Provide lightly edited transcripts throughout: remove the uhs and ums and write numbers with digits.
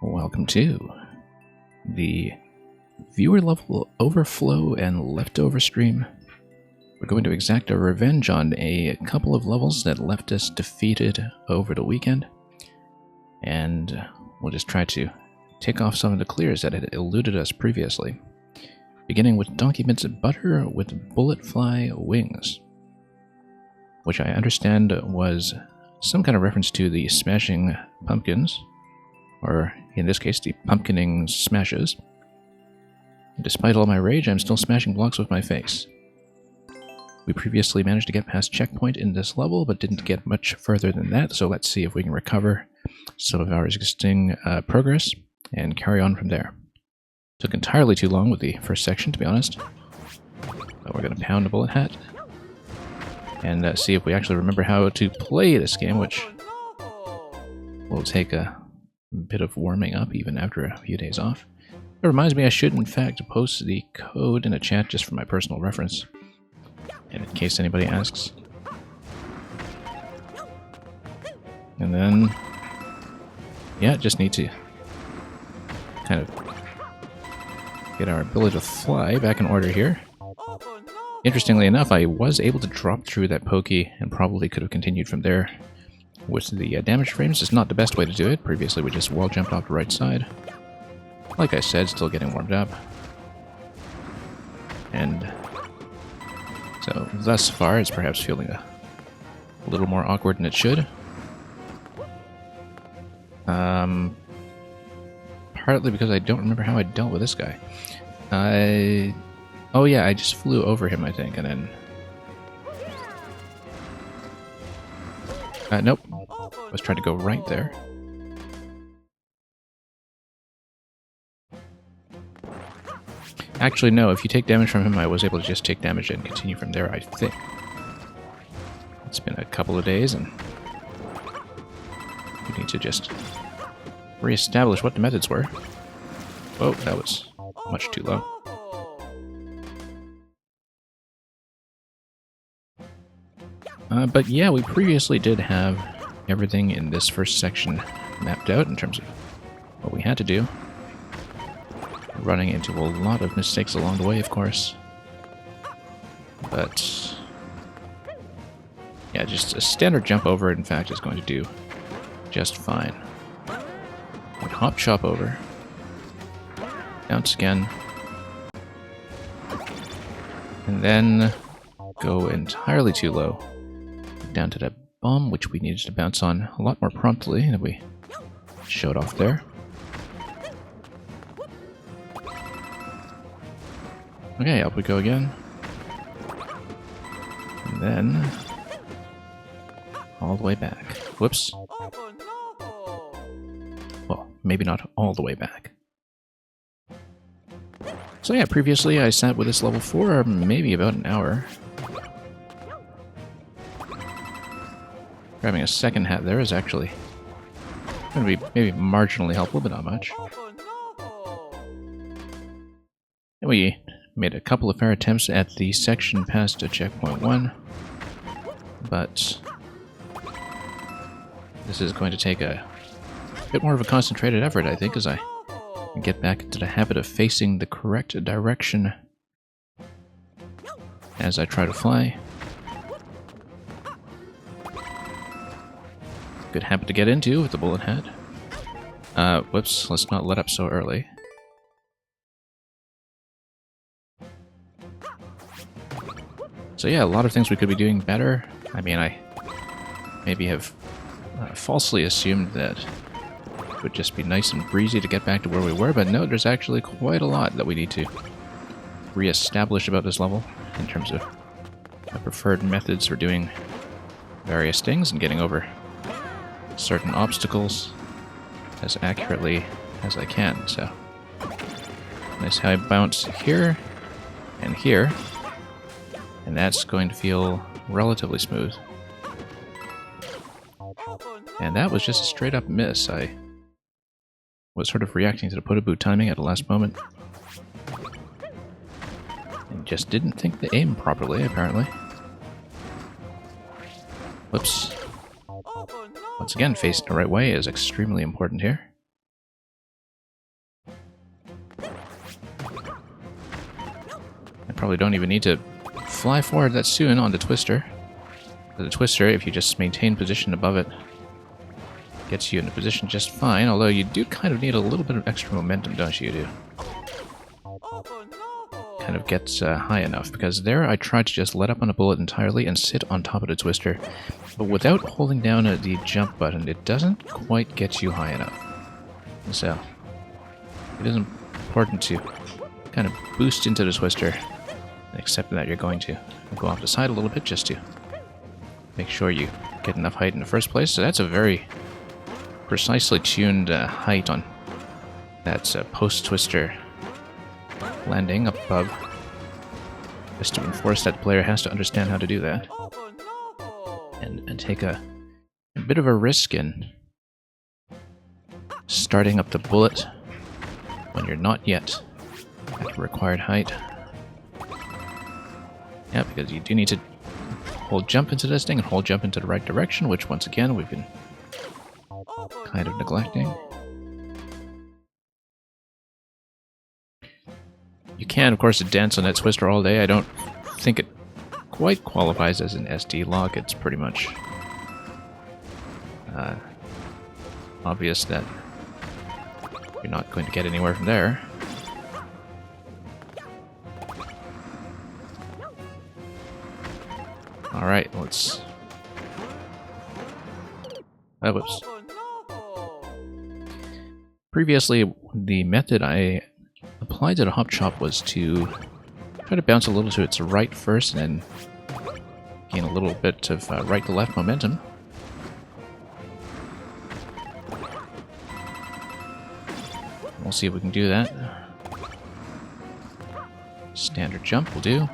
Welcome to the viewer level overflow and leftover stream. We're going to exact our revenge on a couple of levels that left us defeated over the weekend. And we'll just try to tick off some of the clears that had eluded us previously. Beginning with Donkey Bits of Butter with Bullet Fly Wings, which I understand was some kind of reference to the Smashing Pumpkins, or in this case, the Pumpkining Smashes. Despite all my rage, I'm still smashing blocks with my face. We previously managed to get past checkpoint in this level, but didn't get much further than that, so let's see if we can recover some of our existing progress and carry on from there. Took entirely too long with the first section, to be honest. But we're going to pound the bullet hat and see if we actually remember how to play this game, which will take a bit of warming up even after a few days off. It reminds me I should in fact post the code in a chat just for my personal reference, and in case anybody asks. And then, yeah, just need to kind of get our ability to fly back in order here. Interestingly enough, I was able to drop through that pokey and probably could have continued from there with the damage frames. It's not the best way to do it. Previously we just wall jumped off the right side. Like I said, still getting warmed up. And so thus far it's perhaps feeling a little more awkward than it should. Partly because I don't remember how I dealt with this guy. Oh yeah, I just flew over him, I think, and then... nope. I was trying to go right there. Actually, no, if you take damage from him, I was able to just take damage and continue from there, I think. It's been a couple of days, and we need to just re-establish what the methods were. Oh, that was much too low. But yeah, we previously did have everything in this first section mapped out in terms of what we had to do. Running into a lot of mistakes along the way, of course. But yeah, just a standard jump over, in fact, is going to do just fine. We hop chop over. Bounce again. And then go entirely too low. Down to that bomb, which we needed to bounce on a lot more promptly than we showed off there. Okay, up we go again. And then all the way back. Whoops. Well, maybe not all the way back. So yeah, previously I sat with this level for maybe about an hour. Grabbing a second hat there is actually going to be maybe marginally helpful, but not much. And we made a couple of fair attempts at the section past checkpoint 1, but this is going to take a bit more of a concentrated effort, I think, as I get back into the habit of facing the correct direction as I try to fly. Good habit to get into with the bullet hat. Whoops, let's not let up so early. So yeah, a lot of things we could be doing better. I mean, I maybe have falsely assumed that it would just be nice and breezy to get back to where we were, but no, there's actually quite a lot that we need to re-establish about this level in terms of my preferred methods for doing various things and getting over certain obstacles as accurately as I can. So nice high bounce here and here, and that's going to feel relatively smooth. And that was just a straight up miss. I was sort of reacting to the put-a-boot timing at the last moment and just didn't think to aim properly, apparently. Whoops. Once again, facing the right way is extremely important here. probably don't even need to fly forward that soon on the Twister. The Twister, if you just maintain position above it, gets you in a position just fine, although you do kind of need a little bit of extra momentum, don't you? Kind of gets high enough, because there I tried to just let up on a bullet entirely and sit on top of the Twister, but without holding down the jump button, it doesn't quite get you high enough. So, it is important to kind of boost into the Twister, and accept that you're going to go off the side a little bit just to make sure you get enough height in the first place. So that's a very precisely tuned height on that post-Twister landing up above, just to enforce that the player has to understand how to do that, and take a bit of a risk in starting up the bullet when you're not yet at the required height. Yeah, because you do need to hold jump into this thing and hold jump into the right direction, which once again we've been kind of neglecting. You can, of course, dance on that Twister all day. I don't think it quite qualifies as an SD lock. It's pretty much obvious that you're not going to get anywhere from there. Alright, let's... Oh, whoops. Previously, the method I applied to the hop chop was to try to bounce a little to its right first and then gain a little bit of right to left momentum. We'll see if we can do that. Standard jump will do.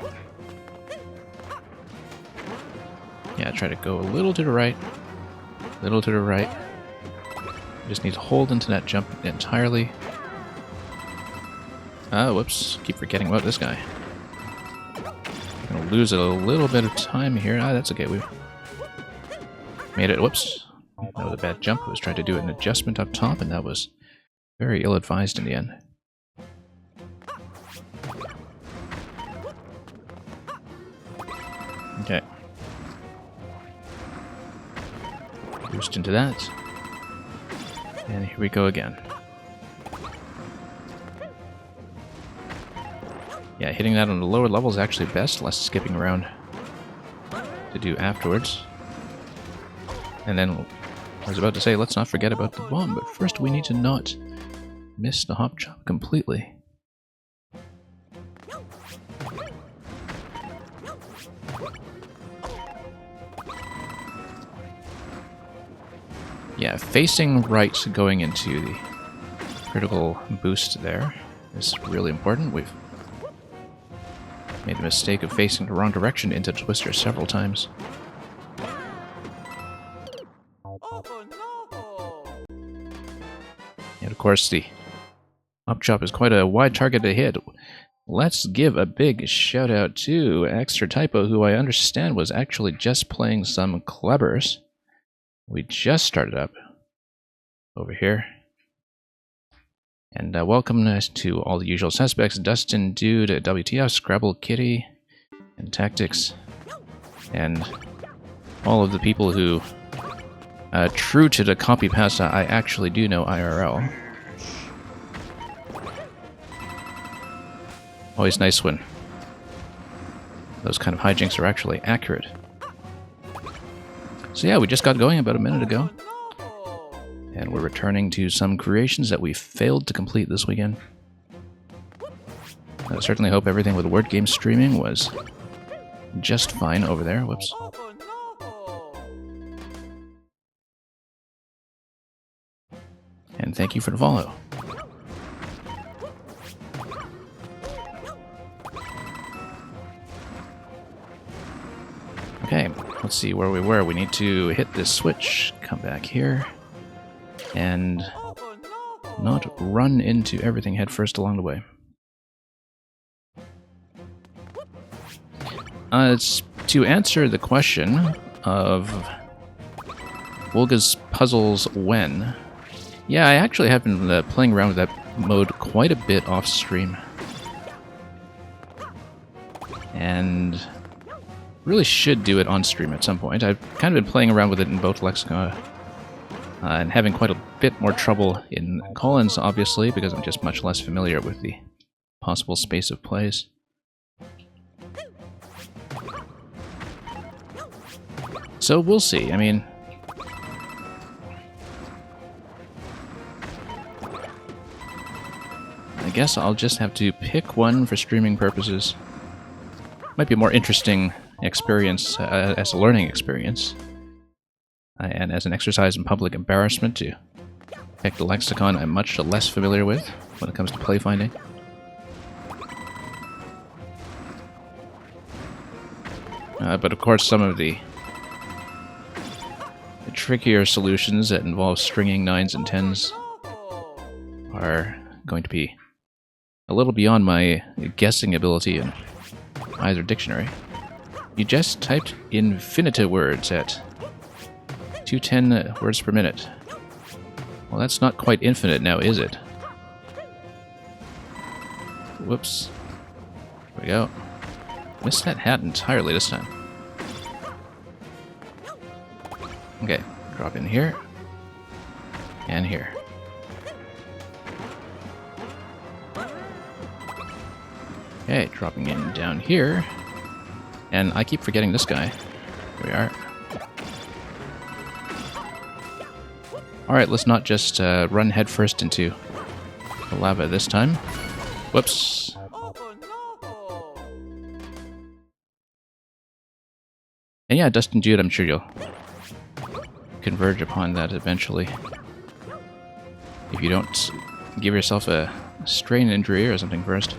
Yeah, try to go a little to the right, little to the right. Just need to hold into that jump entirely. Ah, whoops. Keep forgetting about this guy. Gonna lose a little bit of time here. Ah, that's okay. We made it. Whoops. That was a bad jump. I was trying to do an adjustment up top, and that was very ill-advised in the end. Okay. Boost into that. And here we go again. Yeah, hitting that on the lower level is actually best, less skipping around to do afterwards. And then, I was about to say, let's not forget about the bomb, but first we need to not miss the hop chop completely. Yeah, facing right going into the critical boost there is really important. We've made the mistake of facing the wrong direction into the Twister several times. And of course, the up chop is quite a wide target to hit. Let's give a big shout out to Extra Typo, who I understand was actually just playing some Klebbers. We just started up over here. And welcome to all the usual suspects: Dustin, Dude, WTF, Scrabble, Kitty, and Tactics, and all of the people who, true to the copy pasta, I actually do know IRL. Always nice when those kind of hijinks are actually accurate. So yeah, we just got going about a minute ago. And we're returning to some creations that we failed to complete this weekend. I certainly hope everything with Word Game streaming was just fine over there. Whoops. And thank you for the follow. Okay, let's see where we were. We need to hit this switch, come back here, and not run into everything headfirst along the way. It's to answer the question of Wolga's puzzles when. Yeah, I actually have been playing around with that mode quite a bit off stream. and really should do it on stream at some point. I've kind of been playing around with it in both Lexicon, and having quite a bit more trouble in Collins, obviously, because I'm just much less familiar with the possible space of plays. So we'll see. I mean, I guess I'll just have to pick one for streaming purposes. Might be a more interesting experience as a learning experience, and as an exercise in public embarrassment to pick the Lexicon I'm much less familiar with when it comes to play finding. But of course, some of the trickier solutions that involve stringing 9s and 10s are going to be a little beyond my guessing ability in either dictionary. You just typed infinitive words at 210 words per minute. Well, that's not quite infinite now, is it? Whoops. There we go. Missed that hat entirely this time. Okay, drop in here. And here. Okay, dropping in down here. And I keep forgetting this guy. Here we are. Alright, let's not just run headfirst into the lava this time. Whoops. And yeah, Dustin Jude, I'm sure you'll converge upon that eventually. If you don't give yourself a strain injury or something first.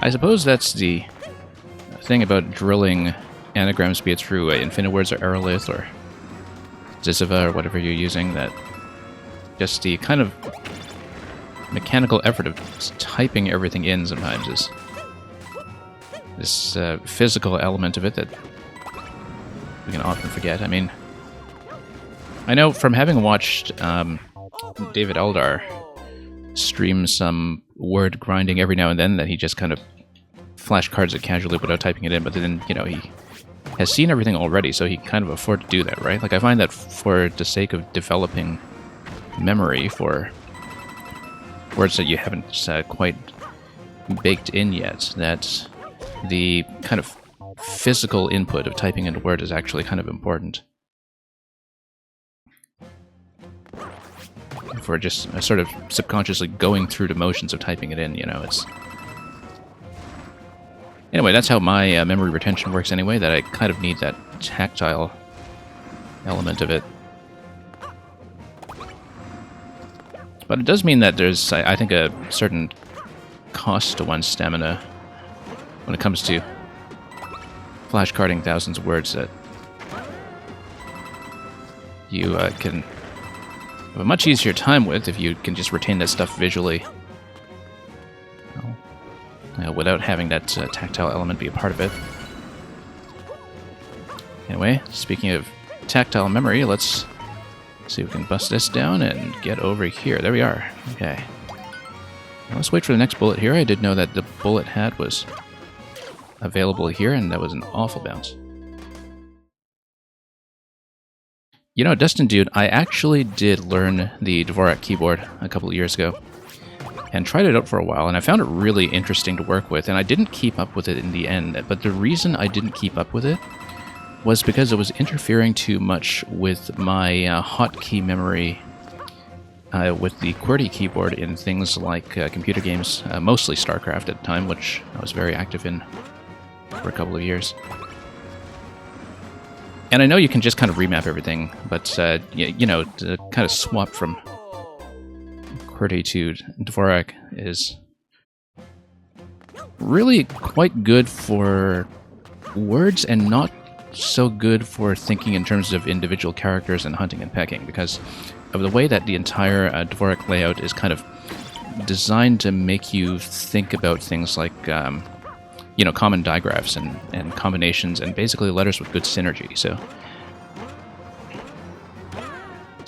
I suppose that's the thing about drilling anagram speed through Infiniwords or Aerolith or Ziziva or whatever you're using, that just the kind of mechanical effort of typing everything in sometimes is this physical element of it that we can often forget. I mean, I know from having watched David Eldar stream some word grinding every now and then that he just kind of flashcards it casually without typing it in, but then, you know, he has seen everything already, so he can kind of afford to do that, right? Like, I find that for the sake of developing memory for words that you haven't quite baked in yet, that the kind of physical input of typing into Word is actually kind of important. For just sort of subconsciously going through the motions of typing it in, you know, it's... Anyway, that's how my memory retention works anyway, that I kind of need that tactile element of it. But it does mean that there's, I think, a certain cost to one's stamina when it comes to flashcarding thousands of words that you can have a much easier time with if you can just retain that stuff visually, without having that tactile element be a part of it. Anyway, speaking of tactile memory, let's see if we can bust this down and get over here. There we are. Okay. Now let's wait for the next bullet here. I did know that the bullet hat was available here, and that was an awful bounce. You know, Dustin Dude, I actually did learn the Dvorak keyboard a couple of years ago and tried it out for a while, and I found it really interesting to work with, and I didn't keep up with it in the end. But the reason I didn't keep up with it was because it was interfering too much with my hotkey memory with the QWERTY keyboard in things like computer games, mostly StarCraft at the time, which I was very active in for a couple of years. And I know you can just kind of remap everything, but, you know, to kind of swap from QWERTY to Dvorak is really quite good for words and not so good for thinking in terms of individual characters and hunting and pecking, because of the way that the entire Dvorak layout is kind of designed to make you think about things like, you know, common digraphs and combinations and basically letters with good synergy. So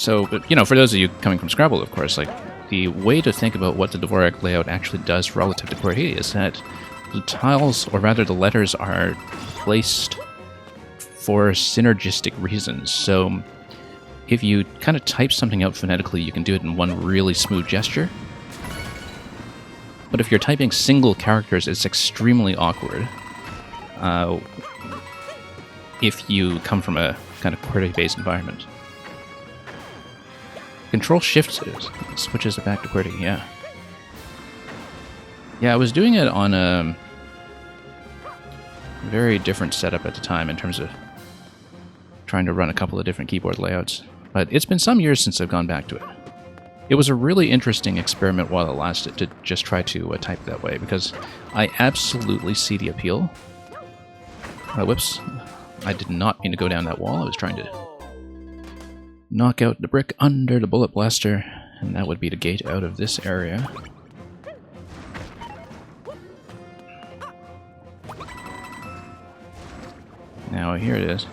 So, but, you know, for those of you coming from Scrabble, of course, like, the way to think about what the Dvorak layout actually does relative to QWERTY is that the tiles, or rather the letters, are placed for synergistic reasons. So if you kind of type something out phonetically, you can do it in one really smooth gesture. But if you're typing single characters, it's extremely awkward. If you come from a kind of QWERTY-based environment. Control-Shift switches it back to QWERTY, yeah. Yeah, I was doing it on a very different setup at the time in terms of trying to run a couple of different keyboard layouts. But it's been some years since I've gone back to it. It was a really interesting experiment while it lasted to just try to type that way, because I absolutely see the appeal. Whoops. I did not mean to go down that wall. I was trying to knock out the brick under the bullet blaster, and that would be the gate out of this area. Now, here it is.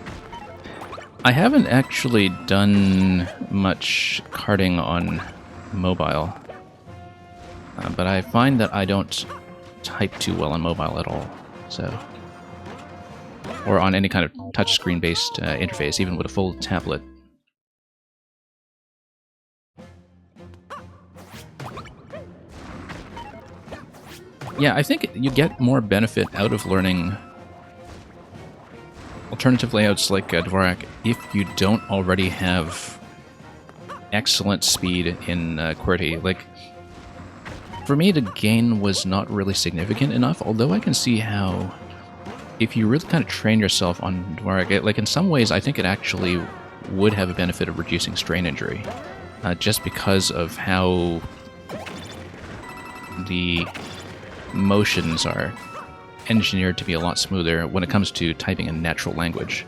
I haven't actually done much karting on mobile, but I find that I don't type too well on mobile at all, so... Or on any kind of touchscreen-based interface, even with a full tablet. Yeah, I think you get more benefit out of learning alternative layouts like Dvorak if you don't already have excellent speed in QWERTY. Like, for me, the gain was not really significant enough, although I can see how if you really kind of train yourself on Dvorak, like in some ways I think it actually would have a benefit of reducing strain injury, just because of how the motions are engineered to be a lot smoother when it comes to typing in natural language.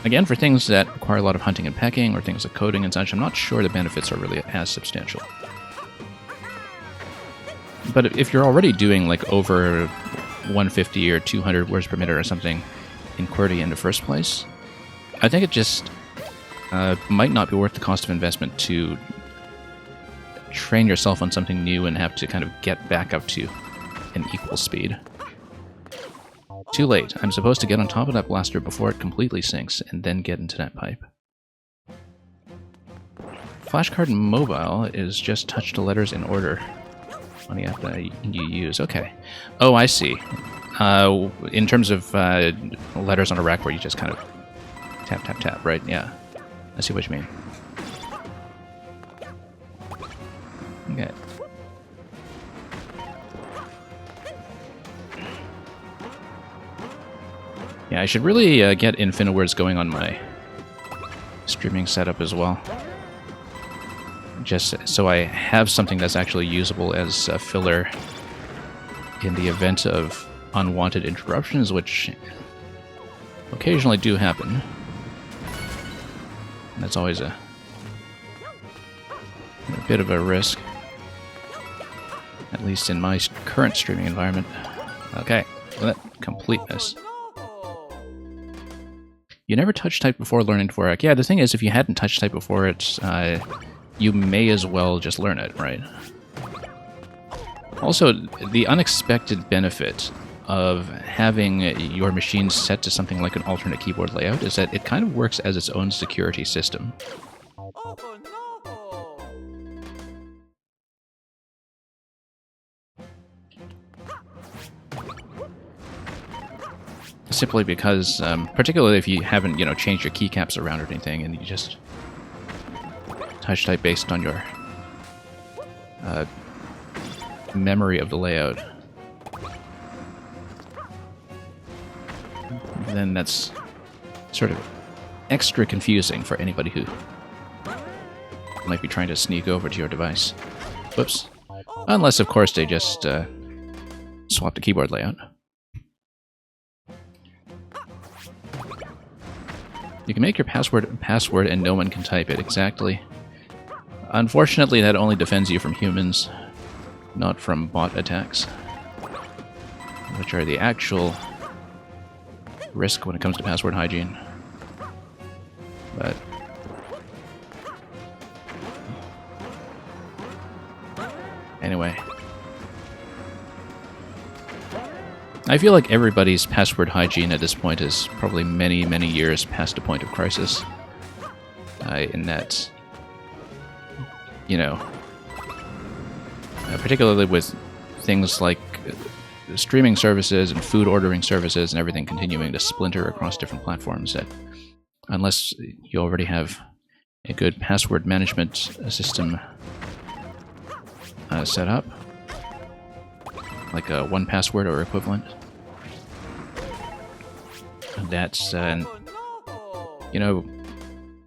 Again, for things that require a lot of hunting and pecking, or things like coding and such, I'm not sure the benefits are really as substantial. But if you're already doing like over 150 or 200 words per minute or something in QWERTY in the first place, I think it just might not be worth the cost of investment to train yourself on something new and have to kind of get back up to an equal speed. Too late. I'm supposed to get on top of that blaster before it completely sinks and then get into that pipe. Flashcard Mobile is just touch the letters in order on the app that you use. Okay. Oh, I see. In terms of letters on a rack where you just kind of tap, tap, tap, right? Yeah. I see what you mean. Okay. Yeah, I should really get InfiniWords going on my streaming setup as well. Just so I have something that's actually usable as a filler in the event of unwanted interruptions, which occasionally do happen. And that's always a bit of a risk, at least in my current streaming environment. Okay, let completeness. You never touch type before learning Dvorak. Yeah, the thing is, if you hadn't touched type before it, you may as well just learn it, right? Also, the unexpected benefit of having your machine set to something like an alternate keyboard layout is that it kind of works as its own security system. Simply because, particularly if you haven't, changed your keycaps around or anything, and you just touch type based on your memory of the layout, then that's sort of extra confusing for anybody who might be trying to sneak over to your device. Whoops. Unless, of course, they just swap the keyboard layout. You can make your password and no one can type it. Exactly. Unfortunately, that only defends you from humans, not from bot attacks, which are the actual risk when it comes to password hygiene. But Anyway. I feel like everybody's password hygiene at this point is probably many, many years past a point of crisis. In that, you know, particularly with things like streaming services and food ordering services and everything continuing to splinter across different platforms, that unless you already have a good password management system set up, like a 1Password or equivalent, that's, you know,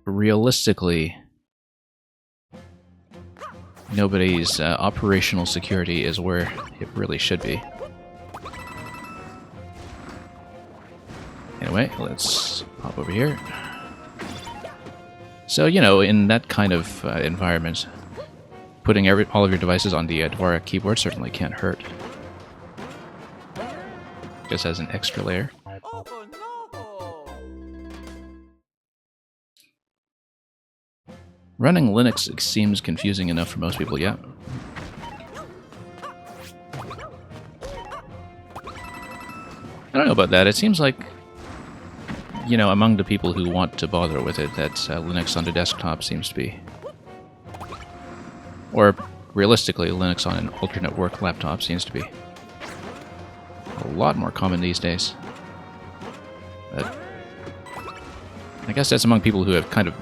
realistically, nobody's operational security is where it really should be. Anyway, let's pop over here. So, you know, in that kind of environment, putting all of your devices on the Dvorak keyboard certainly can't hurt. Just as an extra layer. Running Linux seems confusing enough for most people, yeah. I don't know about that. It seems like, you know, among the people who want to bother with it, that Linux on the desktop seems to be... Or, realistically, Linux on an alternate work laptop seems to be a lot more common these days. But I guess that's among people who have kind of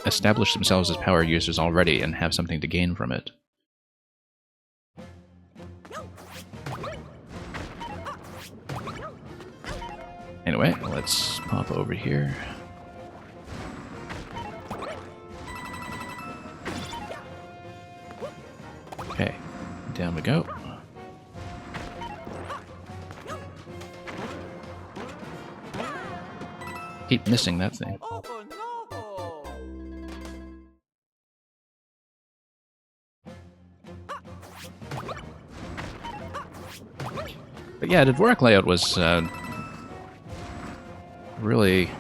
established themselves as power users already and have something to gain from it. Anyway, let's pop over here. Okay, down we go. Keep missing that thing. But yeah, the Dvorak layout was really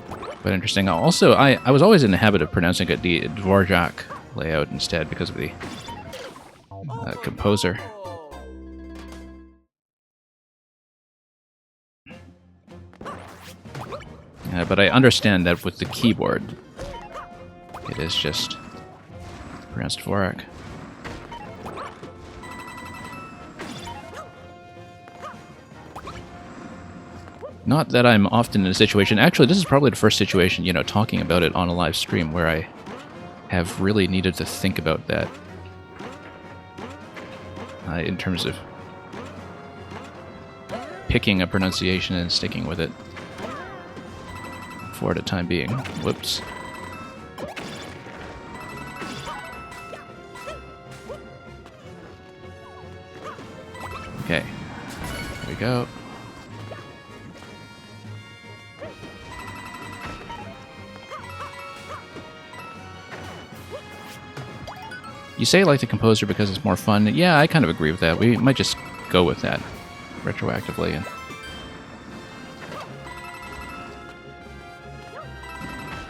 quite interesting. Also, I was always in the habit of pronouncing it the Dvorak layout instead because of the composer. But I understand that with the keyboard, it is just pronounced Dvorak. Not that I'm often in a situation... Actually, this is probably the first situation, you know, talking about it on a live stream where I have really needed to think about that. In terms of picking a pronunciation and sticking with it for the time being. Whoops. Okay. There we go. You say like the composer because it's more fun. Yeah, I kind of agree with that. We might just go with that retroactively. And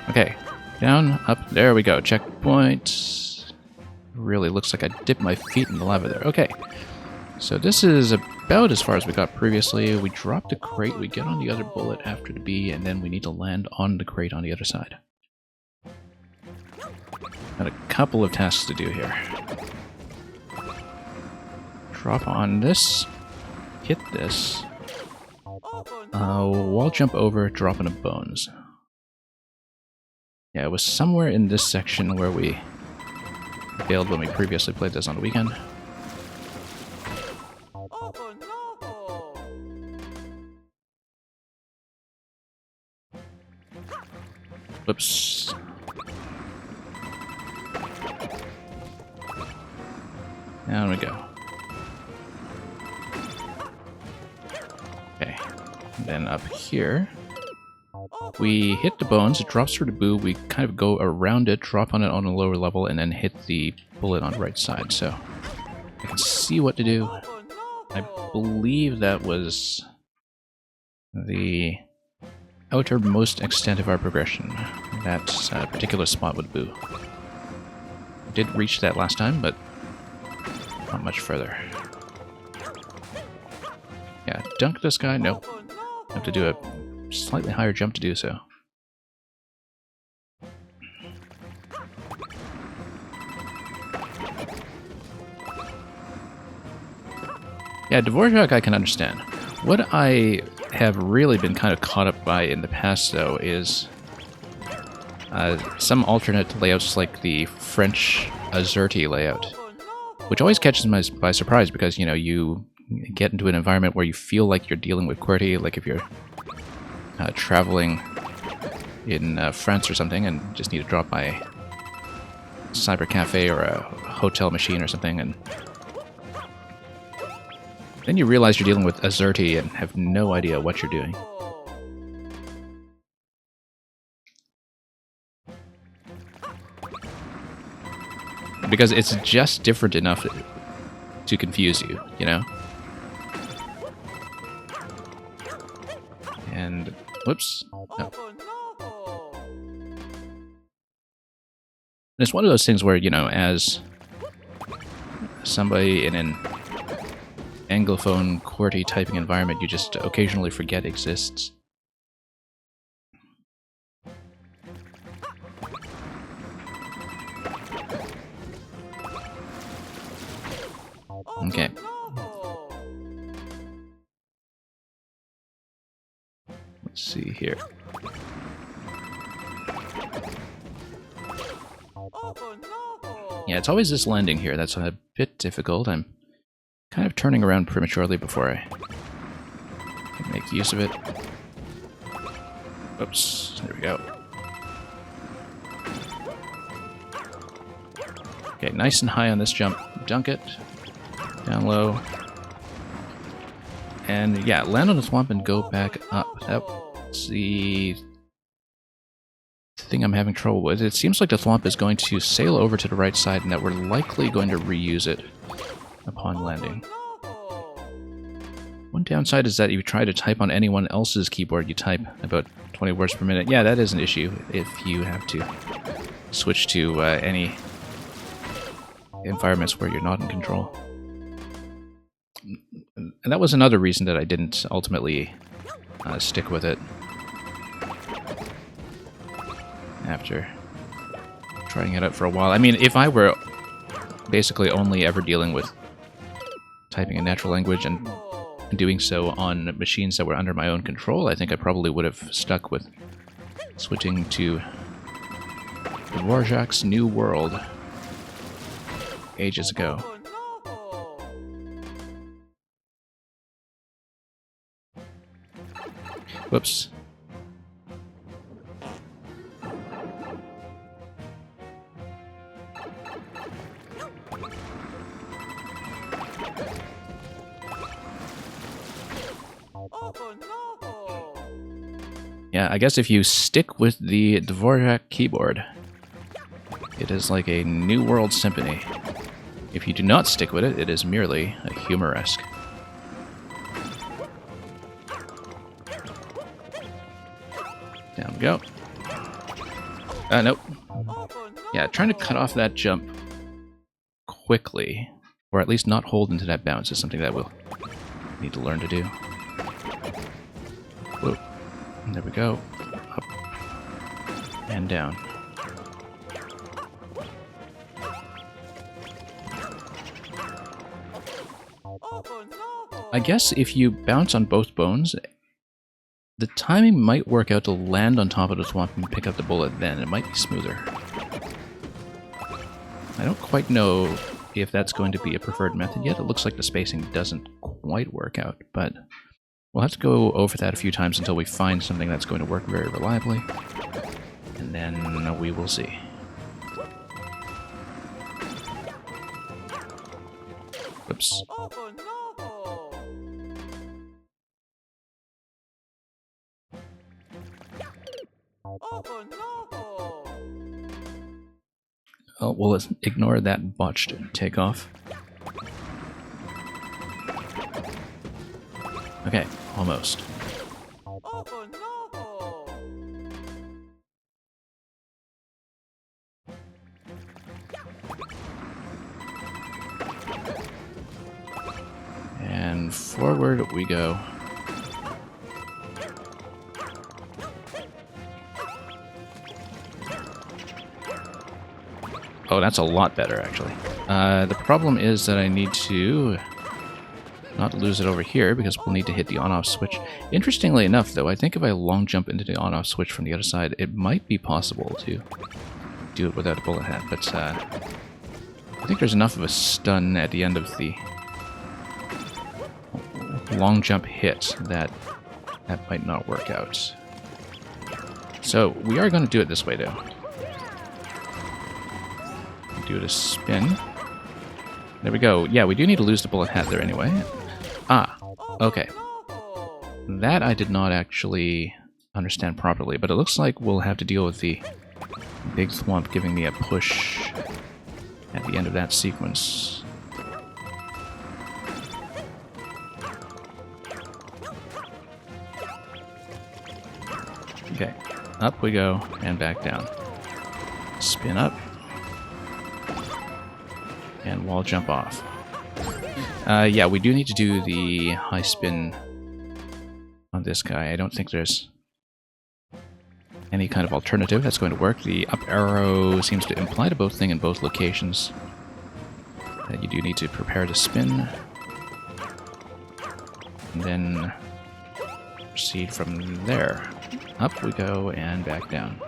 okay, down, up, there we go. Checkpoint. Really looks like I dipped my feet in the lava there. Okay, so this is about as far as we got previously. We dropped a crate, we get on the other bullet after the B, and then we need to land on the crate on the other side. Got a couple of tasks to do here. Drop on this, hit this, wall jump over, drop into bones. Yeah, it was somewhere in this section where we failed when we previously played this on the weekend. Whoops. Down we go. Okay. And then up here, we hit the bones, it drops through the boo, we kind of go around it, drop on it on a lower level, and then hit the bullet on the right side. So I can see what to do. I believe that was the outermost extent of our progression. That particular spot with boo. Did reach that last time, but not much further. Yeah, dunk this guy? Nope. Have to do a slightly higher jump to do so. Yeah, Dvorak I can understand. What I have really been kind of caught up by in the past, though, is some alternate layouts like the French Azerty layout, which always catches me by surprise because, you know, you get into an environment where you feel like you're dealing with QWERTY, like if you're traveling in France or something and just need to drop by a cyber cafe or a hotel machine or something, and then you realize you're dealing with Azerty and have no idea what you're doing. Because it's just different enough to confuse you, you know? And, whoops. No. And it's one of those things where, you know, as somebody in an Anglophone, QWERTY typing environment, you just occasionally forget exists. Okay. Let's see here. Yeah, it's always this landing here that's a bit difficult. I'm kind of turning around prematurely before I can make use of it. Oops, there we go. Okay, nice and high on this jump. Dunk it. Down low. And yeah, land on the swamp and go back up. That's the thing I'm having trouble with. It seems like the swamp is going to sail over to the right side and that we're likely going to reuse it upon landing. One downside is that if you try to type on anyone else's keyboard, you type about 20 words per minute. Yeah, that is an issue if you have to switch to any environments where you're not in control. And that was another reason that I didn't ultimately stick with it after trying it out for a while. I mean, if I were basically only ever dealing with typing in natural language and doing so on machines that were under my own control, I think I probably would have stuck with switching to Dvorak's New World ages ago. Whoops. Yeah, I guess if you stick with the Dvorak keyboard, it is like a New World symphony. If you do not stick with it, it is merely a humoresque. Down we go. Nope. Yeah, trying to cut off that jump quickly, or at least not hold into that bounce, is something that we'll need to learn to do. Whoa. There we go. Up. And down. I guess if you bounce on both bones, the timing might work out to land on top of the swamp and pick up the bullet then. It might be smoother. I don't quite know if that's going to be a preferred method yet. It looks like the spacing doesn't quite work out, but we'll have to go over that a few times until we find something that's going to work very reliably. And then we will see. Whoops. Oh, we'll ignore that botched takeoff. Okay, almost. forward we go. Oh, that's a lot better, actually. The problem is that I need to not lose it over here, because we'll need to hit the on-off switch. Interestingly enough, though, I think if I long jump into the on-off switch from the other side, it might be possible to do it without a bullet hat, but I think there's enough of a stun at the end of the long jump hit that might not work out. So, we are going to do it this way, though. Do it a spin. There we go. Yeah, we do need to lose the bullet hat there anyway. Ah, okay. That I did not actually understand properly, but it looks like we'll have to deal with the big thwomp giving me a push at the end of that sequence. Okay, up we go, and back down. Spin up. And wall jump off. Yeah, we do need to do the high spin on this guy. I don't think there's any kind of alternative that's going to work. The up arrow seems to imply to both thing in both locations that you do need to prepare to spin. And then proceed from there. Up we go and back down.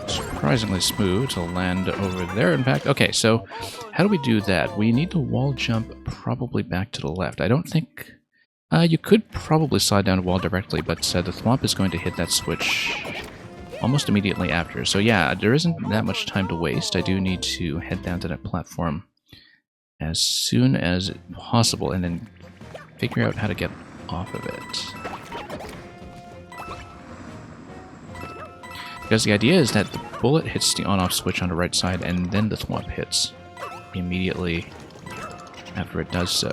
Surprisingly smooth to land over there. In fact, okay, so how do we do that? We need to wall jump probably back to the left. I don't think... you could probably slide down a wall directly, but the thwomp is going to hit that switch almost immediately after. So yeah, there isn't that much time to waste. I do need to head down to that platform as soon as possible and then figure out how to get off of it. Because the idea is that the bullet hits the on-off switch on the right side, and then the thwomp hits immediately after it does so.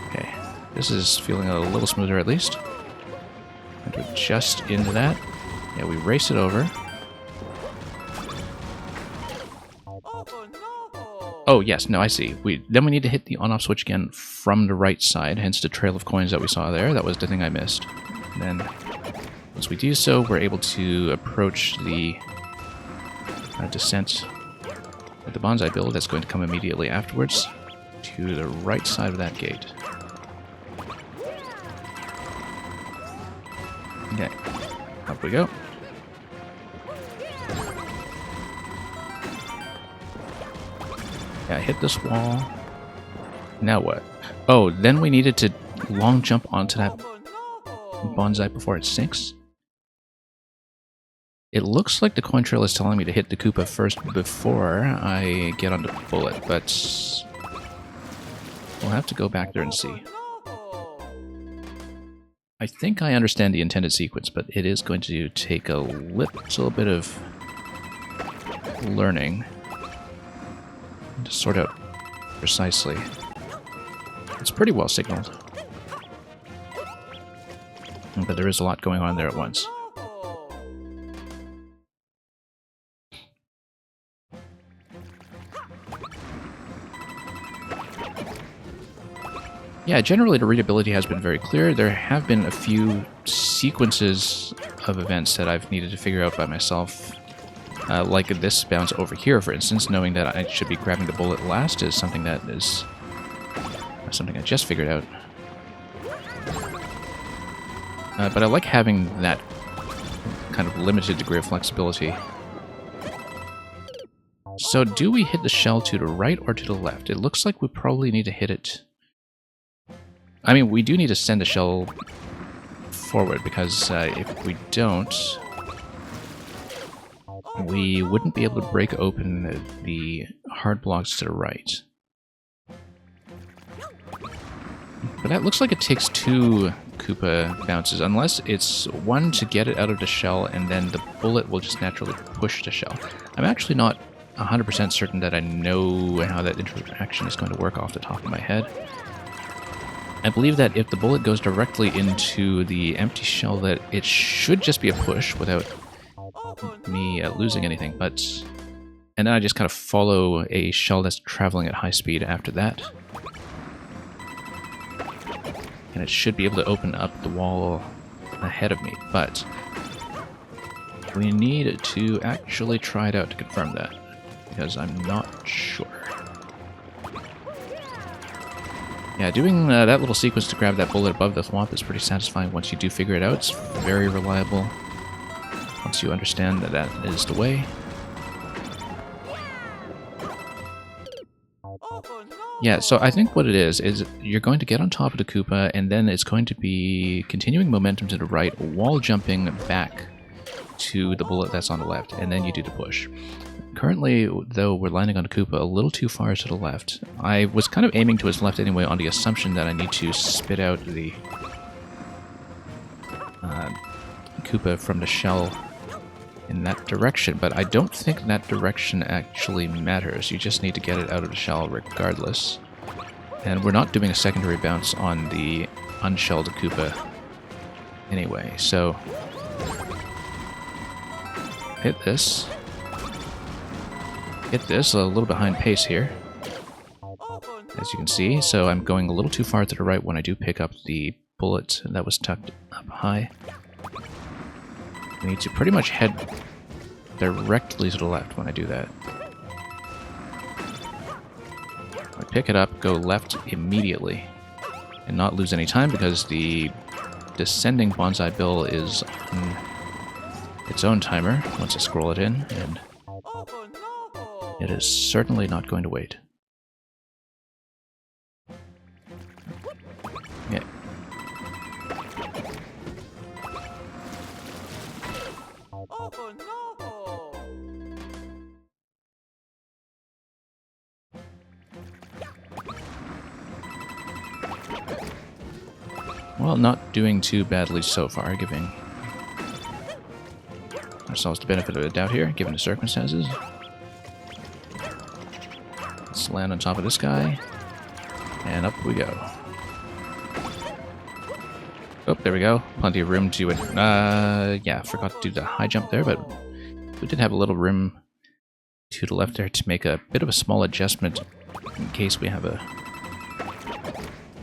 Okay, this is feeling a little smoother at least. I'm going to adjust into that. Yeah, we race it over. Oh, yes, no, I see. Then we need to hit the on-off switch again from the right side, hence the trail of coins that we saw there. That was the thing I missed. And then... once we do so, we're able to approach the descent of the bonsai build that's going to come immediately afterwards to the right side of that gate. Okay, up we go. Yeah, hit this wall. Now what? Oh, then we needed to long jump onto that bonsai before it sinks? It looks like the coin trail is telling me to hit the Koopa first before I get on the bullet, but we'll have to go back there and see. I think I understand the intended sequence, but it is going to take a little bit of learning to sort out precisely. It's pretty well signaled, but there is a lot going on there at once. Yeah, generally the readability has been very clear. There have been a few sequences of events that I've needed to figure out by myself. Like this bounce over here, for instance, knowing that I should be grabbing the bullet last is something that is something I just figured out. But I like having that kind of limited degree of flexibility. So do we hit the shell to the right or to the left? It looks like we probably need to hit it... I mean, we do need to send the shell forward, because if we don't, we wouldn't be able to break open the hard blocks to the right. But that looks like it takes 2 Koopa bounces, unless it's one to get it out of the shell, and then the bullet will just naturally push the shell. I'm actually not 100% certain that I know how that interaction is going to work off the top of my head. I believe that if the bullet goes directly into the empty shell, that it should just be a push without me losing anything, but And then I just kind of follow a shell that's traveling at high speed after that. And it should be able to open up the wall ahead of me, but we need to actually try it out to confirm that, because I'm not sure. Yeah, doing that little sequence to grab that bullet above the thwomp is pretty satisfying once you do figure it out. It's very reliable once you understand that that is the way. Yeah, so I think what it is you're going to get on top of the Koopa, and then it's going to be continuing momentum to the right, wall jumping back to the bullet that's on the left, and then you do the push. Currently, though, we're landing on the Koopa a little too far to the left. I was kind of aiming to his left anyway on the assumption that I need to spit out the Koopa from the shell in that direction, but I don't think that direction actually matters. You just need to get it out of the shell regardless. And we're not doing a secondary bounce on the unshelled Koopa anyway, so hit this. Hit this, a little behind pace here, as you can see, so I'm going a little too far to the right when I do pick up the bullet that was tucked up high. I need to pretty much head directly to the left when I do that. I pick it up, go left immediately, and not lose any time because the descending Bonsai Bill is on its own timer once I scroll it in, and it is certainly not going to wait. Yeah. Well, not doing too badly so far, giving ourselves the benefit of the doubt here, given the circumstances. Let's land on top of this guy, and up we go. Oh, there we go. Plenty of room to it. Yeah, forgot to do the high jump there, but we did have a little room to the left there to make a bit of a small adjustment in case we have a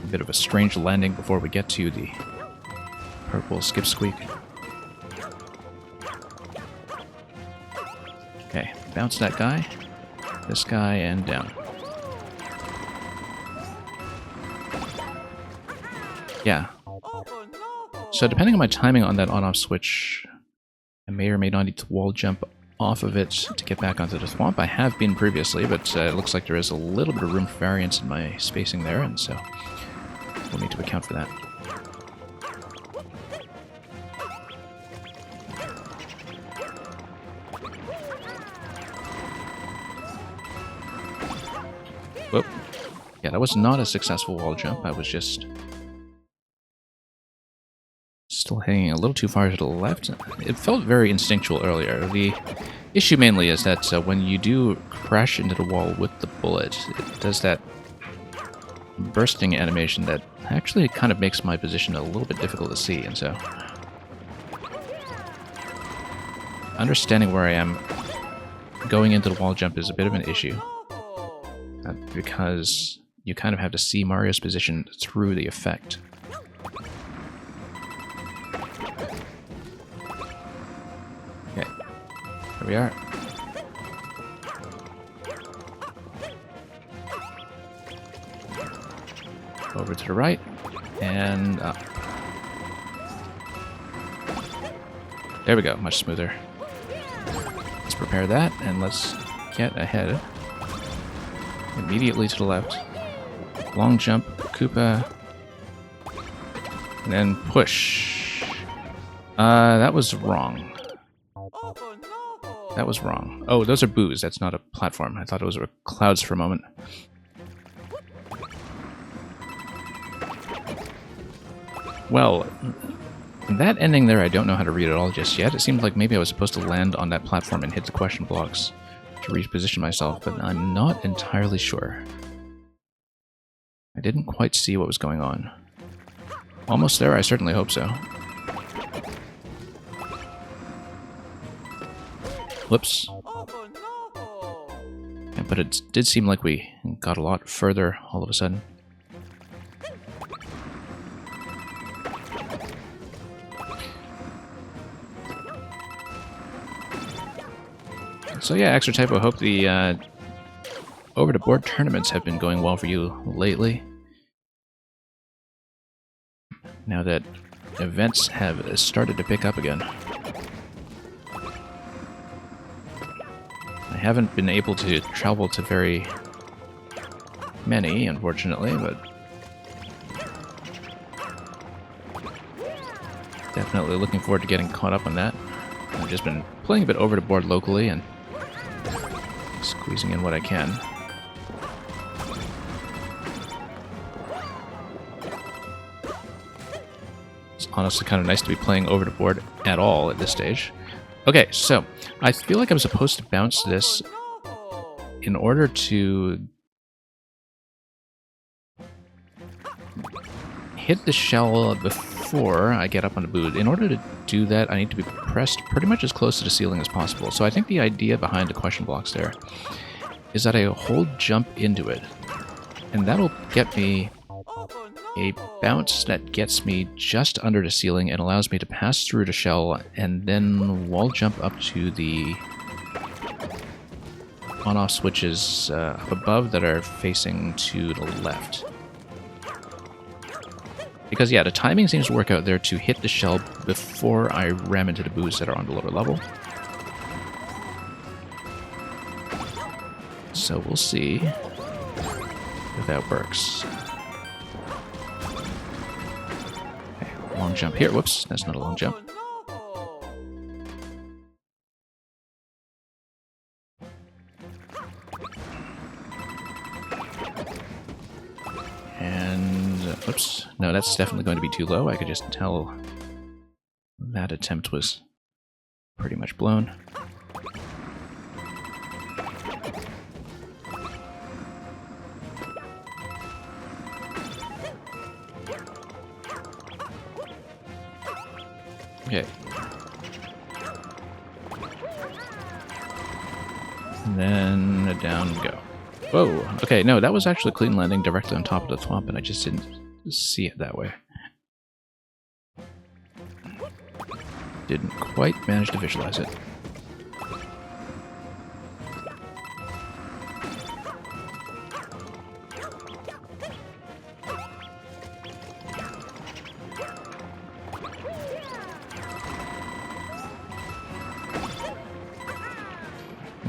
bit of a strange landing before we get to the purple skip squeak. Okay, bounce that guy, this guy, and down. Yeah. So depending on my timing on that on-off switch, I may or may not need to wall jump off of it to get back onto the thwomp. I have been previously, but it looks like there is a little bit of room for variance in my spacing there, and so we'll need to account for that. Whoop. Yeah, that was not a successful wall jump. I was just still hanging a little too far to the left. It felt very instinctual earlier. The issue mainly is that when you do crash into the wall with the bullet, it does that bursting animation that actually kind of makes my position a little bit difficult to see, and so understanding where I am going into the wall jump is a bit of an issue, because you kind of have to see Mario's position through the effect. Okay, here we are. Over to the right, and up. There we go, much smoother. Let's prepare that, and let's get ahead. Immediately to the left. Long jump, Koopa, and then push. That was wrong. That was wrong. Oh, those are boos, that's not a platform. I thought those were clouds for a moment. Well, that ending there I don't know how to read at all just yet. It seemed like maybe I was supposed to land on that platform and hit the question blocks to reposition myself, but I'm not entirely sure. I didn't quite see what was going on. Almost there, I certainly hope so. Whoops. but it did seem like we got a lot further all of a sudden. So yeah, Extra Typo, hope the over-the-board tournaments have been going well for you lately. Now that events have started to pick up again. I haven't been able to travel to very many, unfortunately, but definitely looking forward to getting caught up on that. I've just been playing a bit over the board locally and squeezing in what I can. It's honestly kind of nice to be playing over the board at all at this stage. Okay, so I feel like I'm supposed to bounce this in order to hit the shell before I get up on the boot. In order to do that, I need to be pressed pretty much as close to the ceiling as possible. So I think the idea behind the question blocks there is that I hold jump into it, and that'll get me a bounce that gets me just under the ceiling and allows me to pass through the shell and then wall jump up to the on-off switches up above that are facing to the left. Because yeah, the timing seems to work out there to hit the shell before I ram into the boots that are on the lower level. So we'll see if that works. Okay, long jump here. Whoops, that's not a long jump. And, oops, no, that's definitely going to be too low. I could just tell that attempt was pretty much blown. Okay. And then down we go. Whoa, okay, no, that was actually clean landing directly on top of the thwomp, and I just didn't see it that way. Didn't quite manage to visualize it.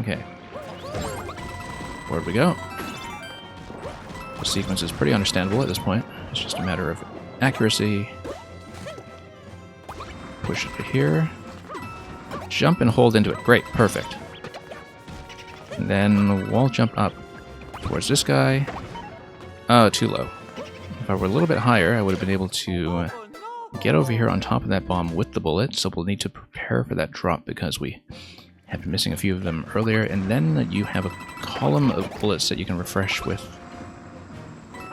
Okay. Where'd we go? The sequence is pretty understandable at this point. It's just a matter of accuracy. Push it to here. Jump and hold into it. Great, perfect. And then wall jump up towards this guy. Oh, too low. If I were a little bit higher, I would have been able to get over here on top of that bomb with the bullet, so we'll need to prepare for that drop because we have been missing a few of them earlier, and then you have a column of bullets that you can refresh with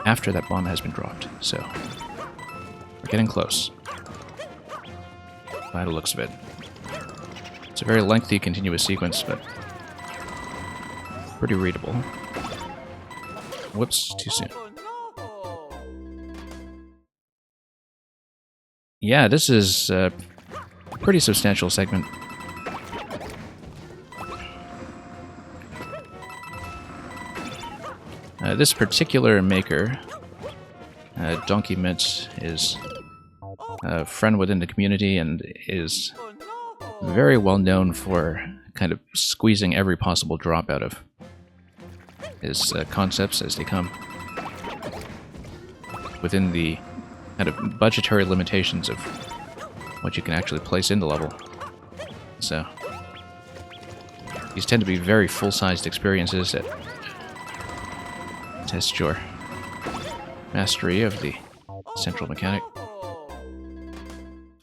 after that bomb has been dropped. So, we're getting close. By the looks of it. It's a very lengthy, continuous sequence, but pretty readable. Whoops, too soon. Yeah, this is a pretty substantial segment. This particular maker, Donkey Mint, is a friend within the community and is very well known for kind of squeezing every possible drop out of his concepts as they come within the kind of budgetary limitations of what you can actually place in the level. So these tend to be very full-sized experiences that test your mastery of the central mechanic.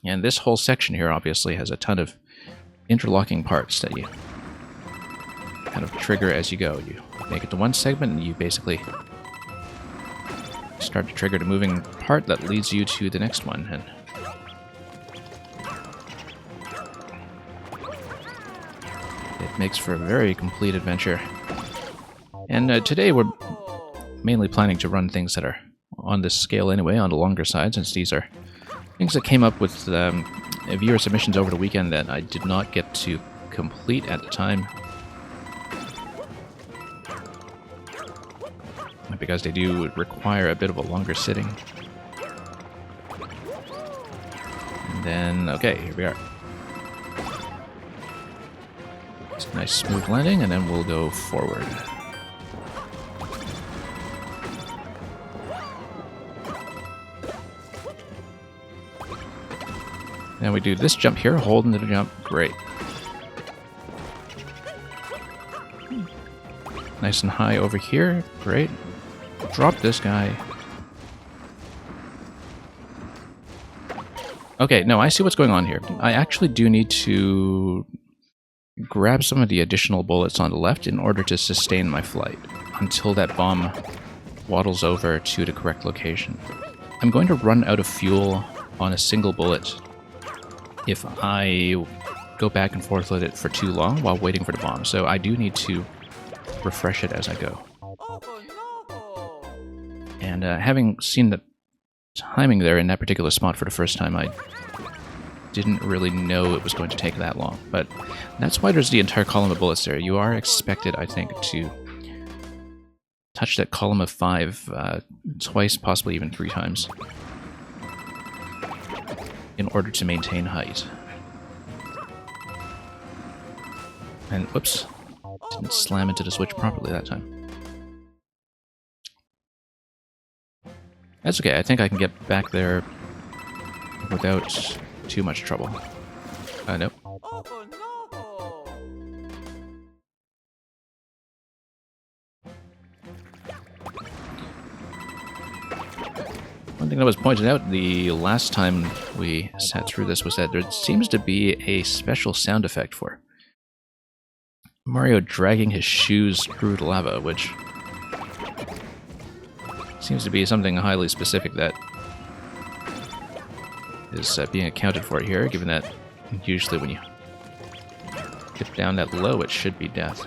And this whole section here obviously has a ton of interlocking parts that you kind of trigger as you go. You make it to one segment and you basically start to trigger the moving part that leads you to the next one. And it makes for a very complete adventure. And today we're mainly planning to run things that are on this scale anyway, on the longer side, since these are things that came up with viewer submissions over the weekend that I did not get to complete at the time. Because they do require a bit of a longer sitting. And then, okay, here we are. It's a nice smooth landing, and then we'll go forward. Then we do this jump here, hold into the jump, great. Nice and high over here, great. Drop this guy. Okay, no, I see what's going on here. I actually do need to grab some of the additional bullets on the left in order to sustain my flight until that bomb waddles over to the correct location. I'm going to run out of fuel on a single bullet if I go back and forth with it for too long while waiting for the bomb, so I do need to refresh it as I go. And having seen the timing there in that particular spot for the first time, I didn't really know it was going to take that long. But that's why there's the entire column of bullets there. You are expected, I think, to touch that column of 5 twice, possibly even 3 times, in order to maintain height. And, whoops, didn't slam into the switch properly that time. That's okay, I think I can get back there without too much trouble. Nope. One thing that was pointed out the last time we sat through this was that there seems to be a special sound effect for Mario dragging his shoes through the lava, which seems to be something highly specific that is being accounted for here, given that usually when you dip down that low, it should be death.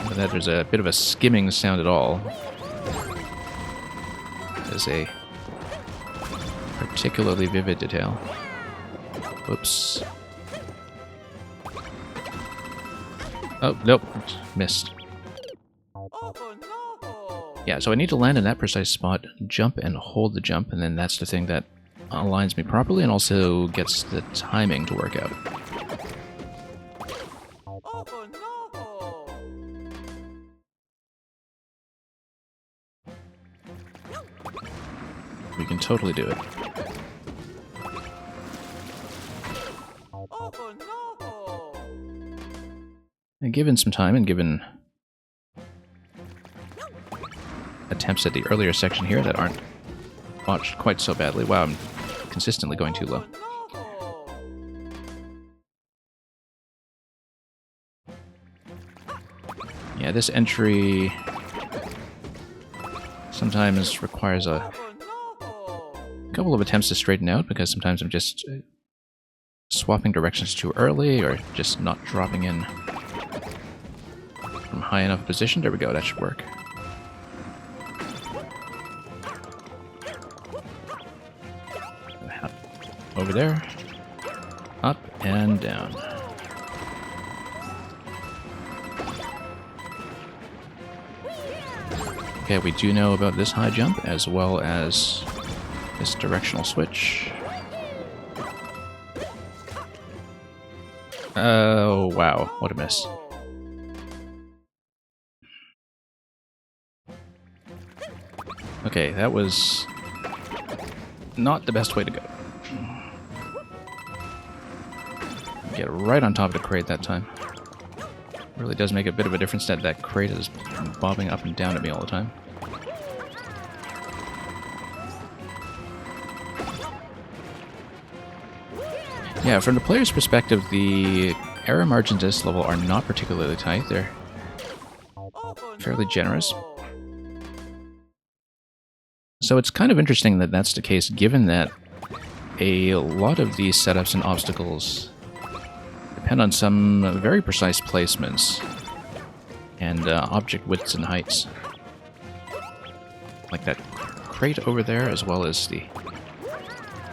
But that there's a bit of a skimming sound at all is a particularly vivid detail. Whoops. Oh, nope. Missed. Yeah, so I need to land in that precise spot, jump and hold the jump, and then that's the thing that aligns me properly and also gets the timing to work out. We can totally do it. And given some time, and given attempts at the earlier section here that aren't botched quite so badly. Wow, I'm consistently going too low. Yeah, this entry sometimes requires a couple of attempts to straighten out, because sometimes I'm just swapping directions too early, or just not dropping in from high enough position. There we go, that should work. Over there, up and down. Okay, we do know about this high jump as well as this directional switch. Oh, wow, what a miss. Okay, that was not the best way to go. Get right on top of the crate that time. Really does make a bit of a difference that that crate is bobbing up and down at me all the time. Yeah, from the player's perspective, the error margins at this level are not particularly tight. They're fairly generous. So it's kind of interesting that that's the case, given that a lot of these setups and obstacles, depend on some very precise placements and object widths and heights. Like that crate over there, as well as the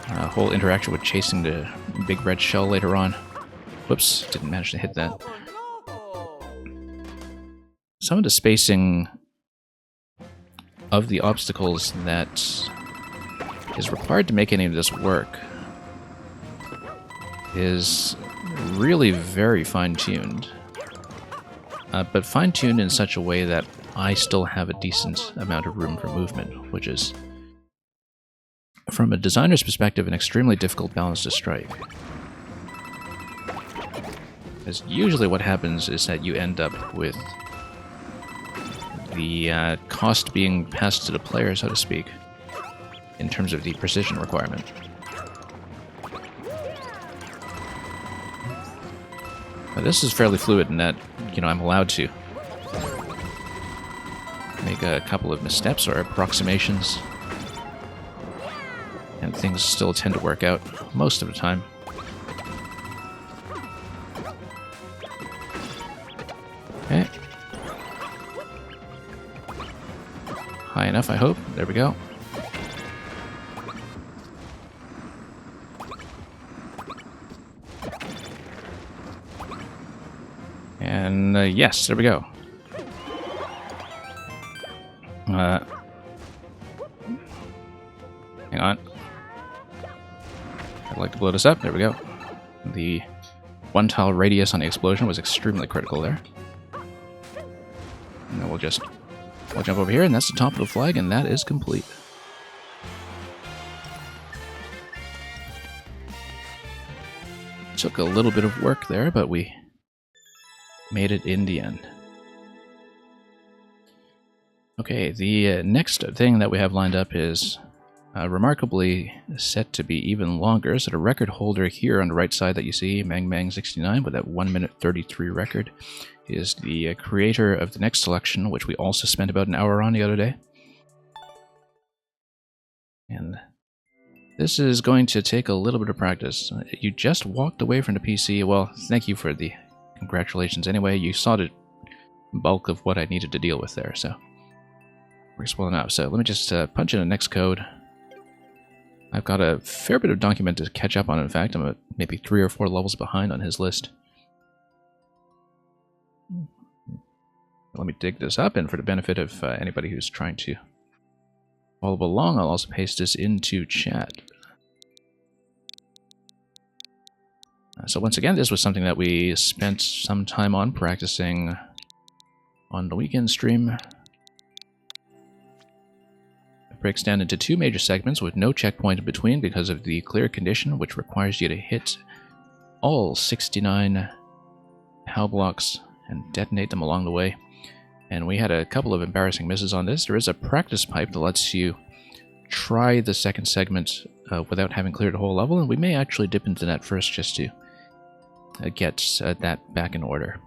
whole interaction with chasing the big red shell later on. Whoops, didn't manage to hit that. Some of the spacing of the obstacles that is required to make any of this work is really very fine-tuned. But fine-tuned in such a way that I still have a decent amount of room for movement, which is, from a designer's perspective, an extremely difficult balance to strike. Because usually what happens is that you end up with the cost being passed to the player, so to speak, in terms of the precision requirement. But this is fairly fluid in that, you know, I'm allowed to make a couple of missteps or approximations, and things still tend to work out most of the time. Okay. High enough, I hope. There we go. And yes, there we go. Hang on. I'd like to blow this up. There we go. The one tile radius on the explosion was extremely critical there. And then we'll jump over here, and that's the top of the flag, and that is complete. Took a little bit of work there, but we made it in the end. Okay, the next thing that we have lined up is remarkably set to be even longer. So the record holder here on the right side that you see, MangMang69, with that 1 minute 33 record, is the creator of the next selection, which we also spent about an hour on the other day. And this is going to take a little bit of practice. You just walked away from the PC. Well, thank you for the congratulations anyway. You saw the bulk of what I needed to deal with there, so works well enough. So let me just punch in the next code. I've got a fair bit of document to catch up on. In fact, I'm maybe 3 or 4 levels behind on his list. Let me dig this up, and for the benefit of anybody who's trying to follow along, I'll also paste this into chat. So once again, this was something that we spent some time on practicing on the weekend stream. It breaks down into 2 major segments with no checkpoint in between because of the clear condition, which requires you to hit all 69 POW blocks and detonate them along the way. And we had a couple of embarrassing misses on this. There is a practice pipe that lets you try the second segment without having cleared the whole level, and we may actually dip into that first just to get that back in order.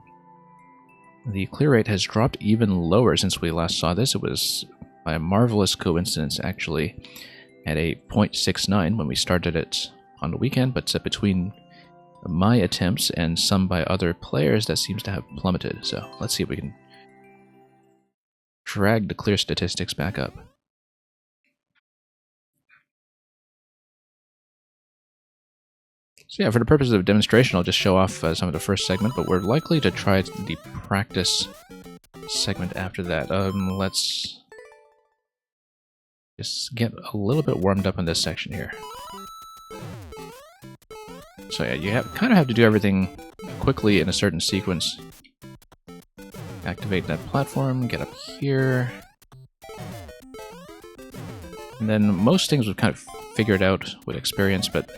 The clear rate has dropped even lower since we last saw this. It was, by a marvelous coincidence, actually at a 0.69 when we started it on the weekend, but between my attempts and some by other players, that seems to have plummeted. So let's see if we can drag the clear statistics back up. So yeah, for the purposes of demonstration, I'll just show off some of the first segment, but we're likely to try the practice segment after that. Let's just get a little bit warmed up on this section here. So yeah, you kind of have to do everything quickly in a certain sequence. Activate that platform, get up here. And then most things we've kind of figured out with experience, but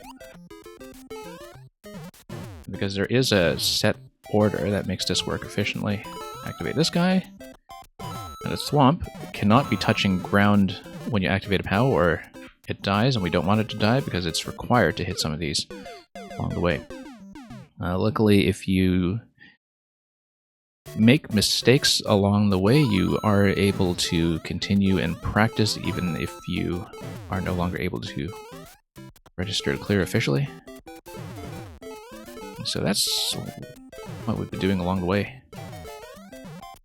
because there is a set order that makes this work efficiently. Activate this guy. And the Thwomp cannot be touching ground when you activate a POW, or it dies, and we don't want it to die because it's required to hit some of these along the way. Luckily, if you make mistakes along the way, you are able to continue and practice even if you are no longer able to register to clear officially. So that's what we've been doing along the way.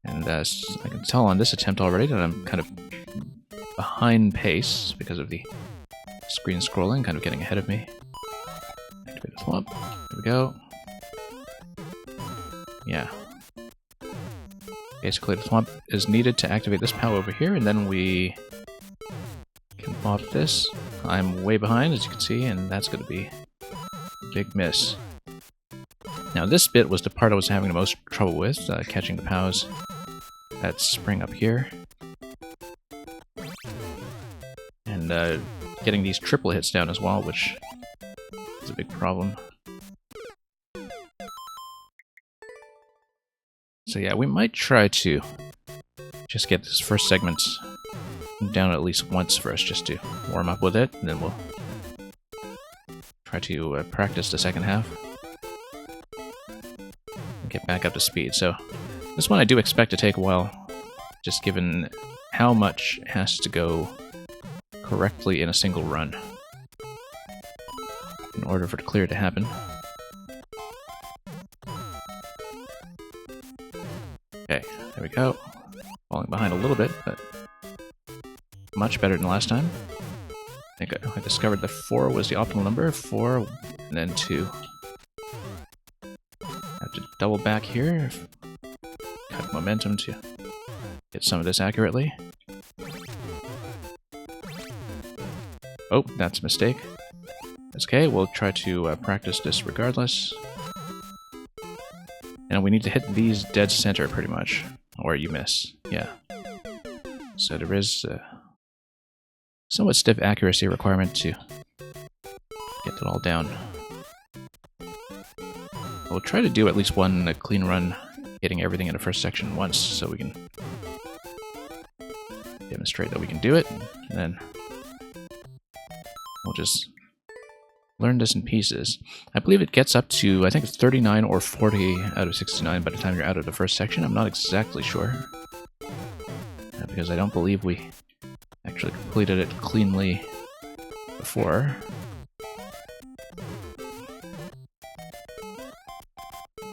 And as I can tell on this attempt already that I'm kind of behind pace because of the screen scrolling, kind of getting ahead of me. Activate the swamp. There we go. Yeah. Basically, the swamp is needed to activate this POW over here, and then we can pop this. I'm way behind, as you can see, and that's going to be a big miss. Now, this bit was the part I was having the most trouble with, catching the POWs that spring up here. And getting these triple hits down as well, which is a big problem. So yeah, we might try to just get this first segment down at least once first, just to warm up with it, and then we'll try to practice the second half and get back up to speed. So this one I do expect to take a while, just given how much has to go correctly in a single run in order for the clear to happen. Okay, there we go. Falling behind a little bit, but much better than last time. I think I discovered that 4 was the optimal number. 4, and then 2. Have to double back here. Cut momentum to get some of this accurately. Oh, that's a mistake. That's okay, we'll try to practice this regardless. And we need to hit these dead center, pretty much. Or you miss. Yeah. So there is a somewhat stiff accuracy requirement to get it all down. We'll try to do at least one clean run, hitting everything in the first section once, so we can demonstrate that we can do it. And then we'll just learn this in pieces. I believe it gets up to, I think it's 39 or 40 out of 69 by the time you're out of the first section. I'm not exactly sure. Because I don't believe we actually completed it cleanly before.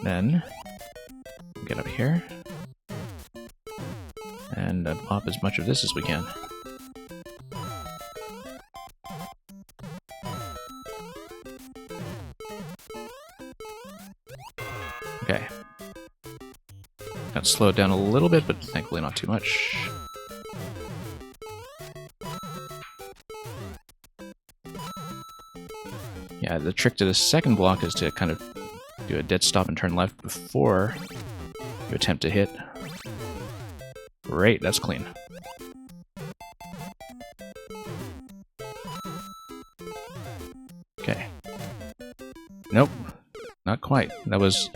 Then, get up here. And pop as much of this as we can. Okay. Got slowed down a little bit, but thankfully not too much. Yeah, the trick to the second block is to kind of do a dead stop and turn left before you attempt to hit. Great, that's clean. Okay. Nope, not quite. That was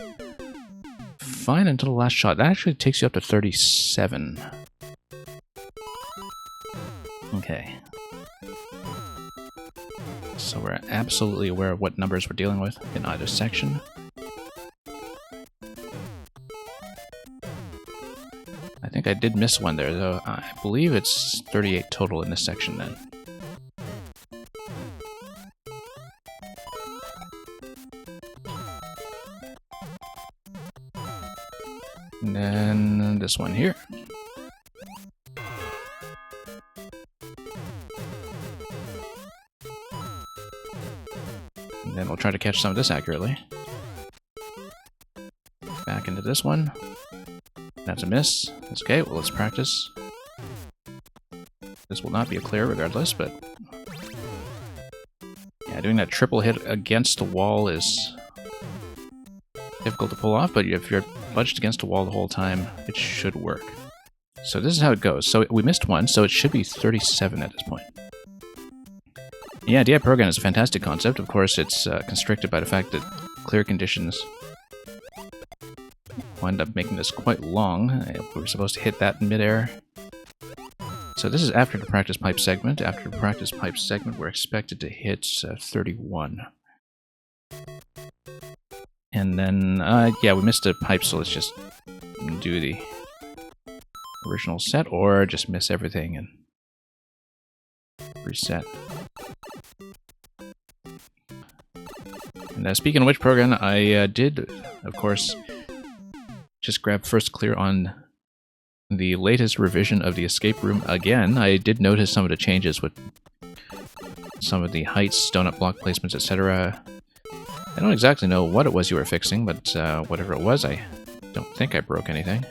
fine until the last shot. That actually takes you up to 37. Okay. So we're absolutely aware of what numbers we're dealing with in either section. I think I did miss one there, though. I believe it's 38 total in this section then. And then this one here. And then we'll try to catch some of this accurately. Back into this one. That's a miss. That's okay, well let's practice. This will not be a clear regardless, but... yeah, doing that triple hit against the wall is difficult to pull off, but if you're budged against a wall the whole time, it should work. So this is how it goes. So we missed one, so it should be 37 at this point. Yeah, DI Program is a fantastic concept. Of course, it's constricted by the fact that clear conditions wind up making this quite long. We were supposed to hit that in midair. So this is after the practice pipe segment. After the practice pipe segment, we're expected to hit 31. And then, yeah, we missed a pipe, so let's just do the original set, or just miss everything and reset. And And speaking of which, Program, I did, of course, just grab first clear on the latest revision of the escape room again. I did notice some of the changes with some of the heights, donut block placements, etc. I don't exactly know what it was you were fixing, but whatever it was, I don't think I broke anything.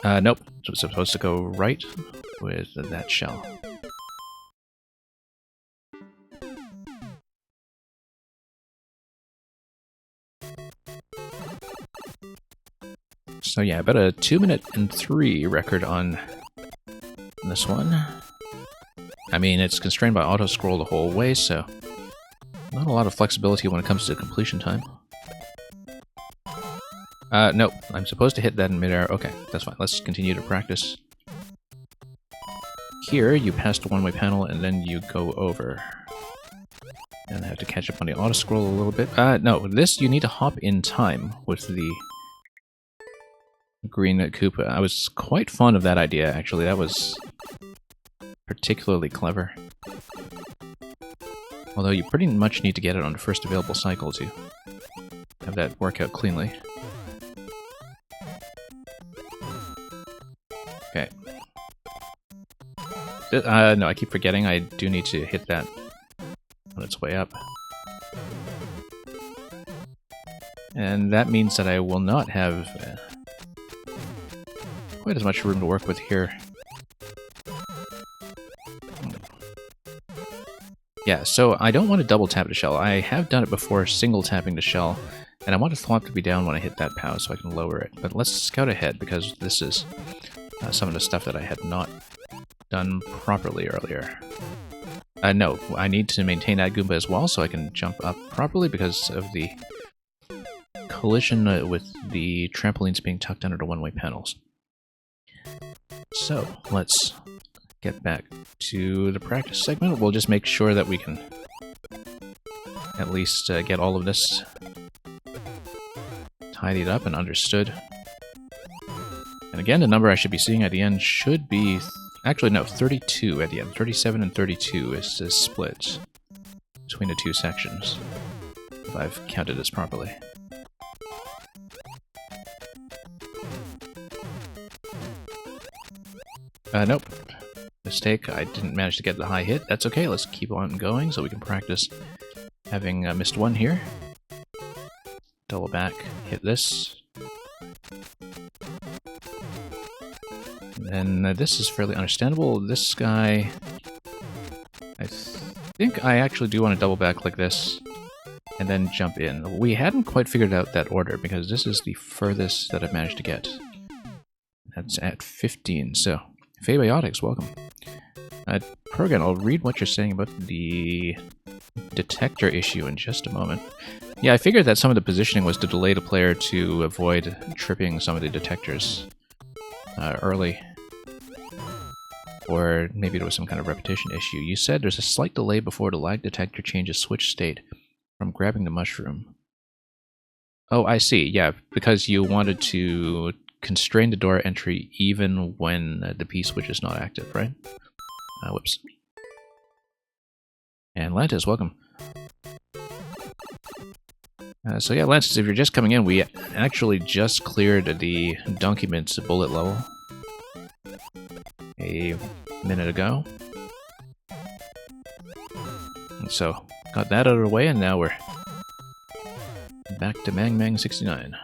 Nope. So it's supposed to go right with that shell. So yeah, about a 2-minute and 3 record on this one. I mean, it's constrained by auto-scroll the whole way, so not a lot of flexibility when it comes to completion time. Nope, I'm supposed to hit that in midair. Okay, that's fine. Let's continue to practice. Here, you pass the one-way panel, and then you go over. And I have to catch up on the auto-scroll a little bit. No, this, you need to hop in time with the green Koopa. I was quite fond of that idea, actually. That was particularly clever. Although you pretty much need to get it on the first available cycle to have that work out cleanly. Okay. No, I keep forgetting I do need to hit that on its way up. And that means that I will not have quite as much room to work with here. Yeah, so I don't want to double tap the shell. I have done it before, single tapping the shell, and I want the flop to be down when I hit that POW so I can lower it. But let's scout ahead, because this is some of the stuff that I had not done properly earlier. No, I need to maintain that Goomba as well so I can jump up properly because of the collision with the trampolines being tucked under the one-way panels. So, let's get back to the practice segment. We'll just make sure that we can at least get all of this tidied up and understood. And again, the number I should be seeing at the end should be... Actually, no, 32 at the end. 37 and 32 is the split between the two sections, if I've counted this properly. Nope. Mistake. I didn't manage to get the high hit. That's okay. Let's keep on going so we can practice having missed one here. Double back. Hit this. And then this is fairly understandable. This guy... I think I actually do want to double back like this and then jump in. We hadn't quite figured out that order because this is the furthest that I've managed to get. That's at 15, so... Fabiotics, welcome. Progan, I'll read what you're saying about the detector issue in just a moment. Yeah, I figured that some of the positioning was to delay the player to avoid tripping some of the detectors early. Or maybe there was some kind of repetition issue. You said there's a slight delay before the lag detector changes switch state from grabbing the mushroom. Oh, I see. Yeah, because you wanted to constrain the door entry even when the P-switch is not active, right? Whoops. And Lantis, welcome. So yeah, Lantis, if you're just coming in, we actually just cleared the Donkey Mint's bullet level a minute ago. And so, got that out of the way, and now we're back to Mang Mang 69.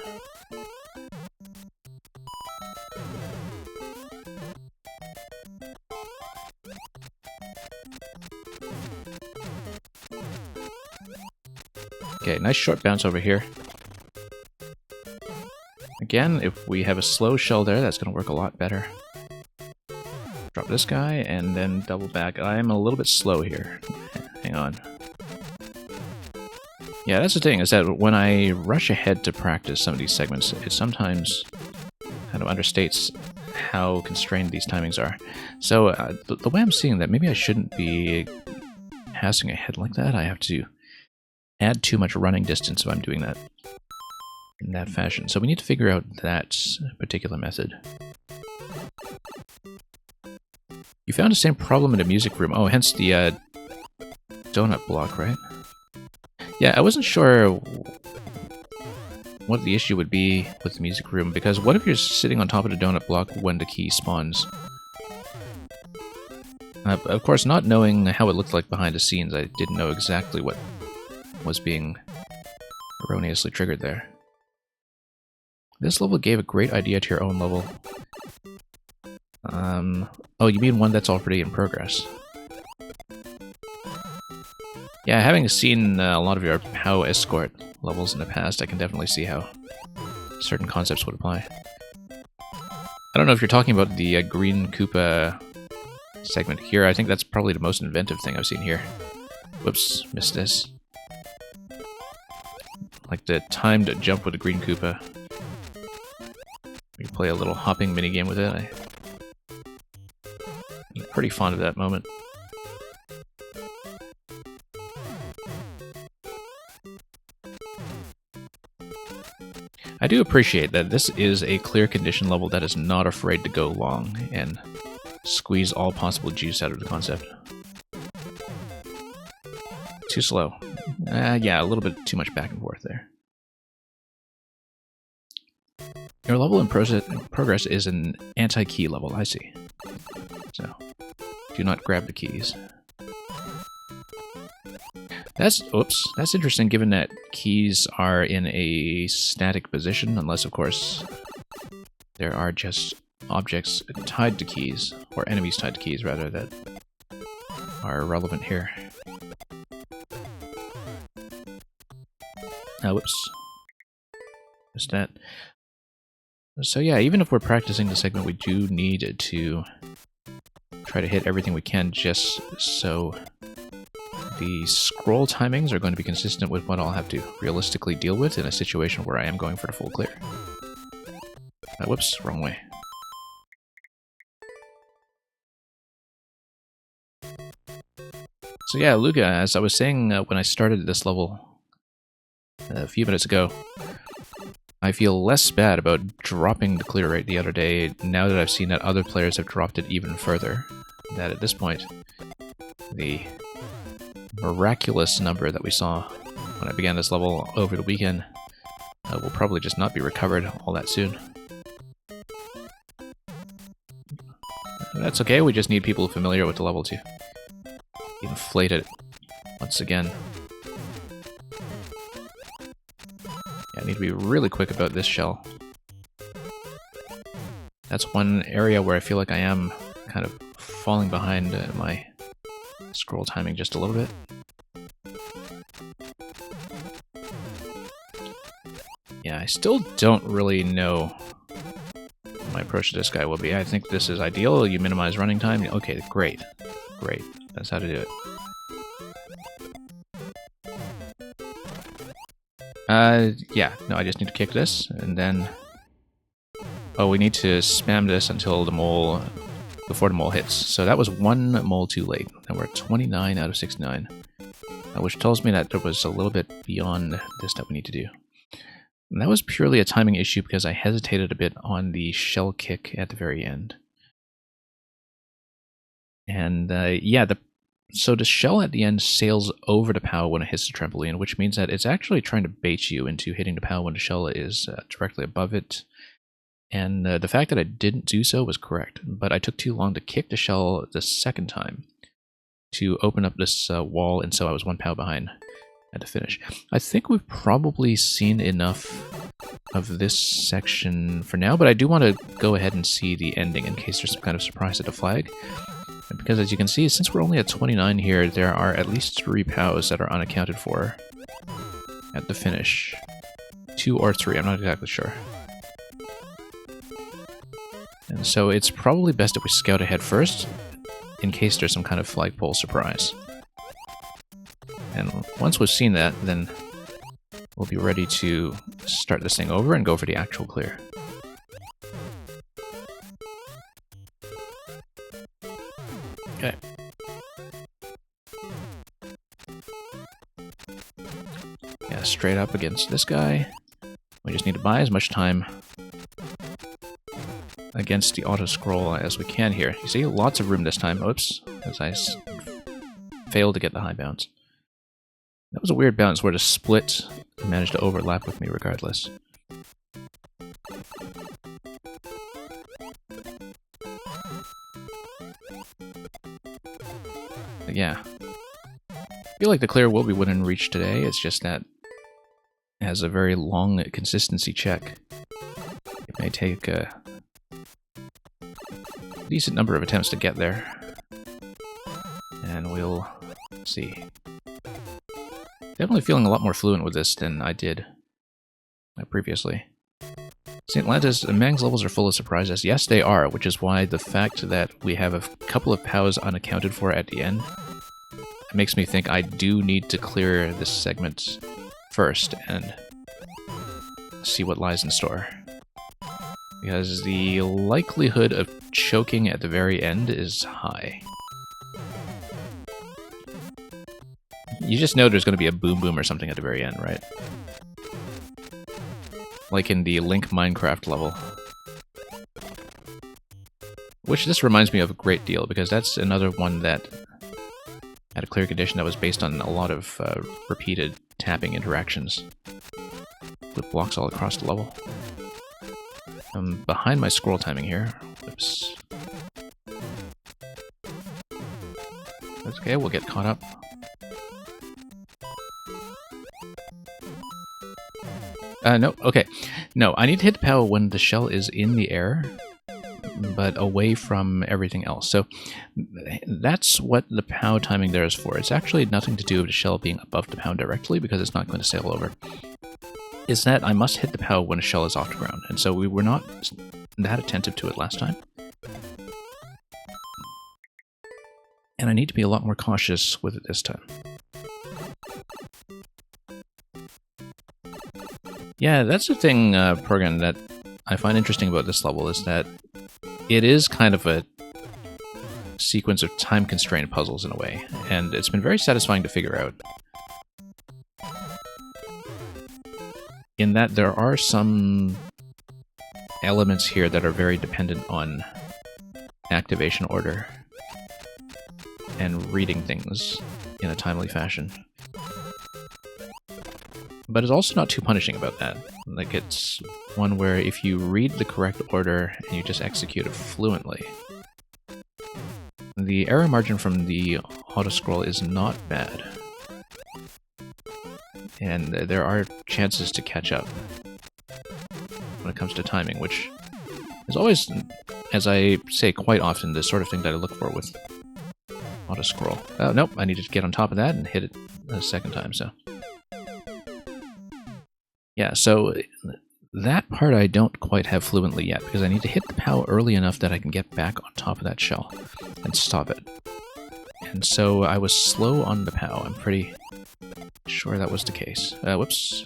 Okay, nice short bounce over here. Again, if we have a slow shell there, that's going to work a lot better. Drop this guy, and then double back. I am a little bit slow here. Hang on. Yeah, that's the thing, is that when I rush ahead to practice some of these segments, it sometimes kind of understates how constrained these timings are. So, the way I'm seeing that, maybe I shouldn't be passing ahead like that. I have to add too much running distance if I'm doing that in that fashion. So we need to figure out that particular method. You found the same problem in the music room. Oh, hence the donut block, right? Yeah, I wasn't sure what the issue would be with the music room, because what if you're sitting on top of the donut block when the key spawns? Of course, not knowing how it looked like behind the scenes, I didn't know exactly what was being erroneously triggered there. This level gave a great idea to your own level. Oh, you mean one that's already in progress? Yeah, having seen a lot of your POW escort levels in the past, I can definitely see how certain concepts would apply. I don't know if you're talking about the Green Koopa segment here. I think that's probably the most inventive thing I've seen here. Whoops, missed this. Like the timed jump with the Green Koopa. We play a little hopping minigame with it. I'm pretty fond of that moment. I do appreciate that this is a clear condition level that is not afraid to go long and squeeze all possible juice out of the concept. Too slow. Yeah, a little bit too much back and forth there. Your level in progress is an anti-key level, I see. So, do not grab the keys. That's interesting given that keys are in a static position, unless of course there are just objects tied to keys, or enemies tied to keys rather, that are relevant here. Whoops. Missed that. So yeah, even if we're practicing the segment, we do need to try to hit everything we can just so the scroll timings are going to be consistent with what I'll have to realistically deal with in a situation where I am going for the full clear. Whoops, wrong way. So yeah, Luca, as I was saying when I started this level a few minutes ago, I feel less bad about dropping the clear rate the other day now that I've seen that other players have dropped it even further. That at this point, the miraculous number that we saw when I began this level over the weekend will probably just not be recovered all that soon. That's okay, we just need people familiar with the level to inflate it once again. Yeah, I need to be really quick about this shell. That's one area where I feel like I am kind of falling behind my scroll timing just a little bit. Yeah, I still don't really know what my approach to this guy will be. I think this is ideal. You minimize running time. Okay, great. Great. That's how to do it. Yeah. No, I just need to kick this, and then... Oh, we need to spam this until the mole... before the mole hits. So that was one mole too late, and we're at 29 out of 69. Which tells me that there was a little bit beyond this that we need to do. And that was purely a timing issue because I hesitated a bit on the shell kick at the very end. And yeah, so the shell at the end sails over the POW when it hits the trampoline, which means that it's actually trying to bait you into hitting the POW when the shell is directly above it. And the fact that I didn't do so was correct, but I took too long to kick the shell the second time to open up this wall, and so I was one POW behind at the finish. I think we've probably seen enough of this section for now, but I do want to go ahead and see the ending in case there's some kind of surprise at the flag. And because as you can see, since we're only at 29 here, there are at least 3 POWs that are unaccounted for at the finish. 2 or 3, I'm not exactly sure. And so it's probably best if we scout ahead first, in case there's some kind of flagpole surprise. And once we've seen that, then we'll be ready to start this thing over and go for the actual clear. Okay. Yeah, straight up against this guy. We just need to buy as much time against the auto-scroll as we can here. You see, lots of room this time. Oops, as I failed to get the high bounce. That was a weird bounce where the split managed to overlap with me regardless. But yeah. I feel like the clear will be within reach today, it's just that it has a very long consistency check. It may take a decent number of attempts to get there. And we'll see. Definitely feeling a lot more fluent with this than I did previously. St. Atlantis and Mang's levels are full of surprises. Yes, they are, which is why the fact that we have a couple of POWs unaccounted for at the end makes me think I do need to clear this segment first and see what lies in store. Because the likelihood of choking at the very end is high. You just know there's going to be a boom boom or something at the very end, right? Like in the Link Minecraft level. Which this reminds me of a great deal, because that's another one that had a clear condition that was based on a lot of repeated tapping interactions with blocks all across the level. I'm behind my scroll timing here. Whoops. That's okay, we'll get caught up. No, okay. No, I need to hit the POW when the shell is in the air, but away from everything else. So that's what the POW timing there is for. It's actually nothing to do with the shell being above the POW directly, because it's not going to sail over. Is that I must hit the POW when a shell is off the ground, and so we were not that attentive to it last time. And I need to be a lot more cautious with it this time. Yeah, that's the thing, Progan, that I find interesting about this level, is that it is kind of a sequence of time-constrained puzzles in a way, and it's been very satisfying to figure out. In that there are some elements here that are very dependent on activation order and reading things in a timely fashion. But it's also not too punishing about that. Like, it's one where if you read the correct order and you just execute it fluently, the error margin from the auto-scroll is not bad. And there are chances to catch up when it comes to timing, which is always, as I say quite often, the sort of thing that I look for with auto-scroll. Oh, nope, I needed to get on top of that and hit it a second time, so... Yeah, so that part I don't quite have fluently yet, because I need to hit the POW early enough that I can get back on top of that shell and stop it. And so I was slow on the POW, I'm pretty sure that was the case. Whoops.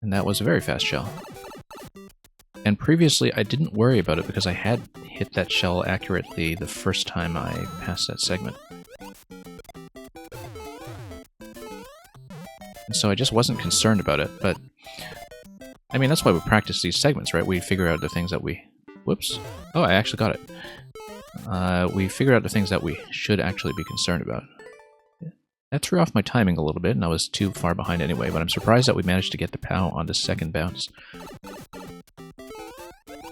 And that was a very fast shell. And previously I didn't worry about it because I had hit that shell accurately the first time I passed that segment. And so I just wasn't concerned about it, but... I mean, that's why we practice these segments, right? We figure out the things that we... Whoops. Oh, I actually got it. We figure out the things that we should actually be concerned about. That threw off my timing a little bit, and I was too far behind anyway, but I'm surprised that we managed to get the POW on the second bounce.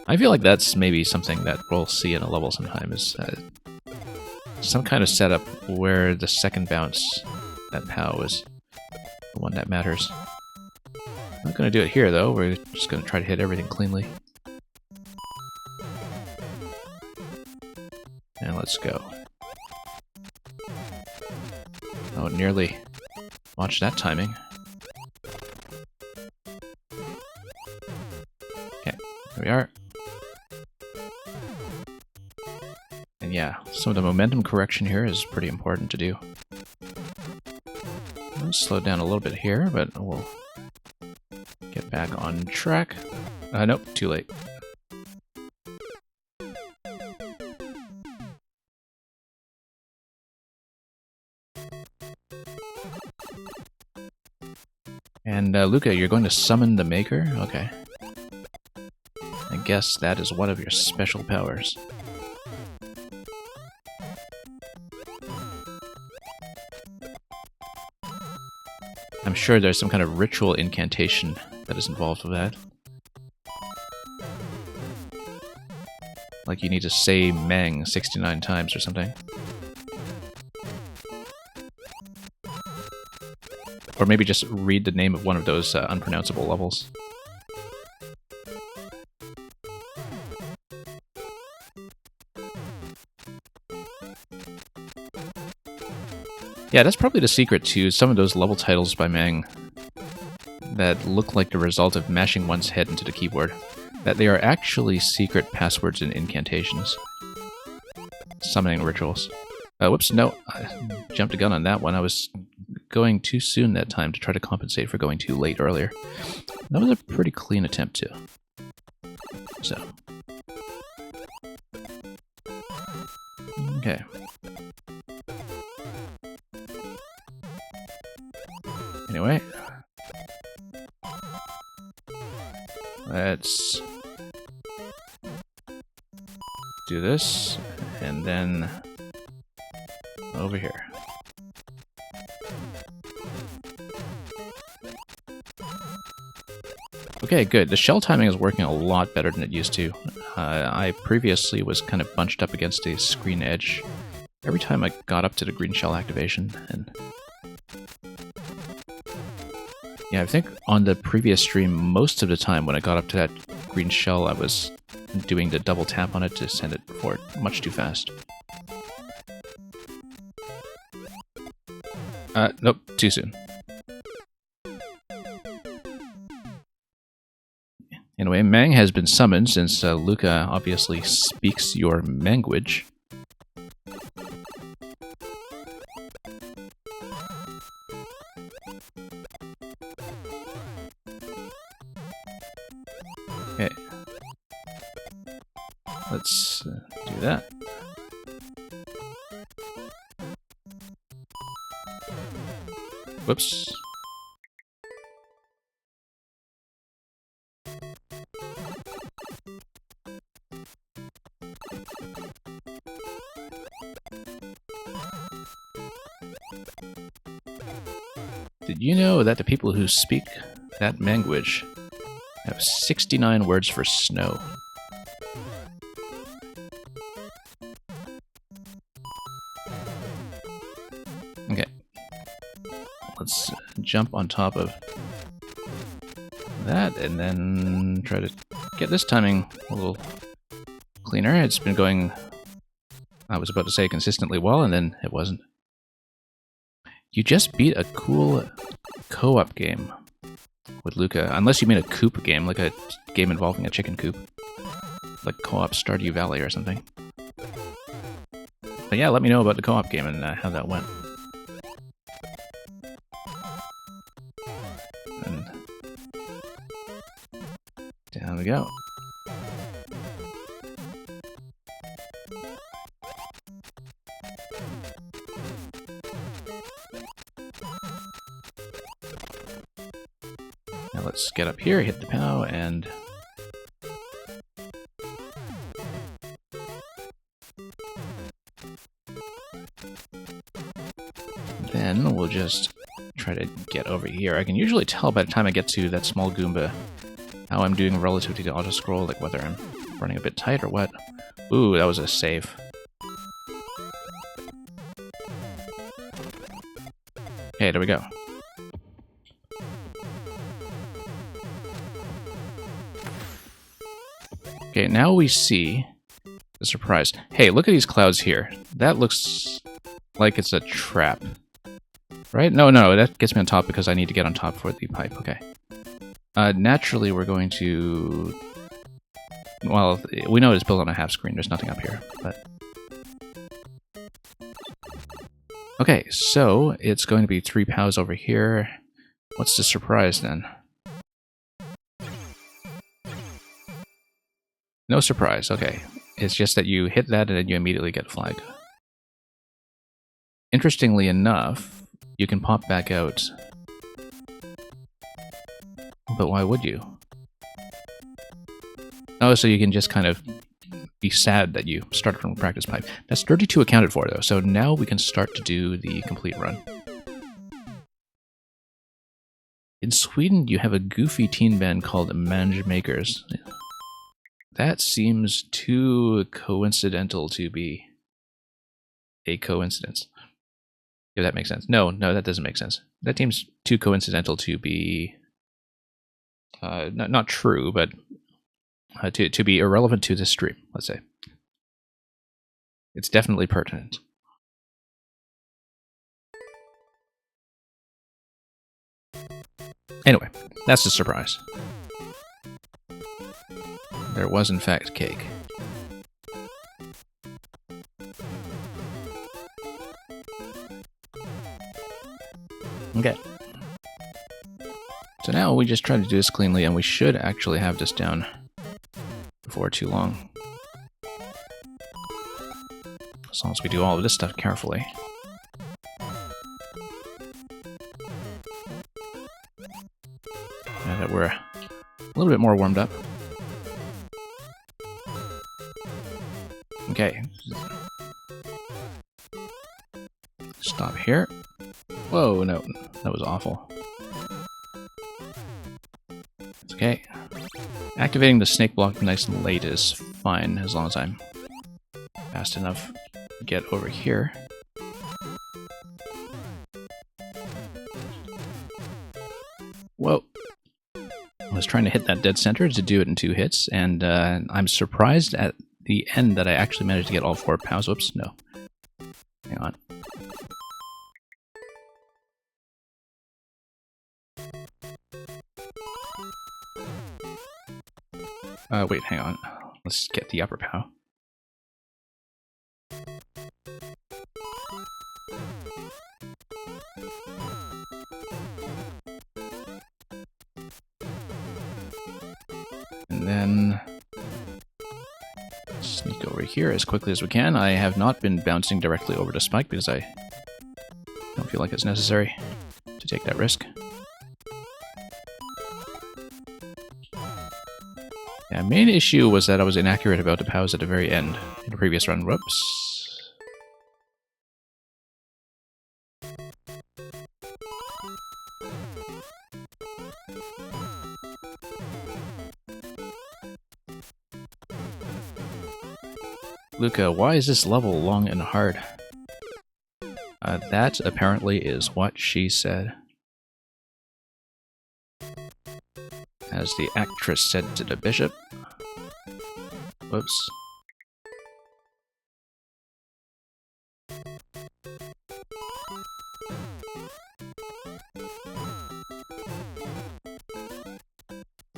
I feel like that's maybe something that we'll see in a level sometime, is some kind of setup where the second bounce, that POW, is the one that matters. I'm not going to do it here, though. We're just going to try to hit everything cleanly. And let's go. Oh, nearly. Watch that timing. Okay, there we are. And yeah, some of the momentum correction here is pretty important to do. I'll slow down a little bit here, but we'll get back on track. Nope, too late. And Luca, you're going to summon the Maker? Okay. I guess that is one of your special powers. I'm sure there's some kind of ritual incantation that is involved with that. Like you need to say Meng 69 times or something. Or maybe just read the name of one of those unpronounceable levels. Yeah, that's probably the secret to some of those level titles by Meng that look like the result of mashing one's head into the keyboard. That they are actually secret passwords and incantations. Summoning rituals. Whoops, no, I jumped a gun on that one. I was going too soon that time to try to compensate for going too late earlier. That was a pretty clean attempt too. So. Okay. Anyway. Let's do this, and then over here. Okay, good. The shell timing is working a lot better than it used to. I previously was kind of bunched up against a screen edge every time I got up to the green shell activation, and yeah, I think on the previous stream, most of the time when I got up to that green shell, I was doing the double tap on it to send it forward much too fast. Nope, too soon. Anyway, Meng has been summoned since Luca obviously speaks your language. Okay. Let's do that. Whoops. Did you know that the people who speak that language have 69 words for snow? Okay. Let's jump on top of that and then try to get this timing a little cleaner. It's been going, I was about to say consistently well, and then it wasn't. You just beat a cool co-op game with Luca, unless you mean a coop game, like a game involving a chicken coop. Like co-op Stardew Valley or something. But yeah, let me know about the co-op game and how that went. And down we go. Now let's get up here, hit the POW, and then we'll just try to get over here. I can usually tell by the time I get to that small Goomba how I'm doing relative to the auto-scroll, like whether I'm running a bit tight or what. Ooh, that was a save. Okay, there we go. Okay, now we see the surprise. Hey, look at these clouds here. That looks like it's a trap. Right? No, that gets me on top because I need to get on top for the pipe. Okay. Naturally, we're going to... Well, we know it's built on a half screen. There's nothing up here, but... Okay, so it's going to be 3 POWs over here. What's the surprise then? No surprise, okay. It's just that you hit that and then you immediately get flagged. Interestingly enough, you can pop back out. But why would you? Oh, so you can just kind of be sad that you started from a practice pipe. That's 32 accounted for, though, so now we can start to do the complete run. In Sweden, you have a goofy teen band called Mange Makers. That seems too coincidental to be a coincidence. If that makes sense. No, that doesn't make sense. That seems too coincidental to be not true, but to be irrelevant to this stream, let's say. It's definitely pertinent. Anyway, that's the surprise. There was, in fact, cake. Okay. So now we just try to do this cleanly, and we should actually have this down before too long. As long as we do all of this stuff carefully. Now that we're a little bit more warmed up. Okay. Stop here. Whoa, no. That was awful. It's okay. Activating the snake block nice and late is fine, as long as I'm fast enough to get over here. Whoa. I was trying to hit that dead center to do it in 2 hits, and I'm surprised at the end that I actually managed to get all 4 pows. Whoops, no. Hang on. Wait, hang on. Let's get the upper pow. And then sneak over here as quickly as we can. I have not been bouncing directly over to Spike because I don't feel like it's necessary to take that risk. Yeah, main issue was that I was inaccurate about the pows at the very end in the previous run. Whoops. Luca, why is this level long and hard? That apparently is what she said. As the actress said to the bishop. Whoops.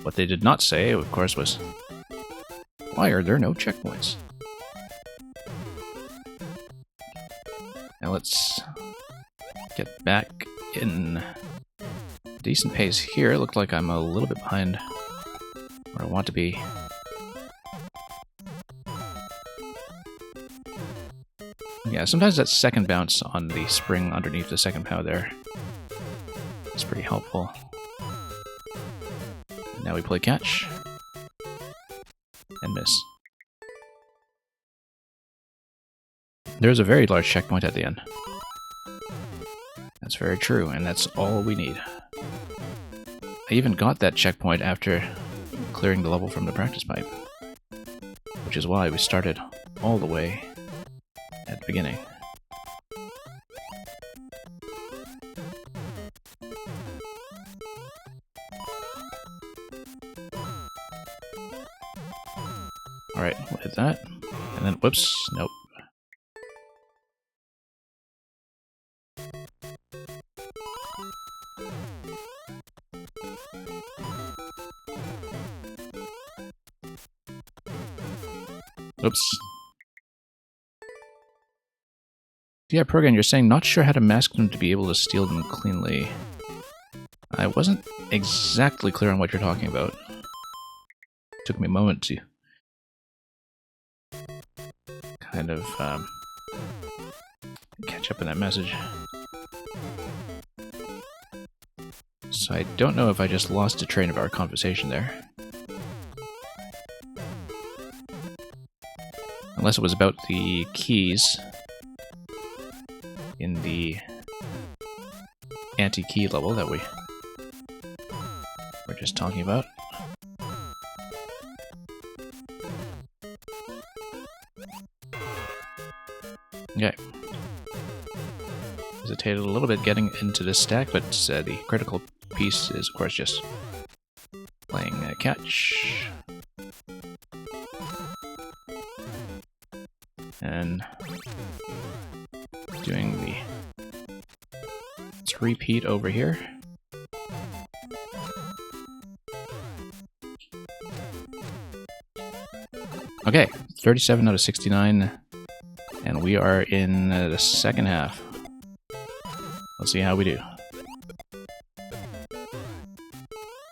What they did not say, of course, was, why are there no checkpoints? Now let's get back in decent pace here. It looked like I'm a little bit behind where I want to be. Yeah, sometimes that second bounce on the spring underneath the second pow there is pretty helpful. And now we play catch. And miss. There's a very large checkpoint at the end. That's very true, and that's all we need. I even got that checkpoint after clearing the level from the practice pipe, which is why we started all the way at the beginning. Alright, we'll hit that, and then whoops, nope. Oops. Yeah, Progan, you're saying not sure how to mask them to be able to steal them cleanly. I wasn't exactly clear on what you're talking about. Took me a moment to kind of catch up in that message. So I don't know if I just lost a train of our conversation there. Unless it was about the keys in the anti-key level that we just talking about. Okay. Hesitated a little bit getting into this stack, but the critical piece is, of course, just playing catch. And doing the repeat over here. Okay, 37 out of 69, and we are in the second half. Let's see how we do.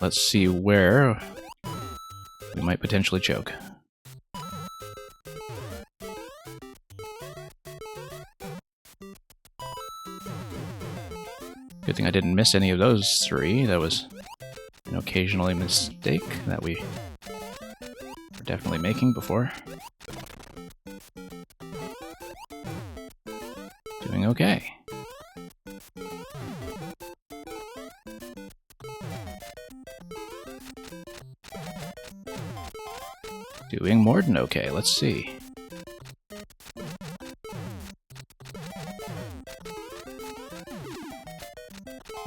Let's see where we might potentially choke. Good thing I didn't miss any of those three. That was an occasionally mistake that we were definitely making before. Doing okay. Doing more than okay. Let's see.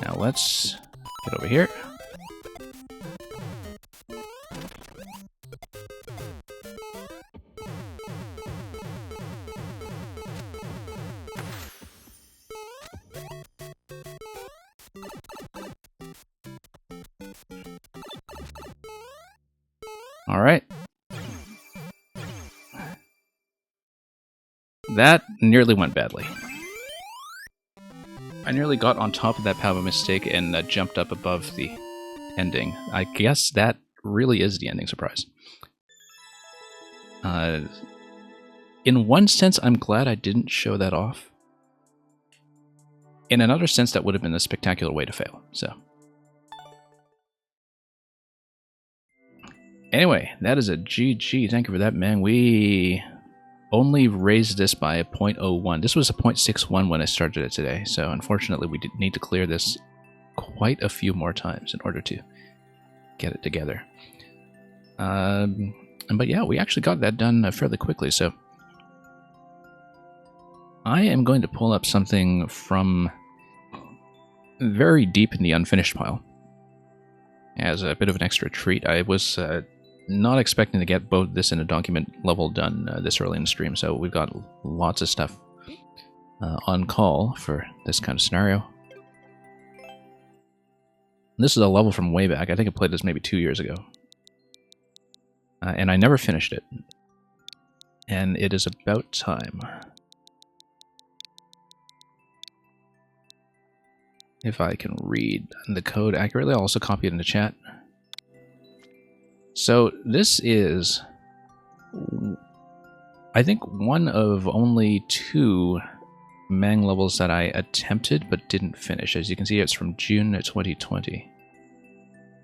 Now let's get over here. All right. That nearly went badly. I nearly got on top of that power mistake and jumped up above the ending. I guess that really is the ending surprise. In one sense, I'm glad I didn't show that off. In another sense, that would have been a spectacular way to fail. So, anyway, that is a GG. Thank you for that, man. We only raised this by a 0.01. This was a 0.61 when I started it today, so unfortunately we did need to clear this quite a few more times in order to get it together. But yeah, we actually got that done fairly quickly, so I am going to pull up something from very deep in the unfinished pile as a bit of an extra treat. I was not expecting to get both this and a document level done this early in the stream, so we've got lots of stuff on call for this kind of scenario. This is a level from way back. I think I played this maybe 2 years ago. And I never finished it. And it is about time. If I can read the code accurately, I'll also copy it in the chat. So this is, I think, one of only 2 Mang levels that I attempted but didn't finish. As you can see, it's from June 2020.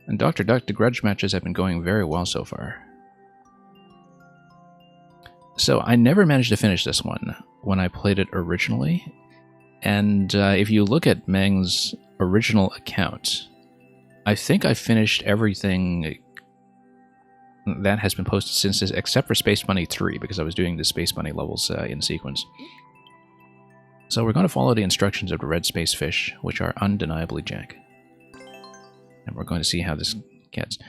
And Dr. Duck, the grudge matches have been going very well so far. So I never managed to finish this one when I played it originally. And if you look at Mang's original account, I think I finished everything that has been posted since this, except for Space Bunny 3, because I was doing the Space Bunny levels in sequence. So we're going to follow the instructions of the red space fish, which are undeniably jank. And we're going to see how this gets.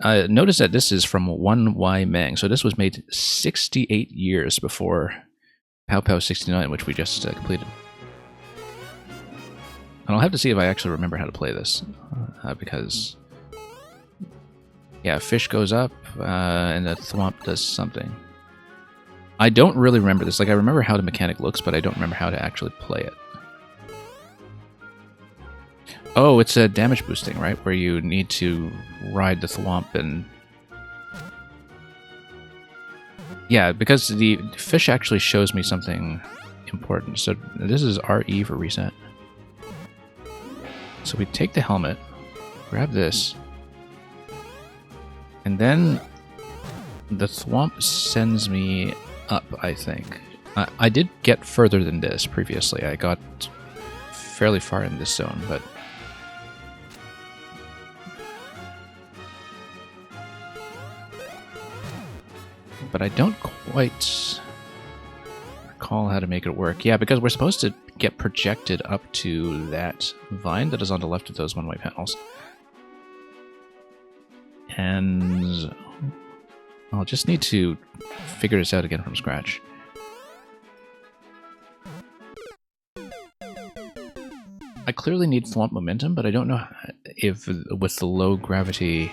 Notice that this is from 1Y Mang, so this was made 68 years before Pow Pow 69, which we just completed. And I'll have to see if I actually remember how to play this, because... yeah, fish goes up, and the thwomp does something. I don't really remember this. Like, I remember how the mechanic looks, but I don't remember how to actually play it. Oh, it's a damage boosting, right? Where you need to ride the thwomp and... yeah, because the fish actually shows me something important. So this is RE for reset. So we take the helmet, grab this, and then the thwomp sends me up, I think. I did get further than this previously. I got fairly far in this zone, but... but I don't quite recall how to make it work. Yeah, because we're supposed to get projected up to that vine that is on the left of those one-way panels. And I'll just need to figure this out again from scratch. I clearly need Thwomp momentum, but I don't know if with the low gravity...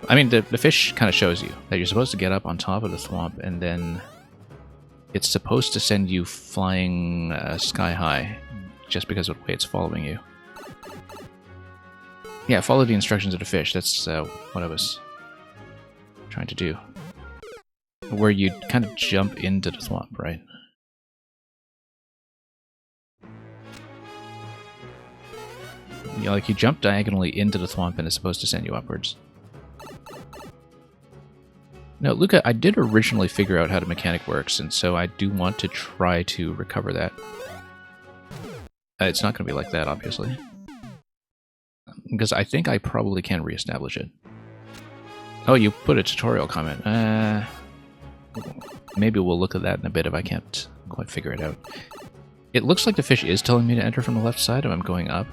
I mean, the fish kind of shows you that you're supposed to get up on top of the Thwomp, and then it's supposed to send you flying sky high, just because of the way it's following you. Yeah, follow the instructions of the fish. That's what I was trying to do. Where you kind of jump into the Thwomp, right? Yeah, like you jump diagonally into the Thwomp and it's supposed to send you upwards. No, Luca, I did originally figure out how the mechanic works, and so I do want to try to recover that. It's not going to be like that, obviously. Because I think I probably can reestablish it. Oh, you put a tutorial comment. Maybe we'll look at that in a bit if I can't quite figure it out. It looks like the fish is telling me to enter from the left side if I'm going up,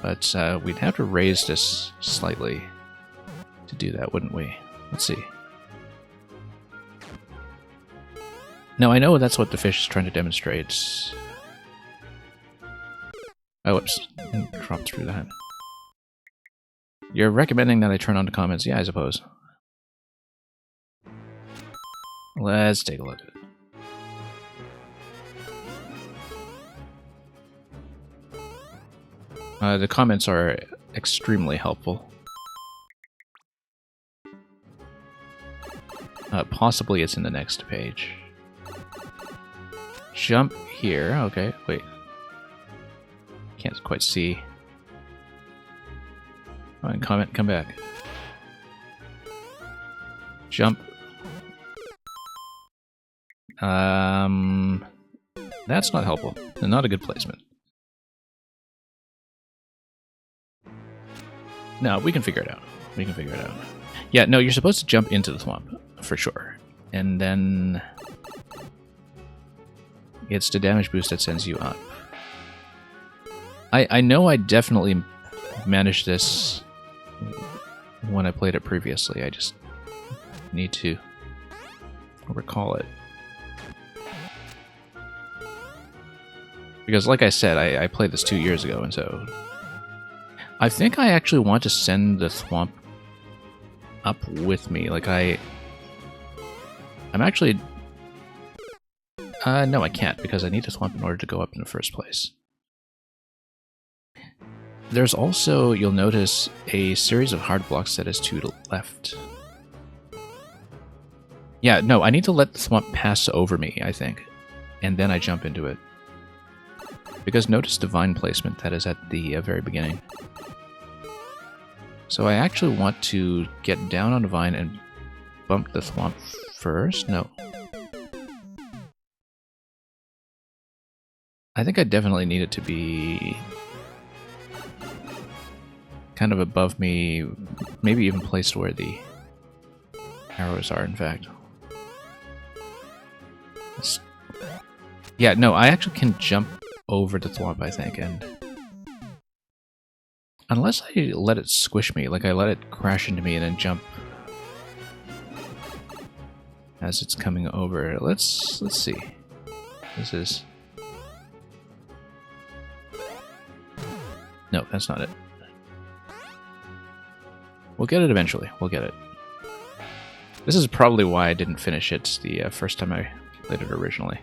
but we'd have to raise this slightly to do that, wouldn't we? Let's see. No, I know that's what the fish is trying to demonstrate. Oh, whoops. Dropped through that. You're recommending that I turn on the comments? Yeah, I suppose. Let's take a look at it. The comments are extremely helpful. Possibly it's in the next page. Jump here. Okay, wait. Can't quite see. Come on, comment, come back. Jump. That's not helpful. Not a good placement. No, we can figure it out. We can figure it out. Yeah, no, you're supposed to jump into the Thwomp, for sure. And then... it's the damage boost that sends you up. I know I definitely managed this when I played it previously. I just need to recall it. Because like I said, I played this 2 years ago, and so... I think I actually want to send the Thwomp up with me. Like, I'm actually... no, I can't, because I need the Thwomp in order to go up in the first place. There's also, you'll notice, a series of hard blocks that is to the left. Yeah, no, I need to let the Thwomp pass over me, I think. And then I jump into it. Because notice the vine placement that is at the very beginning. So I actually want to get down on the vine and bump the Thwomp first? No. I think I definitely need it to be kind of above me, maybe even placed where the arrows are, in fact. Yeah, no, I actually can jump over the Thwomp, I think, and... unless I let it squish me, like I let it crash into me and then jump as it's coming over. Let's see. This is... no, that's not it. We'll get it eventually. We'll get it. This is probably why I didn't finish it the first time I played it originally.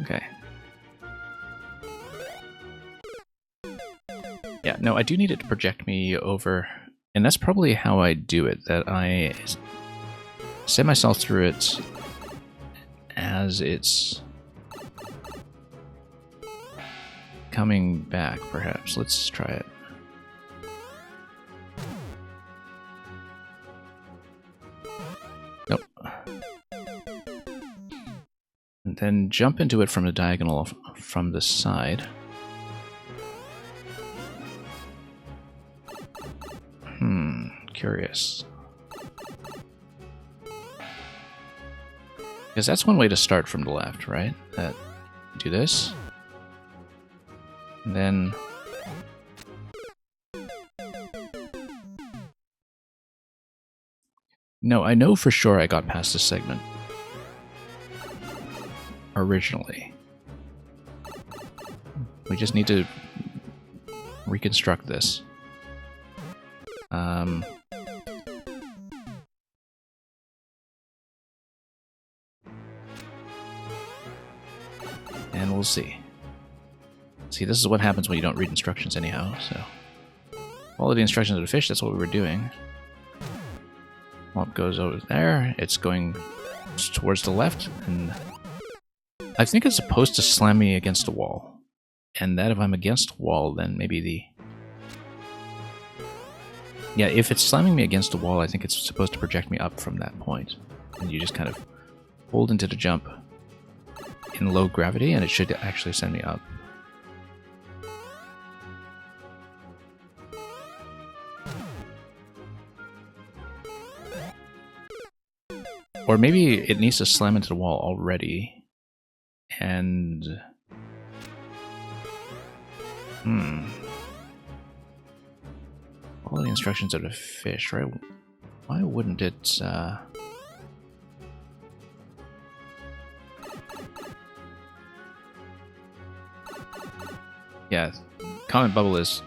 Okay. Yeah, no, I do need it to project me over, and that's probably how I do it, that I send myself through it as it's coming back, perhaps. Let's try it. Nope. And then jump into it from the diagonal from the side. Curious. Because that's one way to start from the left, right? Do this. And then... No, I know for sure I got past this segment. Originally. We just need to reconstruct this. And we'll see. See, this is what happens when you don't read instructions anyhow, so... Follow the instructions of the fish, that's what we were doing. Swamp goes over there, it's going towards the left, and... I think it's supposed to slam me against a wall. And that if I'm against a wall, then maybe the... Yeah, if it's slamming me against a wall, I think it's supposed to project me up from that point. And you just kind of hold into the jump in low gravity, and it should actually send me up. Or maybe it needs to slam into the wall already, and... Follow the instructions of the fish, right? Why wouldn't it, Yeah, Comet Bubble is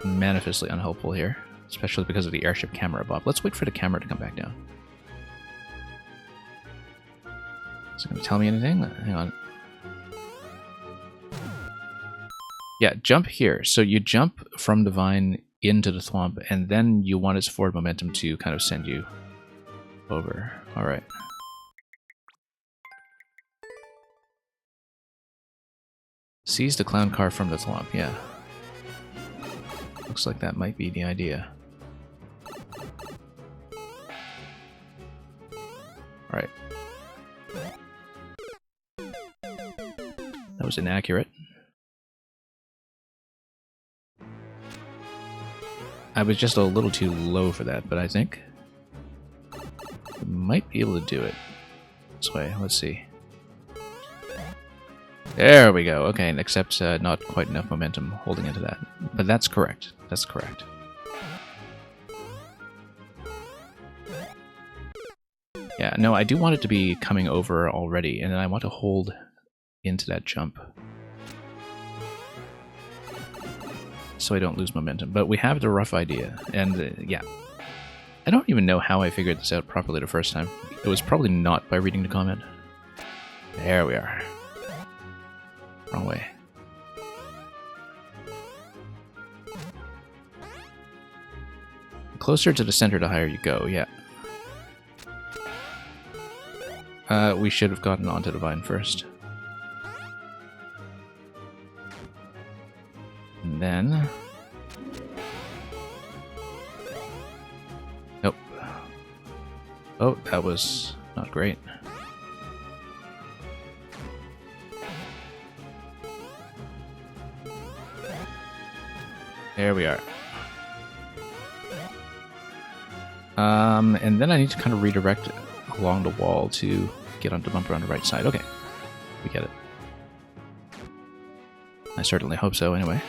manifestly unhelpful here, especially because of the airship camera above. Let's wait for the camera to come back down. Is it going to tell me anything? Hang on. Yeah, jump here. So you jump from the vine into the thwomp, and then you want its forward momentum to kind of send you over. Alright. Seize the clown car from the thwomp, yeah. Looks like that might be the idea. Alright. That was inaccurate. I was just a little too low for that, but I think we might be able to do it this way. Let's see. There we go. Okay, except not quite enough momentum holding into that. But that's correct. That's correct. Yeah, no, I do want it to be coming over already, and then I want to hold into that jump, so I don't lose momentum. But we have the rough idea, and yeah. I don't even know how I figured this out properly the first time. It was probably not by reading the comment. There we are. Wrong way. Closer to the center, the higher you go, yeah. We should have gotten onto the vine first. And then... Nope. Oh, that was not great. There we are. And then I need to kind of redirect along the wall to get onto the bumper on the right side. Okay, we get it. I certainly hope so, anyway.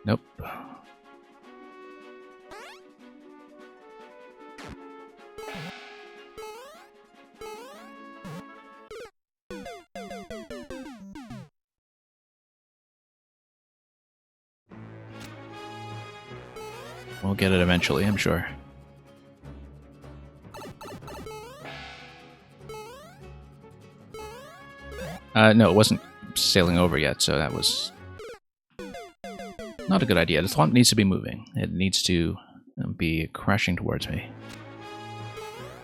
Nope. We'll get it eventually, I'm sure. No, it wasn't sailing over yet, so that was not a good idea. The thwomp needs to be moving. It needs to be crashing towards me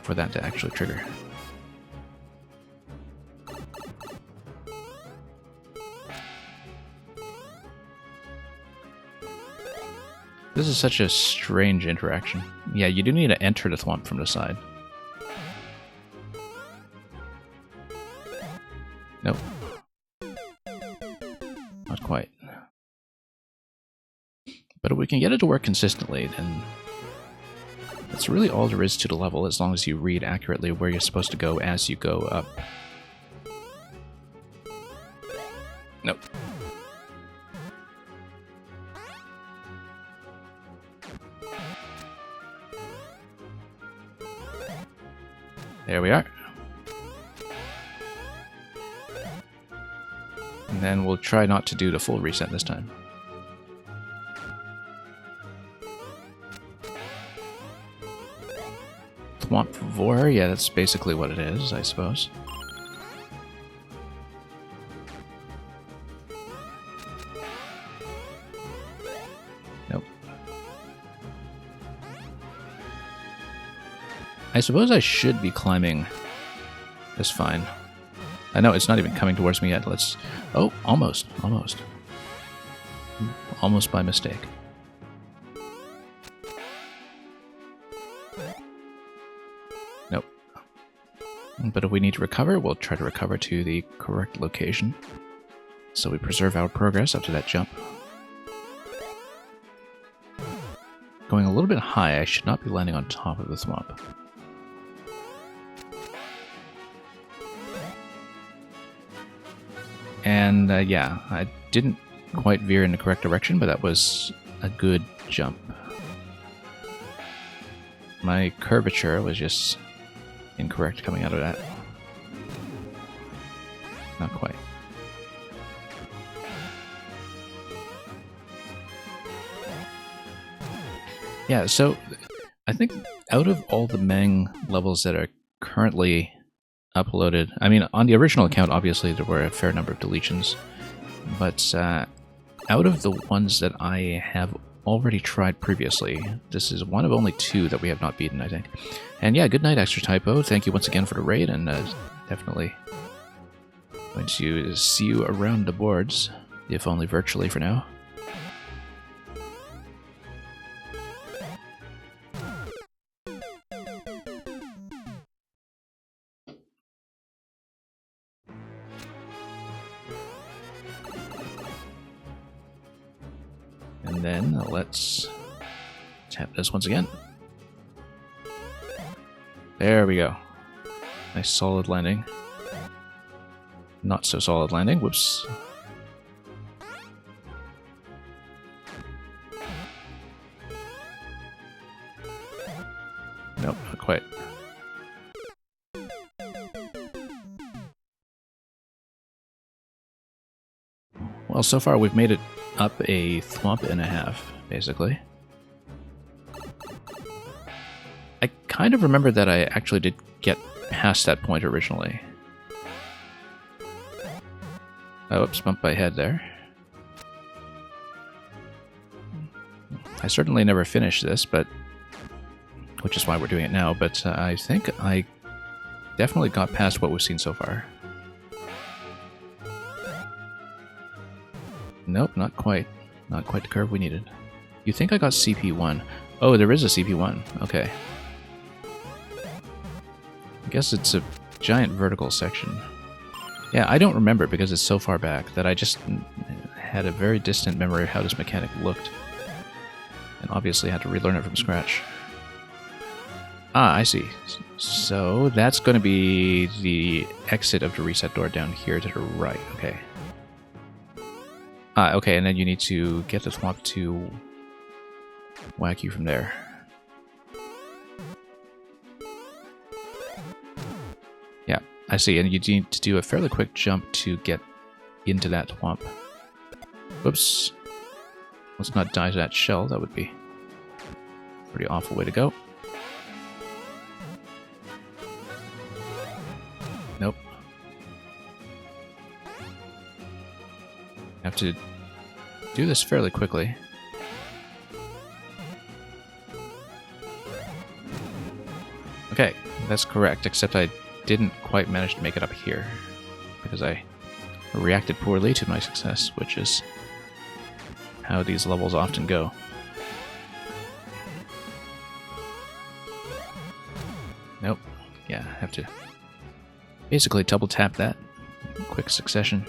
for that to actually trigger. This is such a strange interaction. Yeah, you do need to enter the thwomp from the side. Nope. Not quite. But if we can get it to work consistently, then That's really all there is to the level, as long as you read accurately where you're supposed to go as you go up. Nope. There we are. And then we'll try not to do the full reset this time. Thwomp Vor, yeah, that's basically what it is, I suppose. Nope. I suppose I should be climbing this fine. I know it's not even coming towards me yet. Let's... Oh, almost. Almost. Almost by mistake. Nope. But if we need to recover, we'll try to recover to the correct location. So we preserve our progress up to that jump. Going a little bit high, I should not be landing on top of the thwomp. And yeah, I didn't quite veer in the correct direction, but that was a good jump. My curvature was just incorrect coming out of that. Not quite. Yeah, so I think out of all the Meng levels that are currently uploaded, I mean, on the original account, obviously, there were a fair number of deletions, but out of the ones that I have already tried previously, this is one of only 2 that we have not beaten, I think. And yeah, good night, Extra Typo. Thank you once again for the raid, and definitely going to see you around the boards, if only virtually for now. And then let's tap this once again. There we go. Nice solid landing. Not so solid landing. Whoops. Nope, not quite. Well, so far we've made it up a thwomp and a half, basically. I kind of remember that I actually did get past that point originally. Oh, oops, bumped my head there. I certainly never finished this, but which is why we're doing it now, but I think I definitely got past what we've seen so far. Nope, not quite. Not quite the curve we needed. You think I got CP1? Oh, there is a CP1. Okay. I guess it's a giant vertical section. Yeah, I don't remember because it's so far back that I just had a very distant memory of how this mechanic looked. And obviously had to relearn it from scratch. Ah, I see. So that's going to be the exit of the reset door down here to the right. Okay. Ah, okay, and then you need to get the thwomp to whack you from there. Yeah, I see, and you need to do a fairly quick jump to get into that thwomp. Whoops. Let's not die to that shell, that would be a pretty awful way to go. Nope. Have to do this fairly quickly. Okay, that's correct, except I didn't quite manage to make it up here because I reacted poorly to my success, which is how these levels often go. Nope. Yeah, I have to basically double tap that in quick succession.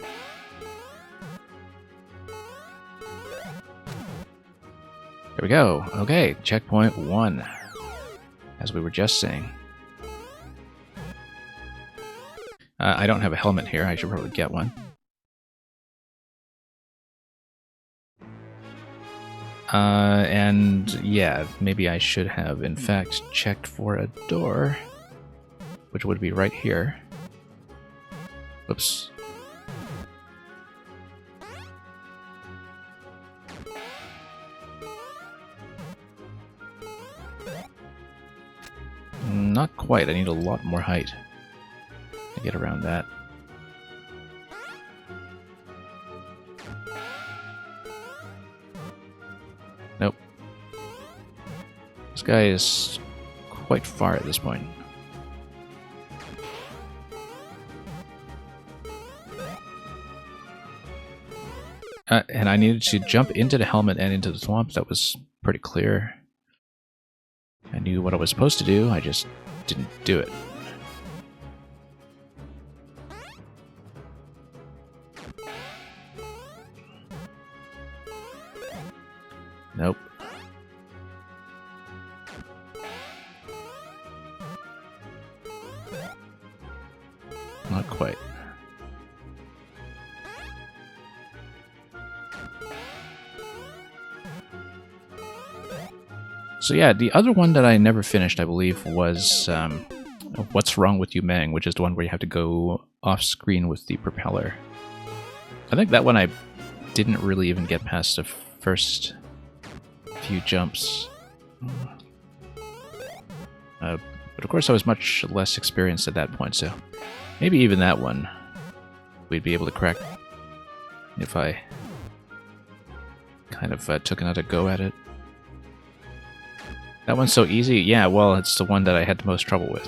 There we go. Okay, checkpoint 1. as we were just saying. I don't have a helmet here. I should probably get one. And yeah, maybe I should have, in fact, checked for a door, which would be right here. Whoops. Not quite. I need a lot more height to get around that. Nope. This guy is quite far at this point. And I needed to jump into the helmet and into the swamp. That was pretty clear. I knew what I was supposed to do, I just didn't do it. Nope. Not quite. So yeah, the other one that I never finished, I believe, was What's Wrong With You, Mang, which is the one where you have to go off-screen with the propeller. I think that one I didn't really even get past the first few jumps. But of course I was much less experienced at that point, so maybe even that one we'd be able to crack if I kind of took another go at it. That one's so easy. Yeah, well, it's the one that I had the most trouble with,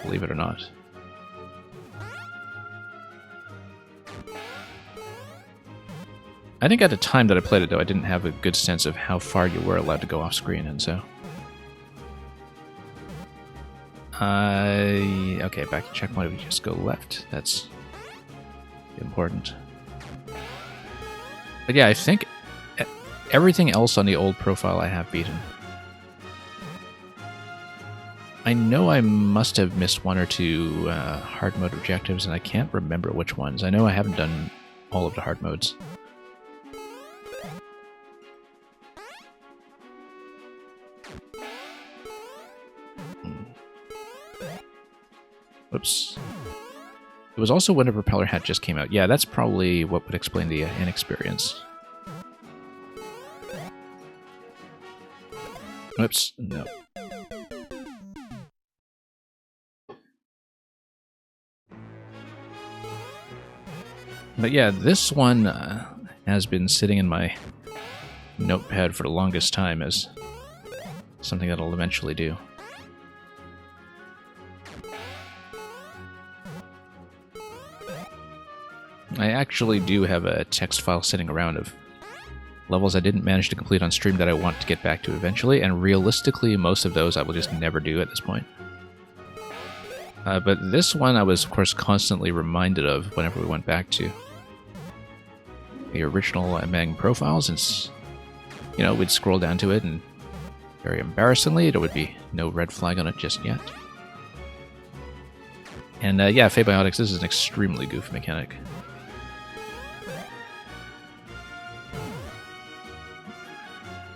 believe it or not. I think at the time that I played it, though, I didn't have a good sense of how far you were allowed to go off screen, and so... okay, back to checkpoint, we just go left. That's important. But yeah, I think everything else on the old profile I have beaten. I know I must have missed one or two hard mode objectives, and I can't remember which ones. I know I haven't done all of the hard modes. Whoops. It was also when the propeller hat just came out. Yeah, that's probably what would explain the inexperience. Whoops, no. But yeah, this one has been sitting in my notepad for the longest time as something that I'll eventually do. I actually do have a text file sitting around of levels I didn't manage to complete on stream that I want to get back to eventually, and realistically, most of those I will just never do at this point. But this one I was, of course, constantly reminded of whenever we went back to the original Mang profile, since, you know, we'd scroll down to it, and very embarrassingly, there would be no red flag on it just yet. And yeah, Fabiotics, this is an extremely goofy mechanic.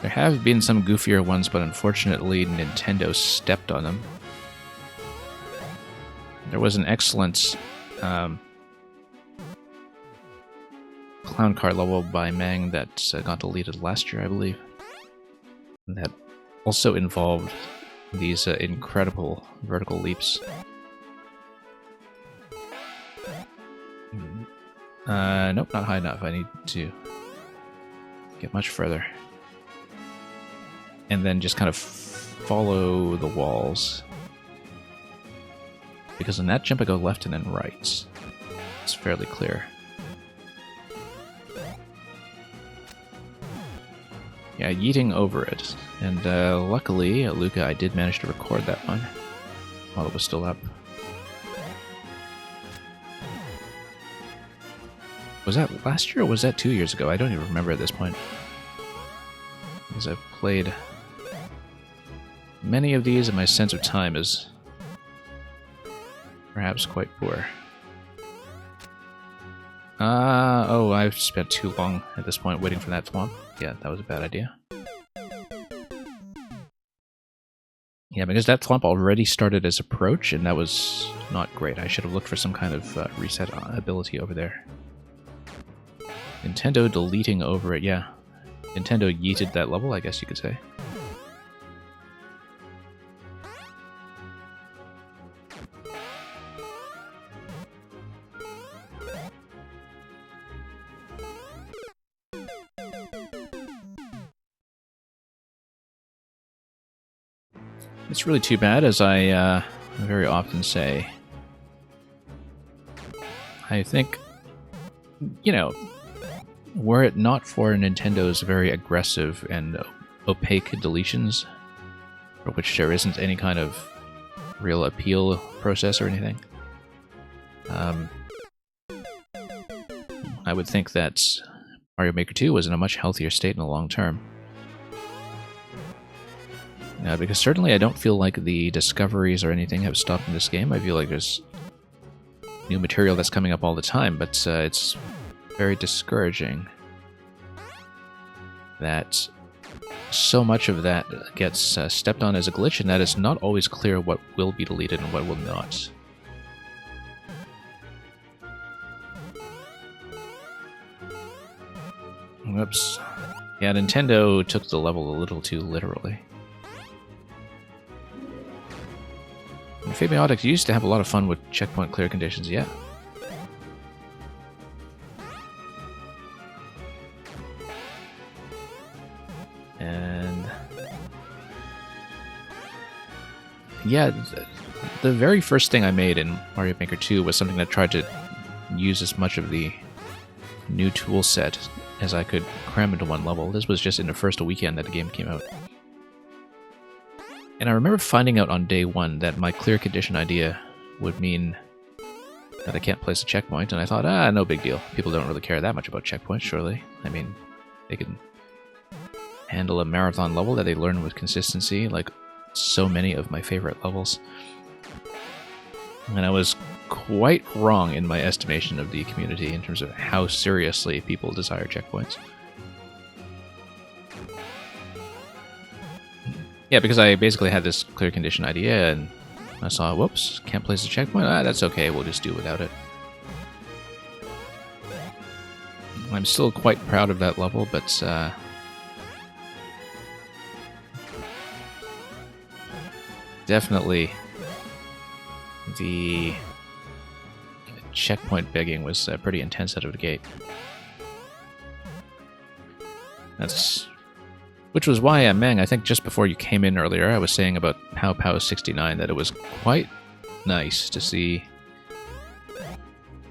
There have been some goofier ones, but unfortunately Nintendo stepped on them. There was an excellent clown car level by Mang that got deleted last year, I believe. That also involved these incredible vertical leaps. Nope, not high enough. I need to get much further. And then just kind of follow the walls. Because in that jump I go left and then right. It's fairly clear. Yeah, yeeting over it. And luckily, Luca, I did manage to record that one while it was still up. Was that last year or was that 2 years ago? I don't even remember at this point. Because I've played many of these, and my sense of time is perhaps quite poor. Oh, I've spent too long at this point waiting for that thwomp. Yeah, that was a bad idea. Yeah, because that thwomp already started as approach, and that was not great. I should have looked for some kind of reset ability over there. Nintendo deleting over it, yeah. Nintendo yeeted that level, I guess you could say. It's really too bad, as I very often say. I think, you know, were it not for Nintendo's very aggressive and opaque deletions, for which there isn't any kind of real appeal process or anything, I would think that Mario Maker 2 was in a much healthier state in the long term. Because certainly I don't feel like the discoveries or anything have stopped in this game. I feel like there's new material that's coming up all the time, but it's very discouraging that so much of that gets stepped on as a glitch, and that it's not always clear what will be deleted and what will not. Whoops. Yeah, Nintendo took the level a little too literally. Fabiotics used to have a lot of fun with checkpoint clear conditions, yeah. And yeah, the very first thing I made in Mario Maker 2 was something that tried to use as much of the new tool set as I could cram into one level. This was just in the first weekend that the game came out. And I remember finding out on day one that my clear condition idea would mean that I can't place a checkpoint, and I thought, no big deal. People don't really care that much about checkpoints, surely. I mean, they can handle a marathon level that they learn with consistency, like so many of my favorite levels. And I was quite wrong in my estimation of the community in terms of how seriously people desire checkpoints. Yeah, because I basically had this clear condition idea, and I saw, whoops, can't place a checkpoint? That's okay, we'll just do without it. I'm still quite proud of that level, but definitely the checkpoint begging was pretty intense out of the gate. Which was why, Mang, I think just before you came in earlier, I was saying about Pow Pow 69 that it was quite nice to see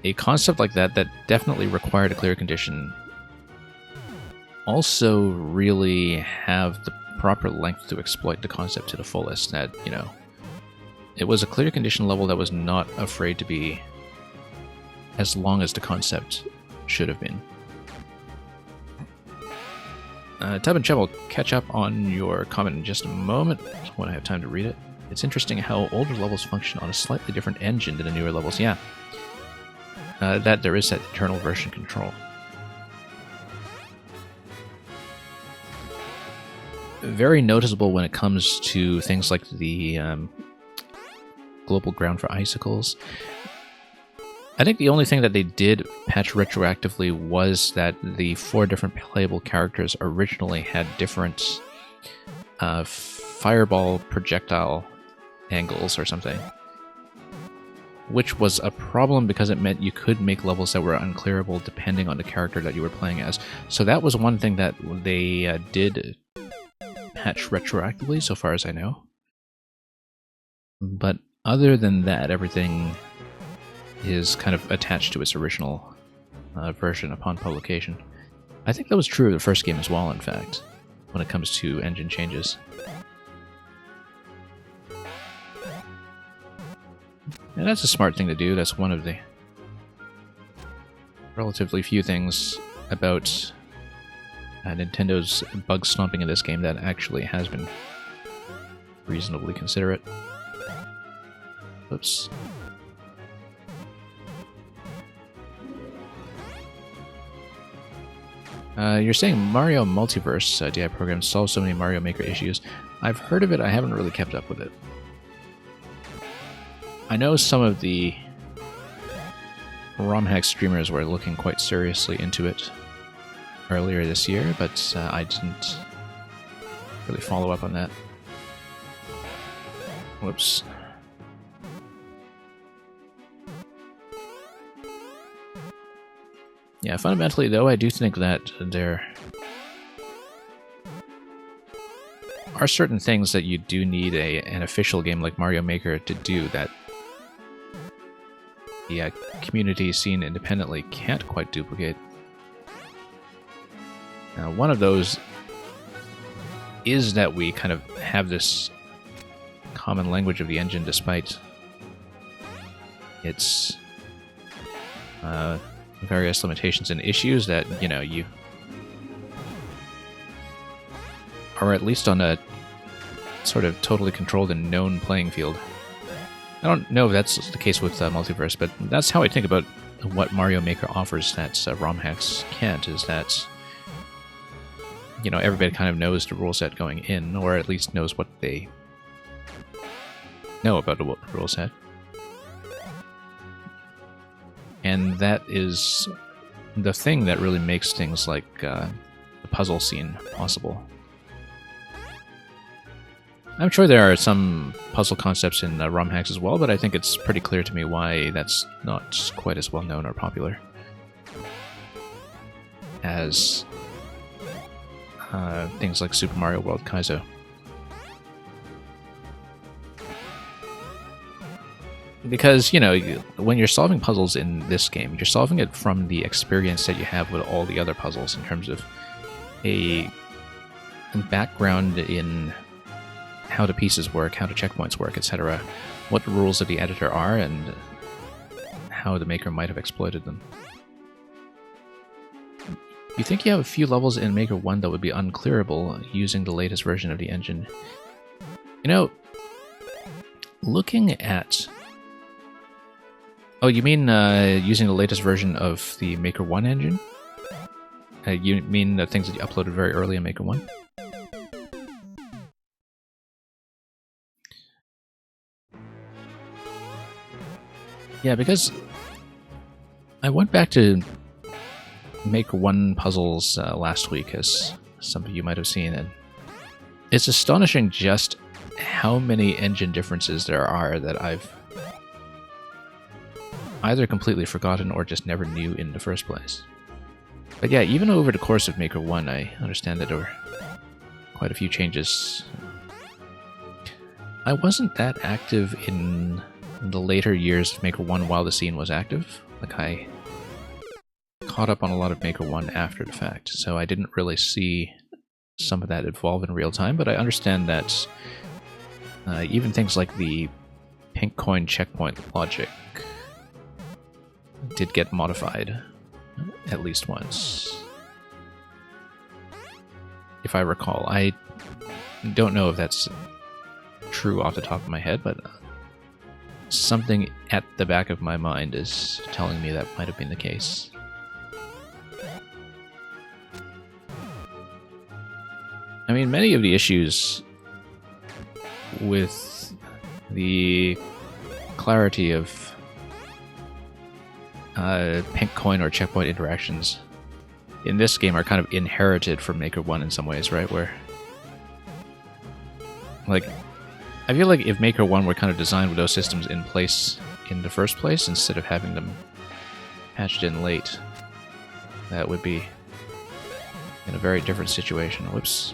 a concept like that that definitely required a clear condition also really have the proper length to exploit the concept to the fullest. That, you know, it was a clear condition level that was not afraid to be as long as the concept should have been. Tub and Chub will catch up on your comment in just a moment when I have time to read it. It's interesting how older levels function on a slightly different engine than the newer levels. Yeah, that there is that internal version control. Very noticeable when it comes to things like the global ground for icicles. I think the only thing that they did patch retroactively was that the 4 different playable characters originally had different fireball projectile angles or something. Which was a problem because it meant you could make levels that were unclearable depending on the character that you were playing as. So that was one thing that they did patch retroactively, so far as I know. But other than that, everything is kind of attached to its original version upon publication. I think that was true of the first game as well, in fact, when it comes to engine changes. And that's a smart thing to do. That's one of the relatively few things about Nintendo's bug stomping in this game that actually has been reasonably considerate. Oops. You're saying Mario Multiverse DI program solves so many Mario Maker issues. I've heard of it, I haven't really kept up with it. I know some of the ROM hack streamers were looking quite seriously into it earlier this year, but I didn't really follow up on that. Whoops. Yeah, fundamentally though, I do think that there are certain things that you do need an official game like Mario Maker to do that the community scene independently can't quite duplicate. Now, one of those is that we kind of have this common language of the engine despite its various limitations and issues that, you know, you are at least on a sort of totally controlled and known playing field. I don't know if that's the case with Multiverse, but that's how I think about what Mario Maker offers that ROM hacks can't, is that, you know, everybody kind of knows the rule set going in, or at least knows what they know about the rule set. And that is the thing that really makes things like the puzzle scene possible. I'm sure there are some puzzle concepts in ROM hacks as well, but I think it's pretty clear to me why that's not quite as well known or popular as things like Super Mario World Kaizo. Because, you know, when you're solving puzzles in this game, you're solving it from the experience that you have with all the other puzzles in terms of a background in how the pieces work, how the checkpoints work, etc., what the rules of the editor are, and how the maker might have exploited them. You think you have a few levels in Maker 1 that would be unclearable using the latest version of the engine? You know, looking at... Oh, you mean using the latest version of the Maker 1 engine? You mean the things that you uploaded very early in Maker 1? Yeah, because I went back to Maker 1 puzzles last week, as some of you might have seen, and it's astonishing just how many engine differences there are that I've either completely forgotten or just never knew in the first place. But yeah, even over the course of Maker 1, I understand that there were quite a few changes. I wasn't that active in the later years of Maker 1 while the scene was active. Like, I caught up on a lot of Maker 1 after the fact, so I didn't really see some of that evolve in real time, but I understand that even things like the pink coin checkpoint logic did get modified at least once, if I recall. I don't know if that's true off the top of my head, but something at the back of my mind is telling me that might have been the case. I mean, many of the issues with the clarity of pink coin or checkpoint interactions in this game are kind of inherited from Maker 1 in some ways, right? Where, like, I feel like if Maker 1 were kind of designed with those systems in place in the first place, instead of having them patched in late, that would be in a very different situation. Whoops.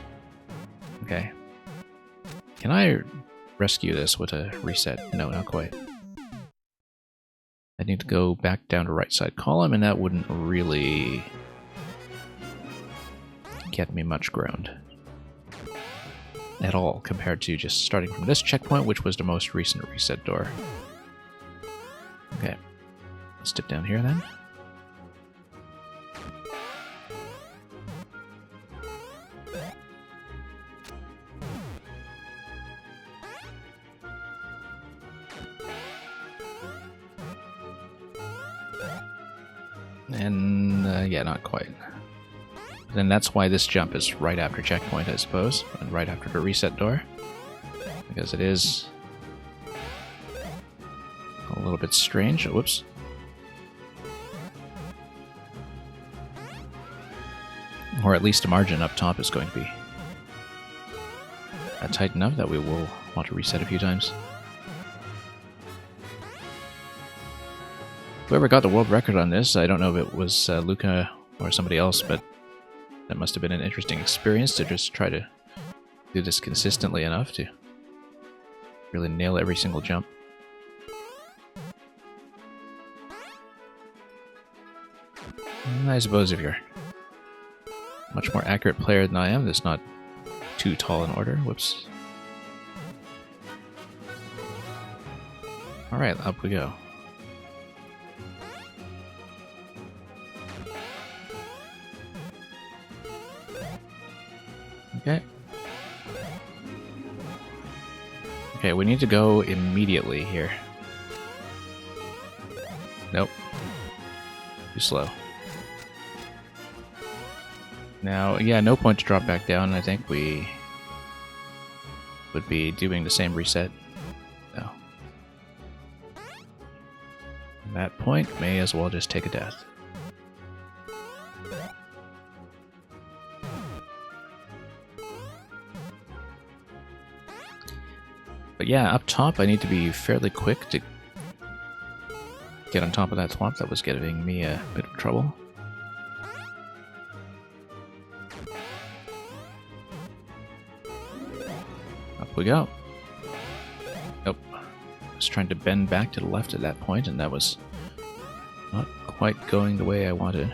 Okay. Can I rescue this with a reset? No, not quite. I need to go back down to right side column, and that wouldn't really get me much ground at all compared to just starting from this checkpoint, which was the most recent reset door. Okay, let's dip down here then. And yeah, not quite. Then that's why this jump is right after checkpoint, I suppose, and right after the reset door. Because it is a little bit strange. Whoops. Or at least the margin up top is going to be tight enough that we will want to reset a few times. Whoever got the world record on this, I don't know if it was Luca or somebody else, but that must have been an interesting experience to just try to do this consistently enough to really nail every single jump. And I suppose if you're a much more accurate player than I am, that's not too tall an order. Whoops. Alright, up we go. Okay. Okay, we need to go immediately here. Nope. Too slow. Now, yeah, no point to drop back down. I think we would be doing the same reset. No. At that point, may as well just take a death. But yeah, up top I need to be fairly quick to get on top of that swamp that was giving me a bit of trouble. Up we go. Nope. I was trying to bend back to the left at that point, and that was not quite going the way I wanted.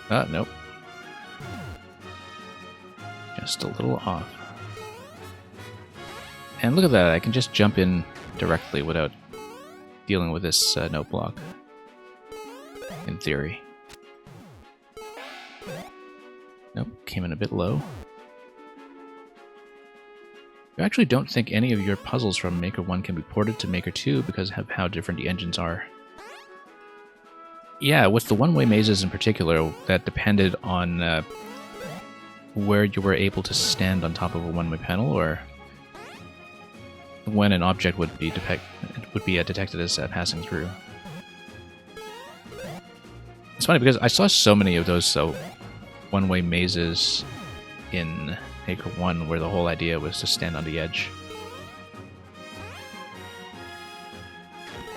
Nope. Just a little off. And look at that, I can just jump in directly without dealing with this note block. In theory. Nope, came in a bit low. I actually don't think any of your puzzles from Maker 1 can be ported to Maker 2 because of how different the engines are. Yeah, with the one-way mazes in particular, that depended on where you were able to stand on top of a one-way panel, or when an object would be detected as passing through. It's funny because I saw so many of those one-way mazes in Maker 1 where the whole idea was to stand on the edge.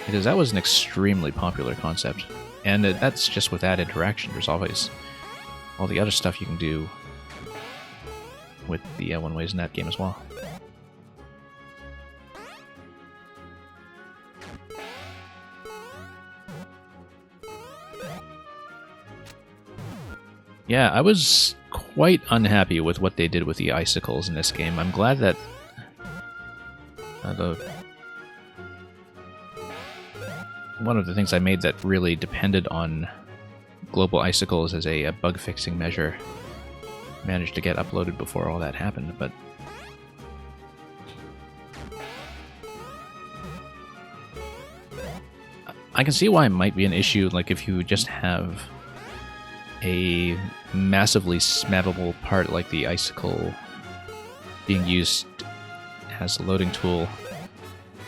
Because that was an extremely popular concept. And that's just with that interaction. There's always all the other stuff you can do with the one-ways in that game as well. Yeah, I was quite unhappy with what they did with the icicles in this game. I'm glad that one of the things I made that really depended on global icicles as a bug-fixing measure managed to get uploaded before all that happened, but I can see why it might be an issue, like if you just have a massively smabbable part like the icicle being used as a loading tool.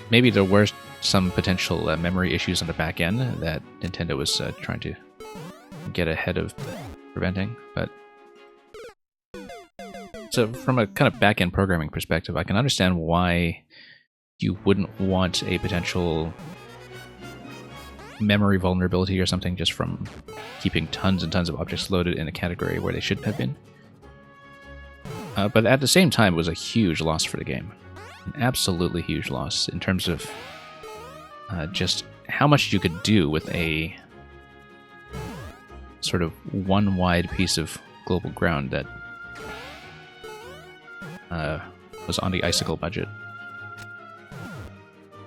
Maybe there were some potential memory issues on the back end that Nintendo was trying to get ahead of preventing, but so from a kind of back-end programming perspective, I can understand why you wouldn't want a potential memory vulnerability or something just from keeping tons and tons of objects loaded in a category where they shouldn't have been. But at the same time, it was a huge loss for the game. An absolutely huge loss in terms of just how much you could do with a sort of one wide piece of global ground that was on the icicle budget.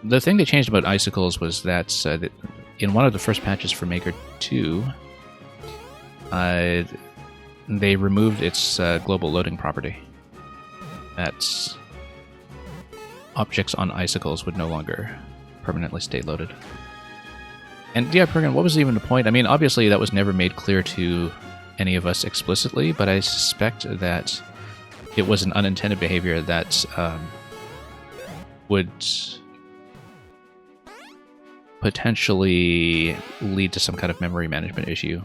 The thing they changed about icicles was that in one of the first patches for Maker 2, they removed its global loading property. That's objects on icicles would no longer permanently stay loaded. And yeah, Perkin, what was even the point? I mean, obviously that was never made clear to any of us explicitly, but I suspect that it was an unintended behavior that would potentially lead to some kind of memory management issue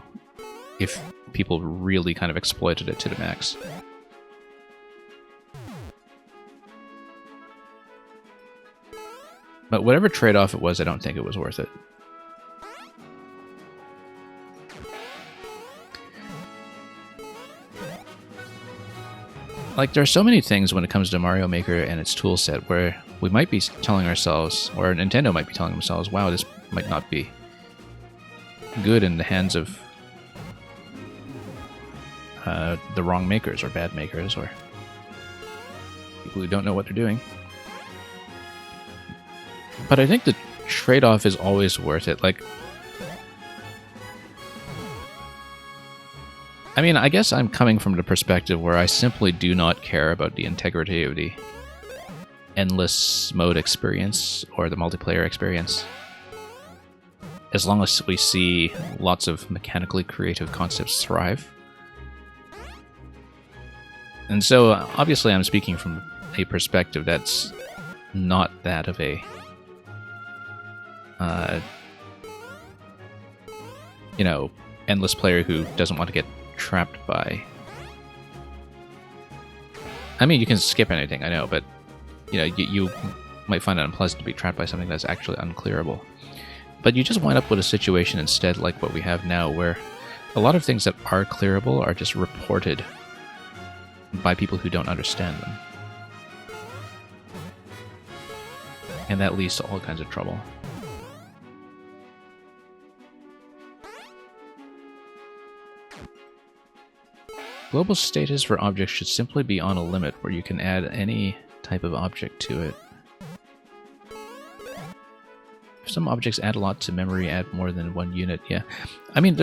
if people really kind of exploited it to the max. But whatever trade-off it was, I don't think it was worth it. Like, there are so many things when it comes to Mario Maker and its toolset where we might be telling ourselves, or Nintendo might be telling themselves, wow, this might not be good in the hands of the wrong makers or bad makers or people who don't know what they're doing. But I think the trade-off is always worth it. Like, I mean, I guess I'm coming from the perspective where I simply do not care about the integrity of the endless mode experience or the multiplayer experience. As long as we see lots of mechanically creative concepts thrive. And so, obviously, I'm speaking from a perspective that's not that of a you know, endless player who doesn't want to get trapped by... I mean, you can skip anything, I know, but you know, you might find it unpleasant to be trapped by something that's actually unclearable. But you just wind up with a situation instead like what we have now, where a lot of things that are clearable are just reported by people who don't understand them. And that leads to all kinds of trouble. Global status for objects should simply be on a limit where you can add any type of object to it. If some objects add a lot to memory, add more than one unit, yeah. I mean,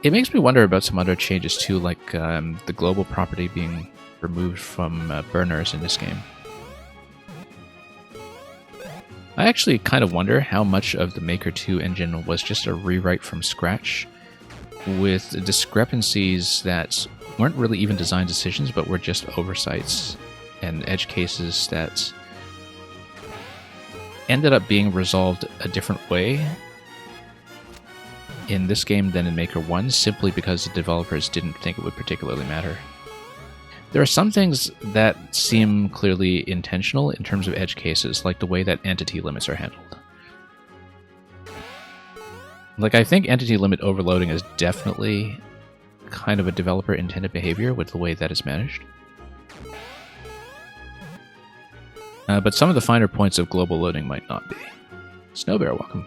it makes me wonder about some other changes too, like the global property being removed from burners in this game. I actually kind of wonder how much of the Maker 2 engine was just a rewrite from scratch, with discrepancies that weren't really even design decisions, but were just oversights and edge cases that ended up being resolved a different way in this game than in Maker 1, simply because the developers didn't think it would particularly matter. There are some things that seem clearly intentional in terms of edge cases, like the way that entity limits are handled. Like, I think entity limit overloading is definitely kind of a developer-intended behavior with the way that is managed. But some of the finer points of global loading might not be. Snowbear, welcome.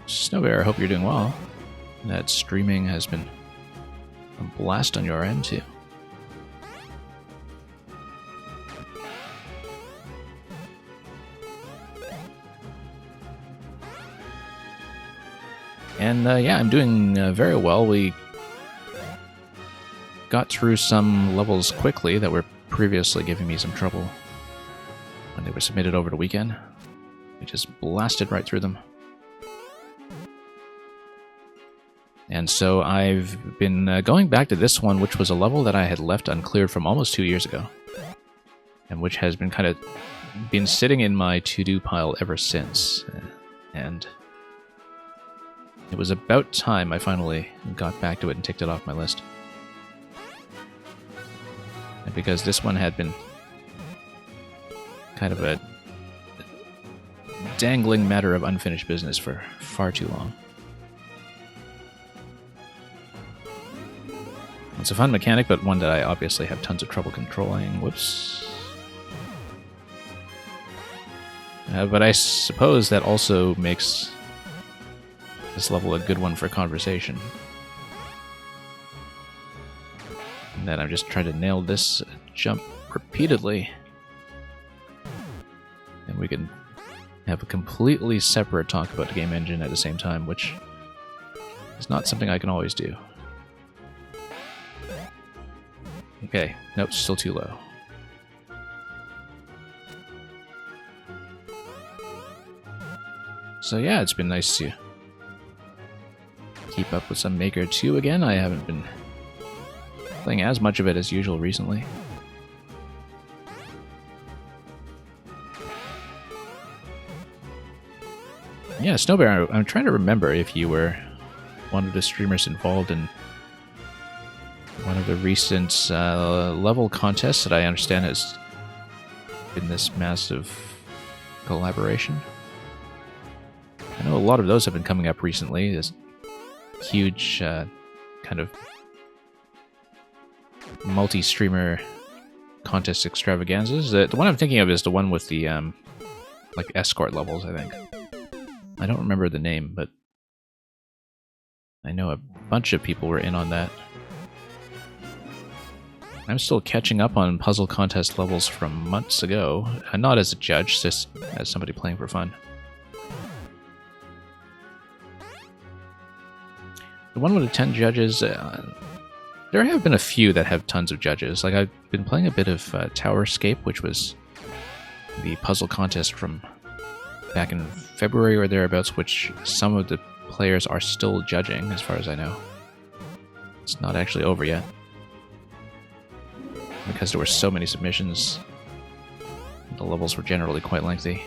Snowbear, I hope you're doing well. That streaming has been a blast on your end, too. And yeah, I'm doing very well. We got through some levels quickly that were previously giving me some trouble when they were submitted over the weekend. We just blasted right through them. And so I've been going back to this one, which was a level that I had left uncleared from almost 2 years ago, and which has been kind of been sitting in my to-do pile ever since. And it was about time I finally got back to it and ticked it off my list. And because this one had been kind of a dangling matter of unfinished business for far too long. It's a fun mechanic, but one that I obviously have tons of trouble controlling. Whoops. But I suppose that also makes this level a good one for conversation. And then I'm just trying to nail this jump repeatedly. And we can have a completely separate talk about the game engine at the same time, which is not something I can always do. Okay, nope, still too low. So yeah, it's been nice to keep up with some Maker 2 again. I haven't been playing as much of it as usual recently. Yeah, Snowbear, I'm trying to remember if you were one of the streamers involved in one of the recent level contests that I understand has been this massive collaboration. I know a lot of those have been coming up recently. This huge kind of multi-streamer contest extravaganzas. The one I'm thinking of is the one with the like escort levels, I think. I don't remember the name, but I know a bunch of people were in on that. I'm still catching up on puzzle contest levels from months ago, not as a judge, just as somebody playing for fun. The one with the 10 judges, there have been a few that have tons of judges. Like, I've been playing a bit of Towerscape, which was the puzzle contest from back in February or thereabouts, which some of the players are still judging, as far as I know. It's not actually over yet, because there were so many submissions. The levels were generally quite lengthy.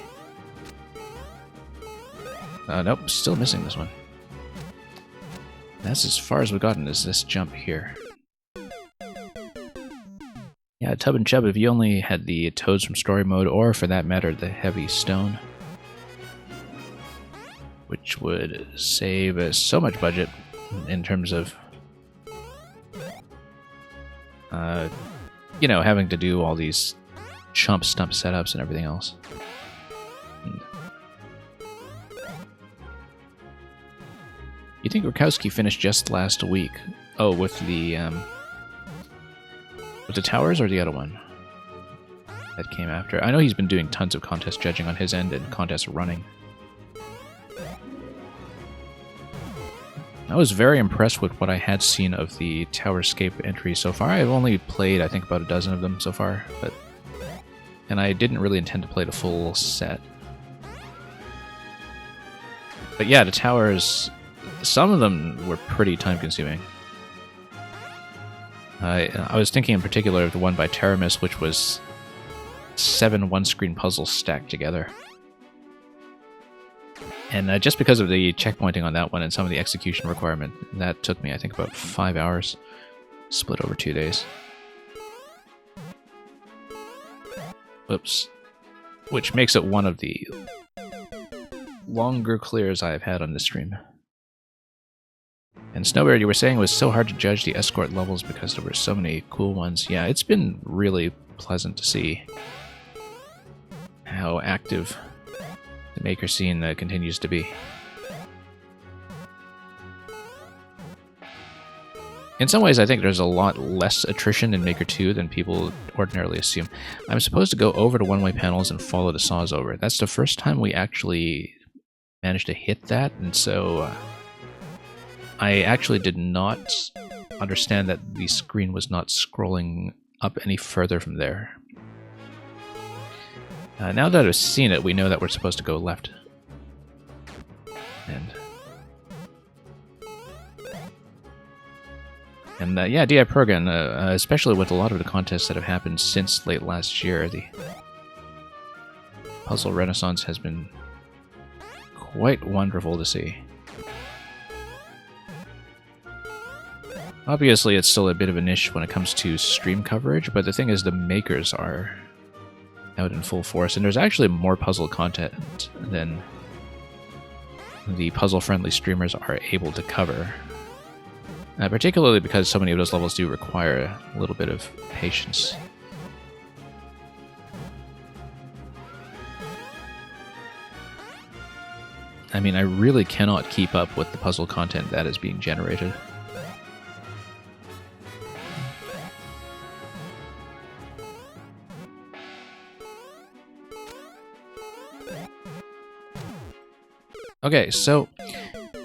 Nope, still missing this one. That's as far as we've gotten, is this jump here. Yeah, Tub and Chub, if you only had the Toads from Story Mode, or for that matter, the Heavy Stone, which would save so much budget in terms of, you know, having to do all these chump stump setups and everything else. You think Rakowski finished just last week? Oh, with the towers or the other one that came after? I know he's been doing tons of contest judging on his end and contest running. I was very impressed with what I had seen of the Towerscape entries so far. I've only played, I think, about a dozen of them so far, and I didn't really intend to play the full set. But yeah, the towers, some of them were pretty time-consuming. I was thinking in particular of the one by Teramis, which was 7 one-screen puzzles stacked together. And just because of the checkpointing on that one and some of the execution requirement, that took me, I think, about 5 hours, split over 2 days. Oops. Which makes it one of the longer clears I've had on this stream. And Snowbeard, you were saying it was so hard to judge the escort levels because there were so many cool ones. Yeah, it's been really pleasant to see how active the Maker scene continues to be. In some ways, I think there's a lot less attrition in Maker 2 than people ordinarily assume. I'm supposed to go over to one-way panels and follow the saws over. That's the first time we actually managed to hit that, and so I actually did not understand that the screen was not scrolling up any further from there. Now that I've seen it, we know that we're supposed to go left. And yeah, DI Progan, especially with a lot of the contests that have happened since late last year, the puzzle renaissance has been quite wonderful to see. Obviously, it's still a bit of a niche when it comes to stream coverage, but the thing is the makers are out in full force, and there's actually more puzzle content than the puzzle-friendly streamers are able to cover. Particularly because so many of those levels do require a little bit of patience. I mean, I really cannot keep up with the puzzle content that is being generated. Okay, so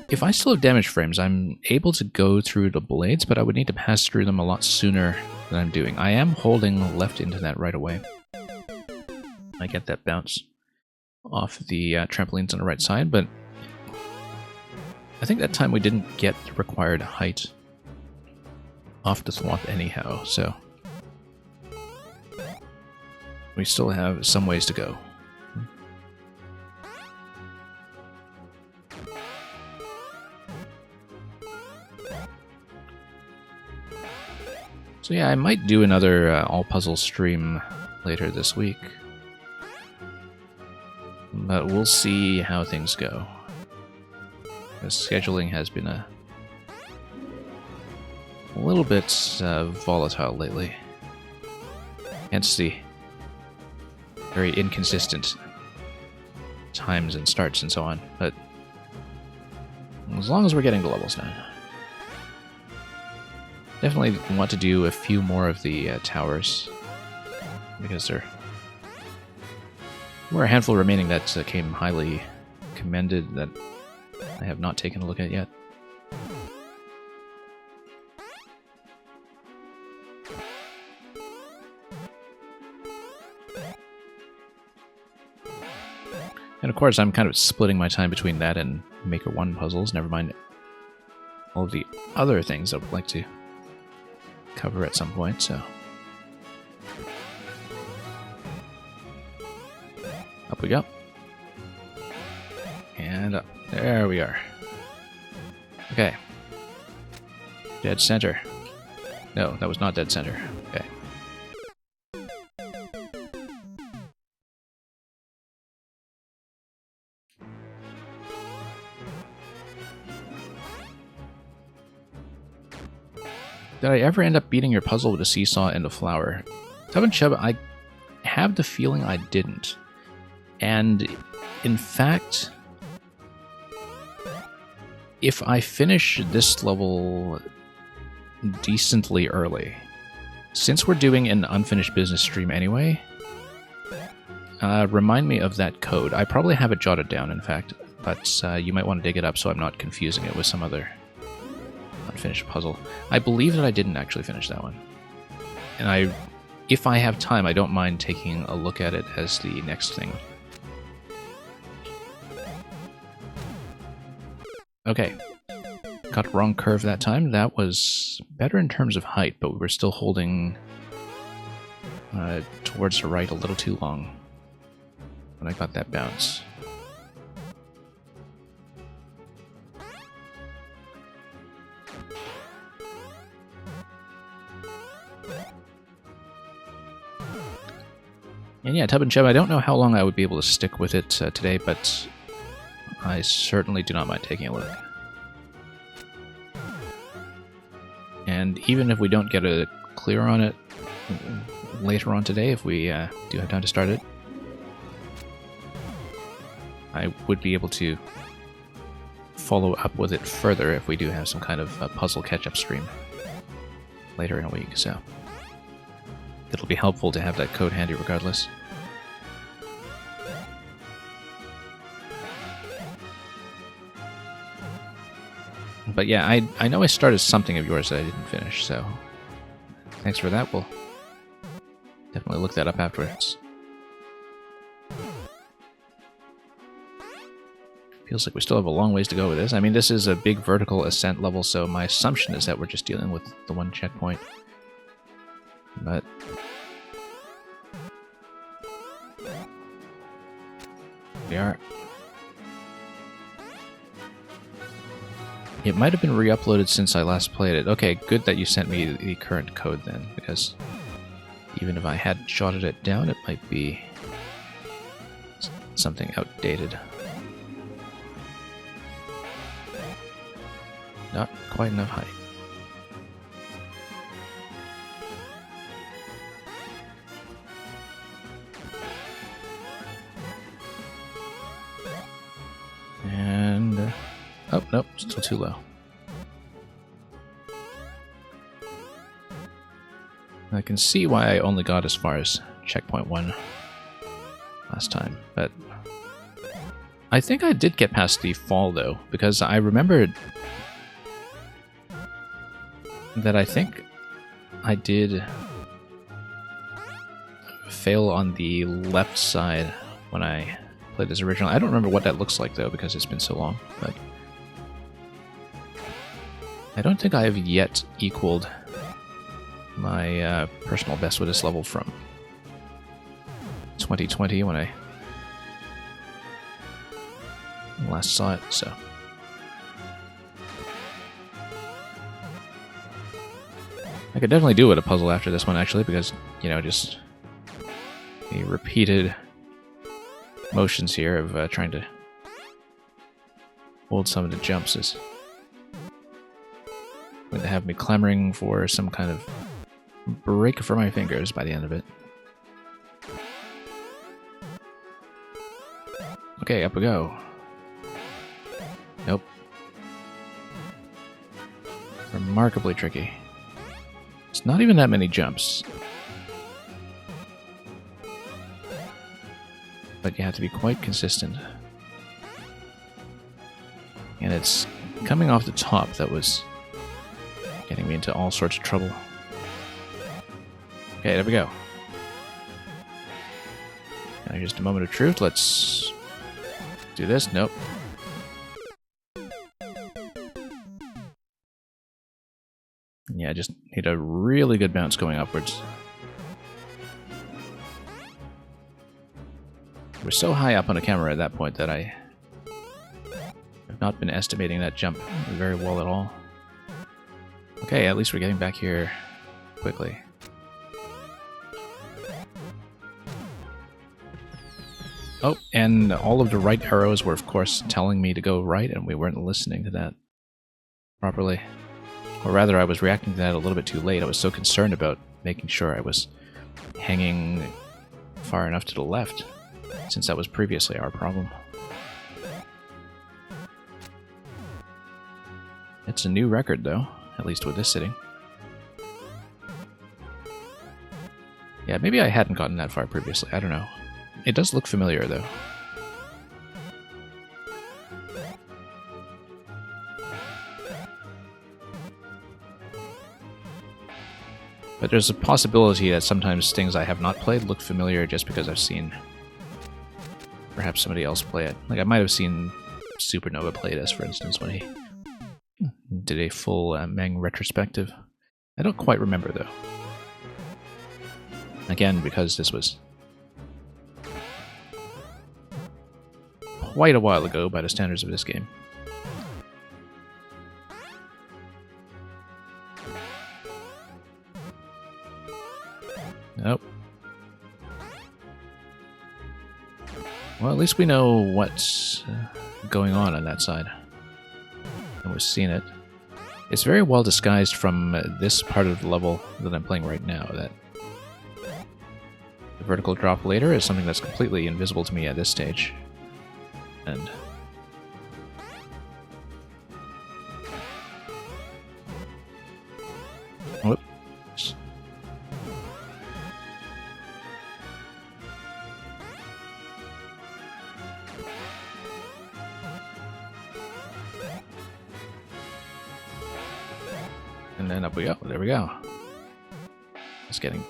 if I still have damage frames, I'm able to go through the blades, but I would need to pass through them a lot sooner that I'm doing. I am holding left into that right away. I get that bounce off the trampolines on the right side, but I think that time we didn't get the required height off the thwomp anyhow, so we still have some ways to go. So yeah, I might do another all puzzle stream later this week, but we'll see how things go. The scheduling has been a little bit volatile lately, hence the very inconsistent times and starts and so on, but as long as we're getting the levels done. Definitely want to do a few more of the towers, because there were a handful remaining that came highly commended that I have not taken a look at yet. And of course, I'm kind of splitting my time between that and Maker 1 puzzles, never mind all of the other things I would like to cover at some point, so. Up we go. And up. There we are. Okay. Dead center. No, that was not dead center. Okay. Did I ever end up beating your puzzle with a seesaw and a flower? Tub and Chub, I have the feeling I didn't. And in fact, if I finish this level decently early, since we're doing an unfinished business stream anyway, remind me of that code. I probably have it jotted down, in fact, but you might want to dig it up so I'm not confusing it with some other unfinished puzzle. I believe that I didn't actually finish that one. And if I have time, I don't mind taking a look at it as the next thing. Okay. Got the wrong curve that time. That was better in terms of height, but we were still holding towards the right a little too long when I got that bounce. And yeah, Tub and Chub, I don't know how long I would be able to stick with it today, but I certainly do not mind taking a look. And even if we don't get a clear on it later on today, if we do have time to start it, I would be able to follow up with it further if we do have some kind of puzzle catch-up stream later in a week, so it'll be helpful to have that code handy regardless. But yeah, I know I started something of yours that I didn't finish, so thanks for that. We'll definitely look that up afterwards. Feels like we still have a long ways to go with this. I mean, this is a big vertical ascent level, so my assumption is that we're just dealing with the one checkpoint. But we are. It might have been re-uploaded since I last played it. Okay, good that you sent me the current code then, because even if I had jotted it down, it might be something outdated. Not quite enough height. And oh, nope, still too low. I can see why I only got as far as checkpoint 1 last time, but I think I did get past the fall though, because I remembered that I think I did fail on the left side when I played this originally. I don't remember what that looks like, though, because it's been so long, but I don't think I have yet equaled my personal best with this level from 2020 when I last saw it, so... I could definitely do it a puzzle after this one, actually, because, you know, just the repeated motions here of trying to hold some of the jumps is going to have me clamoring for some kind of break for my fingers by the end of it. Okay, up we go. Nope. Remarkably tricky. It's not even that many jumps. But you have to be quite consistent. And it's coming off the top that was getting me into all sorts of trouble. Okay, there we go. Now just a moment of truth. Let's do this. Nope. Yeah, I just need a really good bounce going upwards. We're so high up on the camera at that point that I have not been estimating that jump very well at all. Okay, at least we're getting back here quickly. Oh, and all of the right arrows were, of course, telling me to go right, and we weren't listening to that properly. Or rather, I was reacting to that a little bit too late. I was so concerned about making sure I was hanging far enough to the left, since that was previously our problem. It's a new record, though, at least with this sitting. Yeah, maybe I hadn't gotten that far previously. I don't know. It does look familiar, though. But there's a possibility that sometimes things I have not played look familiar just because I've seen perhaps somebody else play it. Like, I might have seen Supernova play this, for instance, when he did a full Meng retrospective. I don't quite remember, though. Again, because this was quite a while ago by the standards of this game. Nope. Well, at least we know what's going on that side. And we've seen it. It's very well disguised from this part of the level that I'm playing right now. That the vertical drop later is something that's completely invisible to me at this stage. And whoops. And then up we go. There we go. It's getting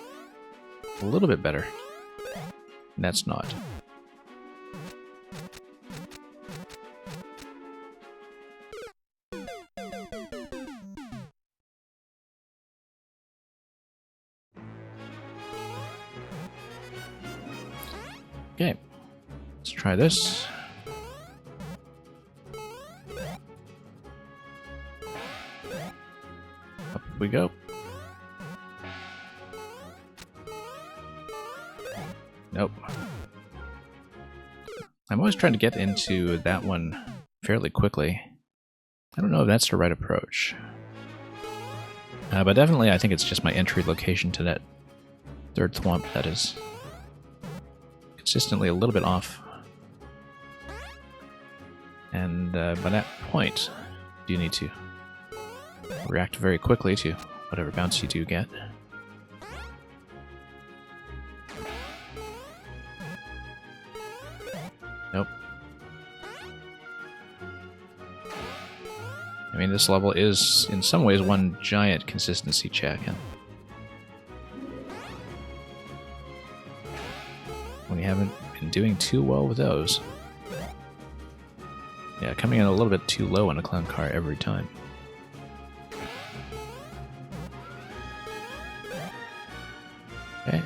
a little bit better. And that's not. Okay, let's try this. Up we go. Nope. I'm always trying to get into that one fairly quickly. I don't know if that's the right approach. But definitely I think it's just my entry location to that third thwomp that is consistently a little bit off. And by that point, you need to react very quickly to whatever bounce you do get. Nope. I mean, this level is, in some ways, one giant consistency check. And We haven't been doing too well with those. Yeah, coming in a little bit too low on a clown car every time. Okay.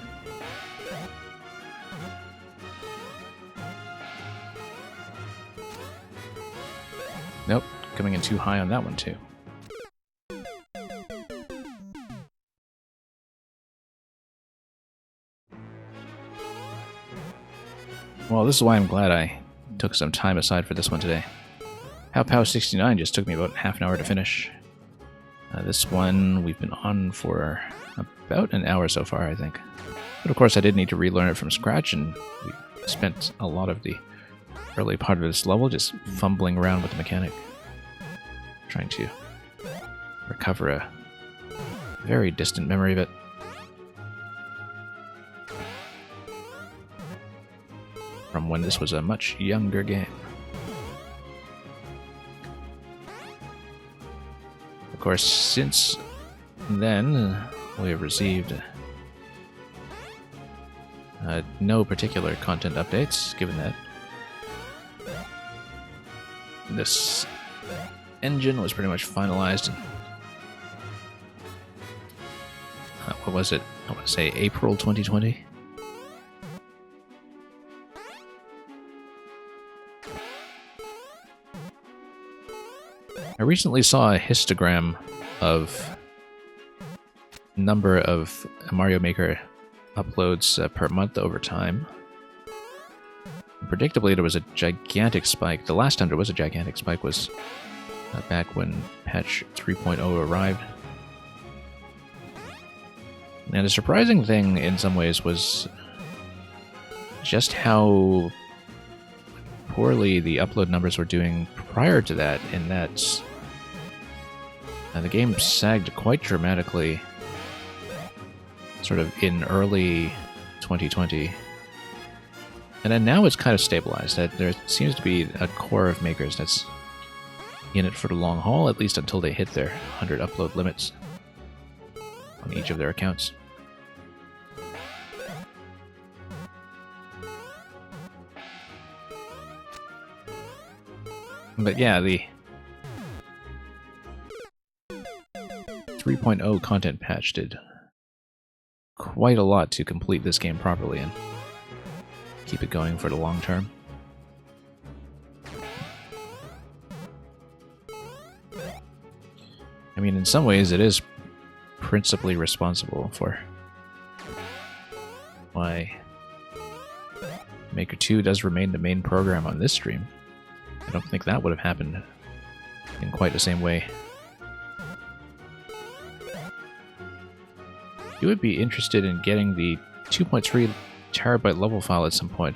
Nope, coming in too high on that one too. Well, this is why I'm glad I took some time aside for this one today. How Pow 69 just took me about half an hour to finish. This one we've been on for about an hour so far, I think. But of course I did need to relearn it from scratch, and we spent a lot of the early part of this level just fumbling around with the mechanic, trying to recover a very distant memory of it. From when this was a much younger game. Of course, since then, we have received no particular content updates, given that this engine was pretty much finalized in, what was it? I want to say April 2020. I recently saw a histogram of number of Mario Maker uploads per month over time. Predictably, there was a gigantic spike. The last time there was a gigantic spike was back when patch 3.0 arrived. And a surprising thing in some ways was just how poorly the upload numbers were doing prior to that, in that the game sagged quite dramatically sort of in early 2020. And then now it's kind of stabilized. That there seems to be a core of makers that's in it for the long haul, at least until they hit their 100 upload limits on each of their accounts. But yeah, the 3.0 content patch did quite a lot to complete this game properly and keep it going for the long term. I mean, in some ways it is principally responsible for why Maker 2 does remain the main program on this stream. I don't think that would have happened in quite the same way. You would be interested in getting the 2.3 terabyte level file at some point.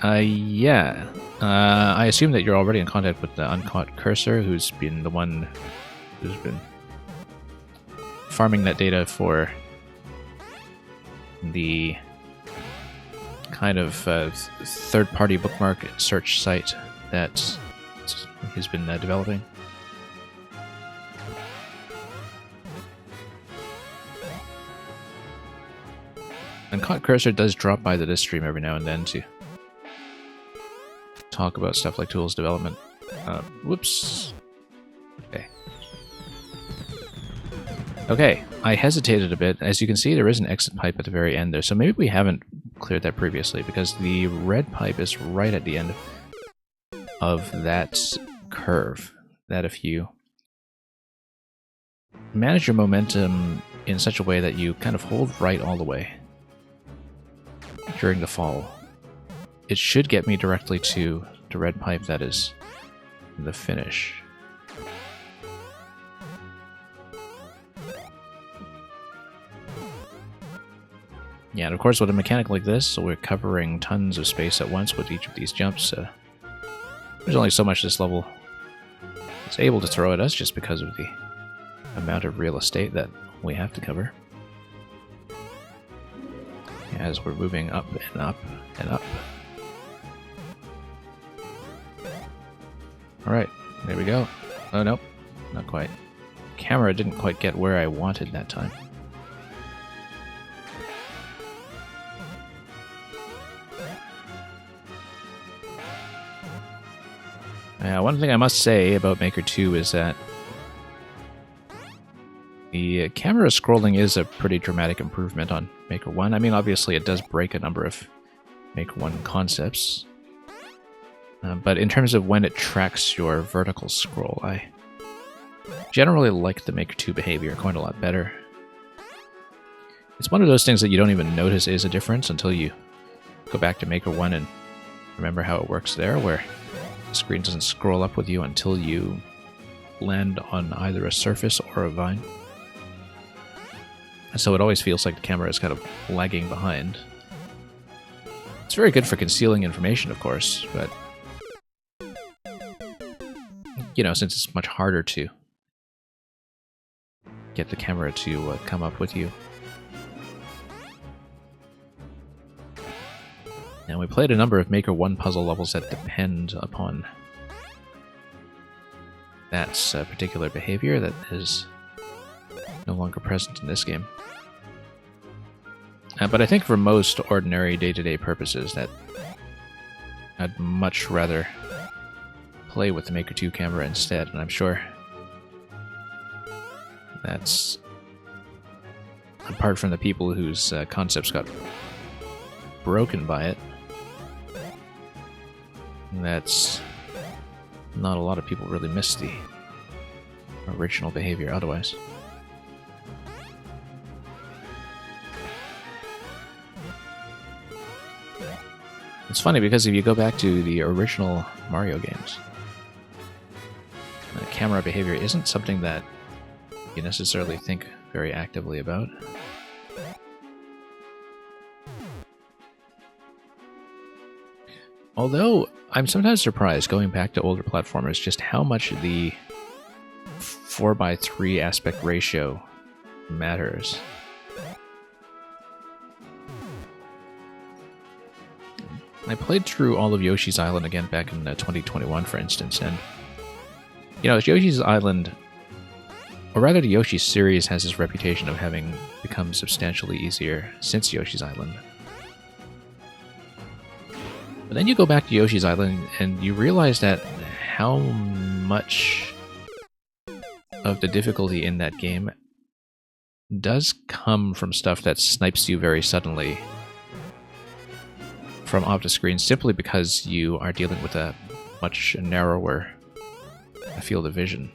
Yeah. I assume that you're already in contact with the Uncaught Cursor, who's been the one who's been farming that data for the kind of third-party bookmark search site that he's been developing. Uncaught Cursor does drop by this stream every now and then to talk about stuff like tools development. Whoops. Okay. Okay, I hesitated a bit. As you can see, there is an exit pipe at the very end there, so maybe we haven't cleared that previously, because the red pipe is right at the end of that curve. That if you manage your momentum in such a way that you kind of hold right all the way during the fall, it should get me directly to the red pipe that is the finish. Yeah, and of course with a mechanic like this, so we're covering tons of space at once with each of these jumps. There's only so much this level is able to throw at us just because of the amount of real estate that we have to cover as we're moving up and up and up. Alright, there we go. Oh, nope, not quite. Camera didn't quite get where I wanted that time. One thing I must say about Maker 2 is that the camera scrolling is a pretty dramatic improvement on Maker 1. I mean, obviously it does break a number of Maker 1 concepts. But in terms of when it tracks your vertical scroll, I generally like the Maker 2 behavior quite a lot better. It's one of those things that you don't even notice is a difference until you go back to Maker 1 and remember how it works there, where the screen doesn't scroll up with you until you land on either a surface or a vine. So it always feels like the camera is kind of lagging behind. It's very good for concealing information, of course, but you know, since it's much harder to get the camera to come up with you. And we played a number of Maker 1 puzzle levels that depend upon that particular behavior that is no longer present in this game. But I think for most ordinary day-to-day purposes that I'd much rather play with the Maker 2 camera instead, and I'm sure that's, apart from the people whose concepts got broken by it, that's not a lot of people really miss the original behavior otherwise. It's funny because if you go back to the original Mario games, the camera behavior isn't something that you necessarily think very actively about. Although, I'm sometimes surprised, going back to older platformers, just how much the 4:3 aspect ratio matters. I played through all of Yoshi's Island again back in 2021, for instance, and you know, Yoshi's Island, or rather the Yoshi series, has this reputation of having become substantially easier since Yoshi's Island. But then you go back to Yoshi's Island and you realize that how much of the difficulty in that game does come from stuff that snipes you very suddenly from off the screen, simply because you are dealing with a much narrower field of vision.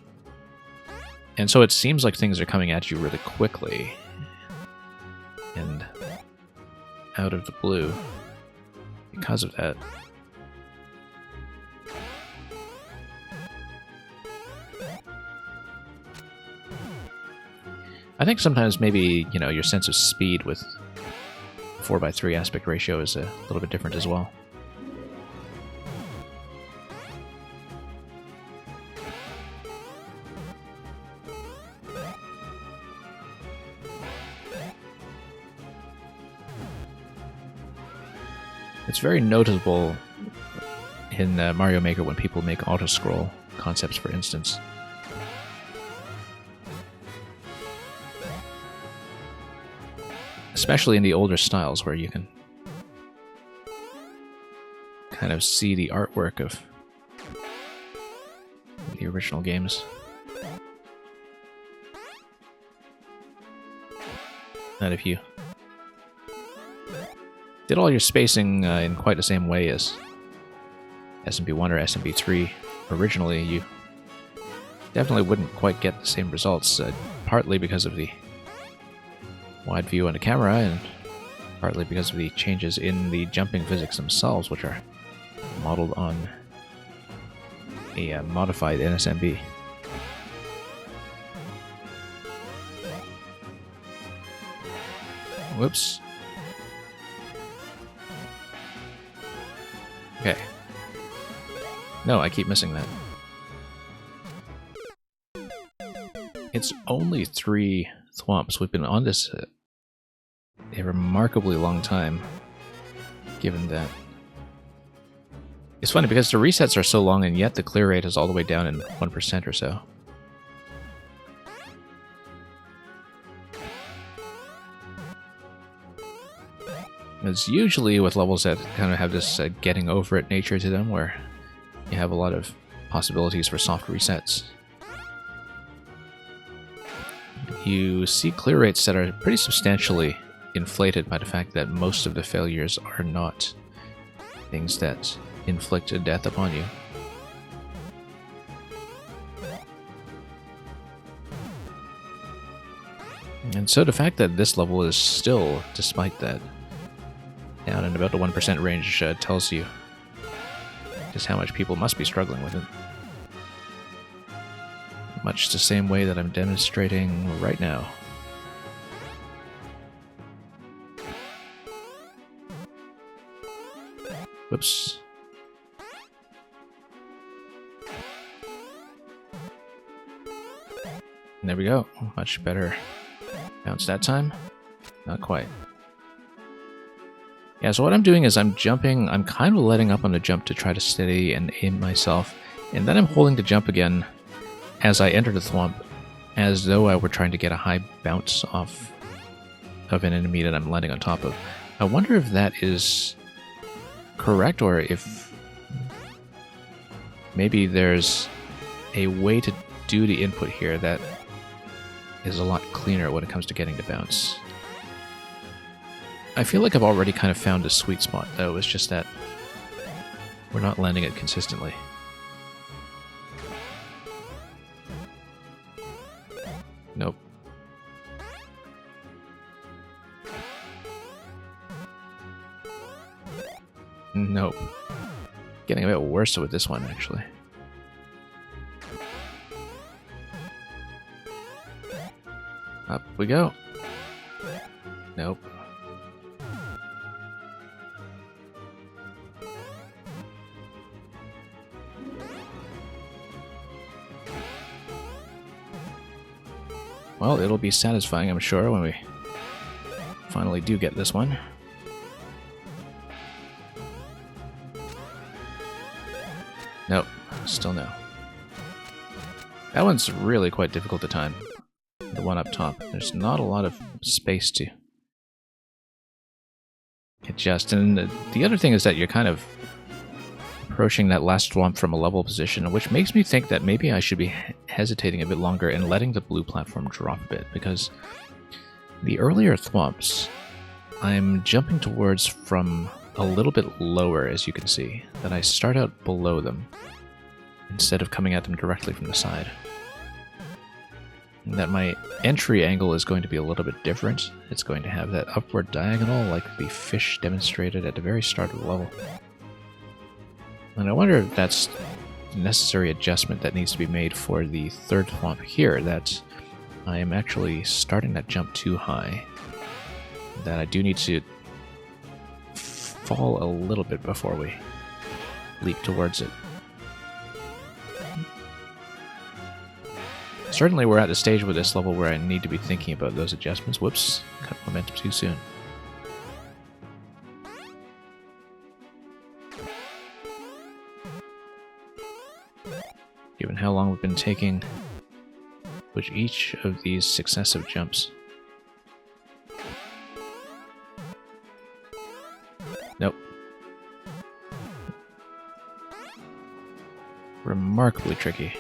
And so it seems like things are coming at you really quickly and out of the blue because of that. I think sometimes maybe, you know, your sense of speed with 4:3 aspect ratio is a little bit different as well. It's very noticeable in Mario Maker when people make auto-scroll concepts, for instance. Especially in the older styles where you can kind of see the artwork of the original games. And if you did all your spacing in quite the same way as SMP1 or SMP3 originally, you definitely wouldn't quite get the same results, partly because of the wide view on the camera, and partly because of the changes in the jumping physics themselves, which are modeled on a modified NSMB. Whoops. Okay. No, I keep missing that. It's only 3 thwomps. We've been on this a remarkably long time, given that. It's funny because the resets are so long and yet the clear rate is all the way down in 1% or so. It's usually with levels that kind of have this getting over it nature to them, where you have a lot of possibilities for soft resets. You see clear rates that are pretty substantially inflated by the fact that most of the failures are not things that inflict a death upon you. And so the fact that this level is still, despite that, down in about the 1% range tells you just how much people must be struggling with it. Much the same way that I'm demonstrating right now. Whoops. And there we go. Much better bounce that time. Not quite. Yeah, so what I'm doing is I'm jumping. I'm kind of letting up on the jump to try to steady and aim myself. And then I'm holding the jump again as I enter the thwomp, as though I were trying to get a high bounce off of an enemy that I'm landing on top of. I wonder if that is correct, or if maybe there's a way to do the input here that is a lot cleaner when it comes to getting the bounce. I feel like I've already kind of found a sweet spot, though. It's just that we're not landing it consistently. Nope. Nope. Getting a bit worse with this one, actually. Up we go. Nope. Well, it'll be satisfying, I'm sure, when we finally do get this one. Nope, still no. That one's really quite difficult to time. The one up top. There's not a lot of space to adjust. And the other thing is that you're kind of approaching that last thwomp from a level position, which makes me think that maybe I should be hesitating a bit longer and letting the blue platform drop a bit, because the earlier thwomps I'm jumping towards from a little bit lower, as you can see, that I start out below them instead of coming at them directly from the side. And that my entry angle is going to be a little bit different. It's going to have that upward diagonal like the fish demonstrated at the very start of the level. And I wonder if that's a necessary adjustment that needs to be made for the third thwomp here, that I am actually starting that jump too high. That I do need to fall a little bit before we leap towards it. Certainly we're at the stage with this level where I need to be thinking about those adjustments. Whoops, cut momentum too soon. Given how long we've been taking with each of these successive jumps. Nope. Remarkably tricky.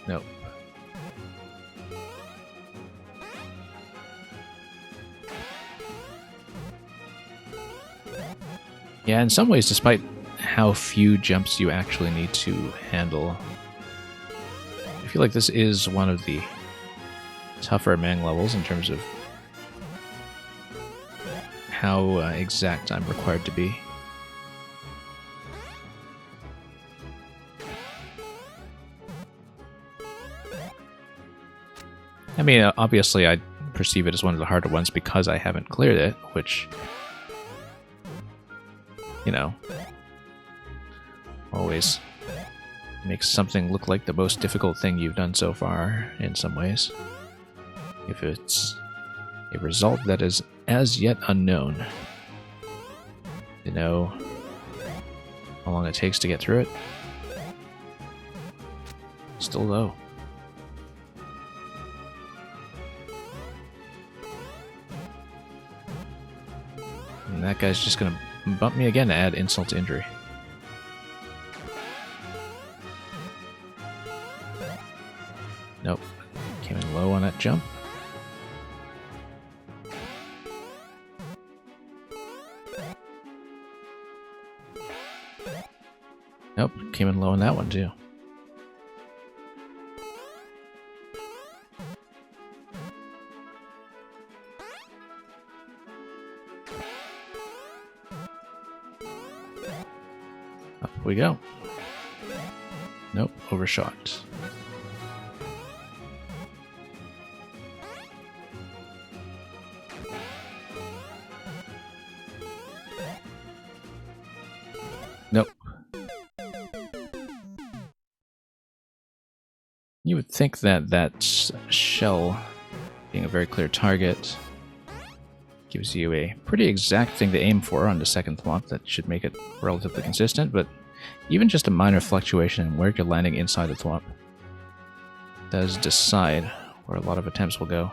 Nope. Yeah, in some ways, despite how few jumps you actually need to handle, I feel like this is one of the tougher Mang levels in terms of how exact I'm required to be. I mean, obviously I perceive it as one of the harder ones because I haven't cleared it, which, you know, always makes something look like the most difficult thing you've done so far in some ways. If it's a result that is as yet unknown, to know how long it takes to get through it, still low. And that guy's just gonna bump me again to add insult to injury. Nope. Came in low on that jump. Nope, came in low on that one too. Up we go. Nope, overshot. Nope. You would think that that shell, being a very clear target, gives you a pretty exact thing to aim for on the second thwomp. That should make it relatively consistent, but even just a minor fluctuation in where you're landing inside the thwomp does decide where a lot of attempts will go.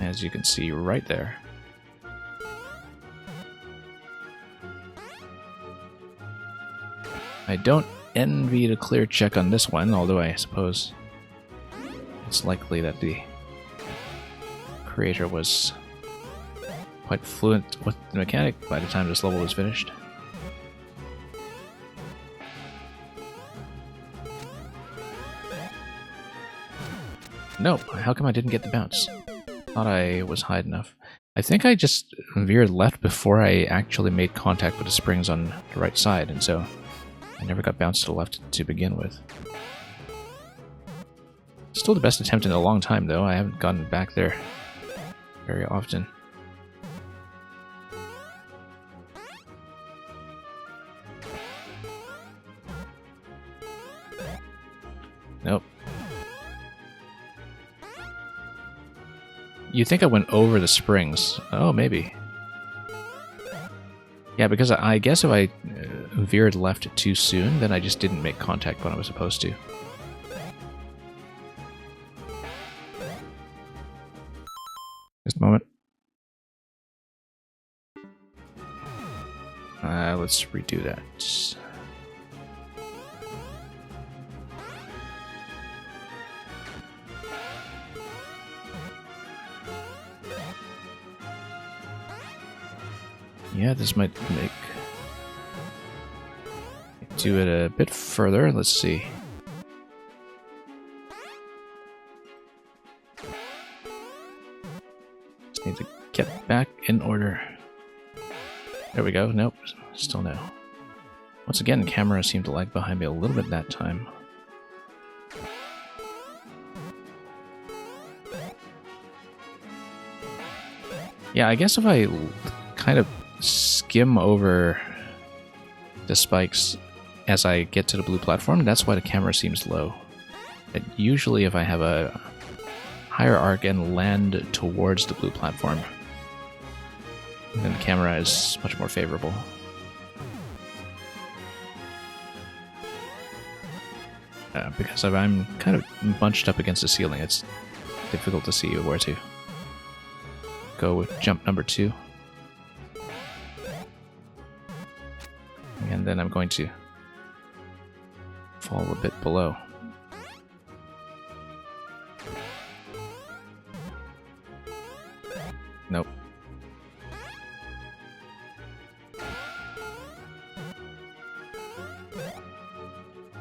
As you can see right there. I don't envy the clear check on this one, although I suppose it's likely that the creator was quite fluent with the mechanic by the time this level was finished. Nope, how come I didn't get the bounce? Thought I was high enough. I think I just veered left before I actually made contact with the springs on the right side, and so I never got bounced to the left to begin with. Still the best attempt in a long time, though. I haven't gotten back there very often. Nope. You think I went over the springs? Oh, maybe. Yeah, because I guess if I veered left too soon, then I just didn't make contact when I was supposed to. Just a moment. Let's redo that. Yeah, this might make... do it a bit further. Let's see. Just need to get back in order. There we go. Nope, still no. Once again, camera seemed to lag behind me a little bit that time. Yeah, I guess if I kind of skim over the spikes as I get to the blue platform, that's why the camera seems low. But usually if I have a higher arc and land towards the blue platform, then the camera is much more favorable. Because if I'm kind of bunched up against the ceiling, it's difficult to see where to go with jump number 2. And then I'm going to fall a bit below. Nope.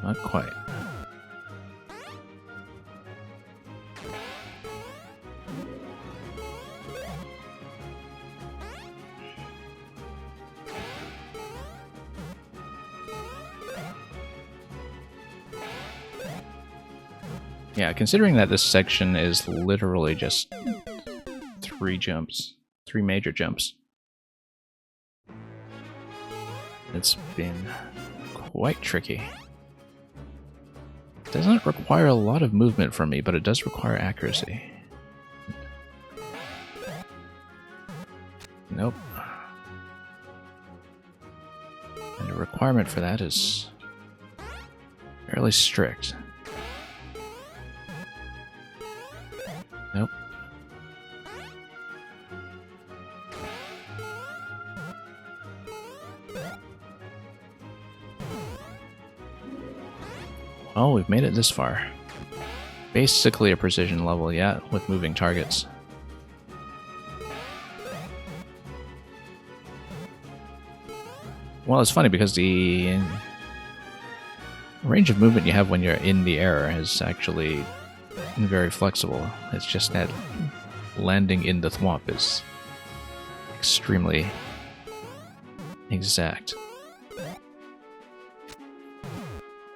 Not quite. Yeah, considering that this section is literally just 3 jumps, 3 major jumps, it's been quite tricky. It doesn't require a lot of movement from me, but it does require accuracy. Nope. And the requirement for that is fairly strict. Nope. Oh, we've made it this far. Basically a precision level, yeah, with moving targets. Well, it's funny because the range of movement you have when you're in the air is actually very flexible. It's just that landing in the thwomp is extremely exact.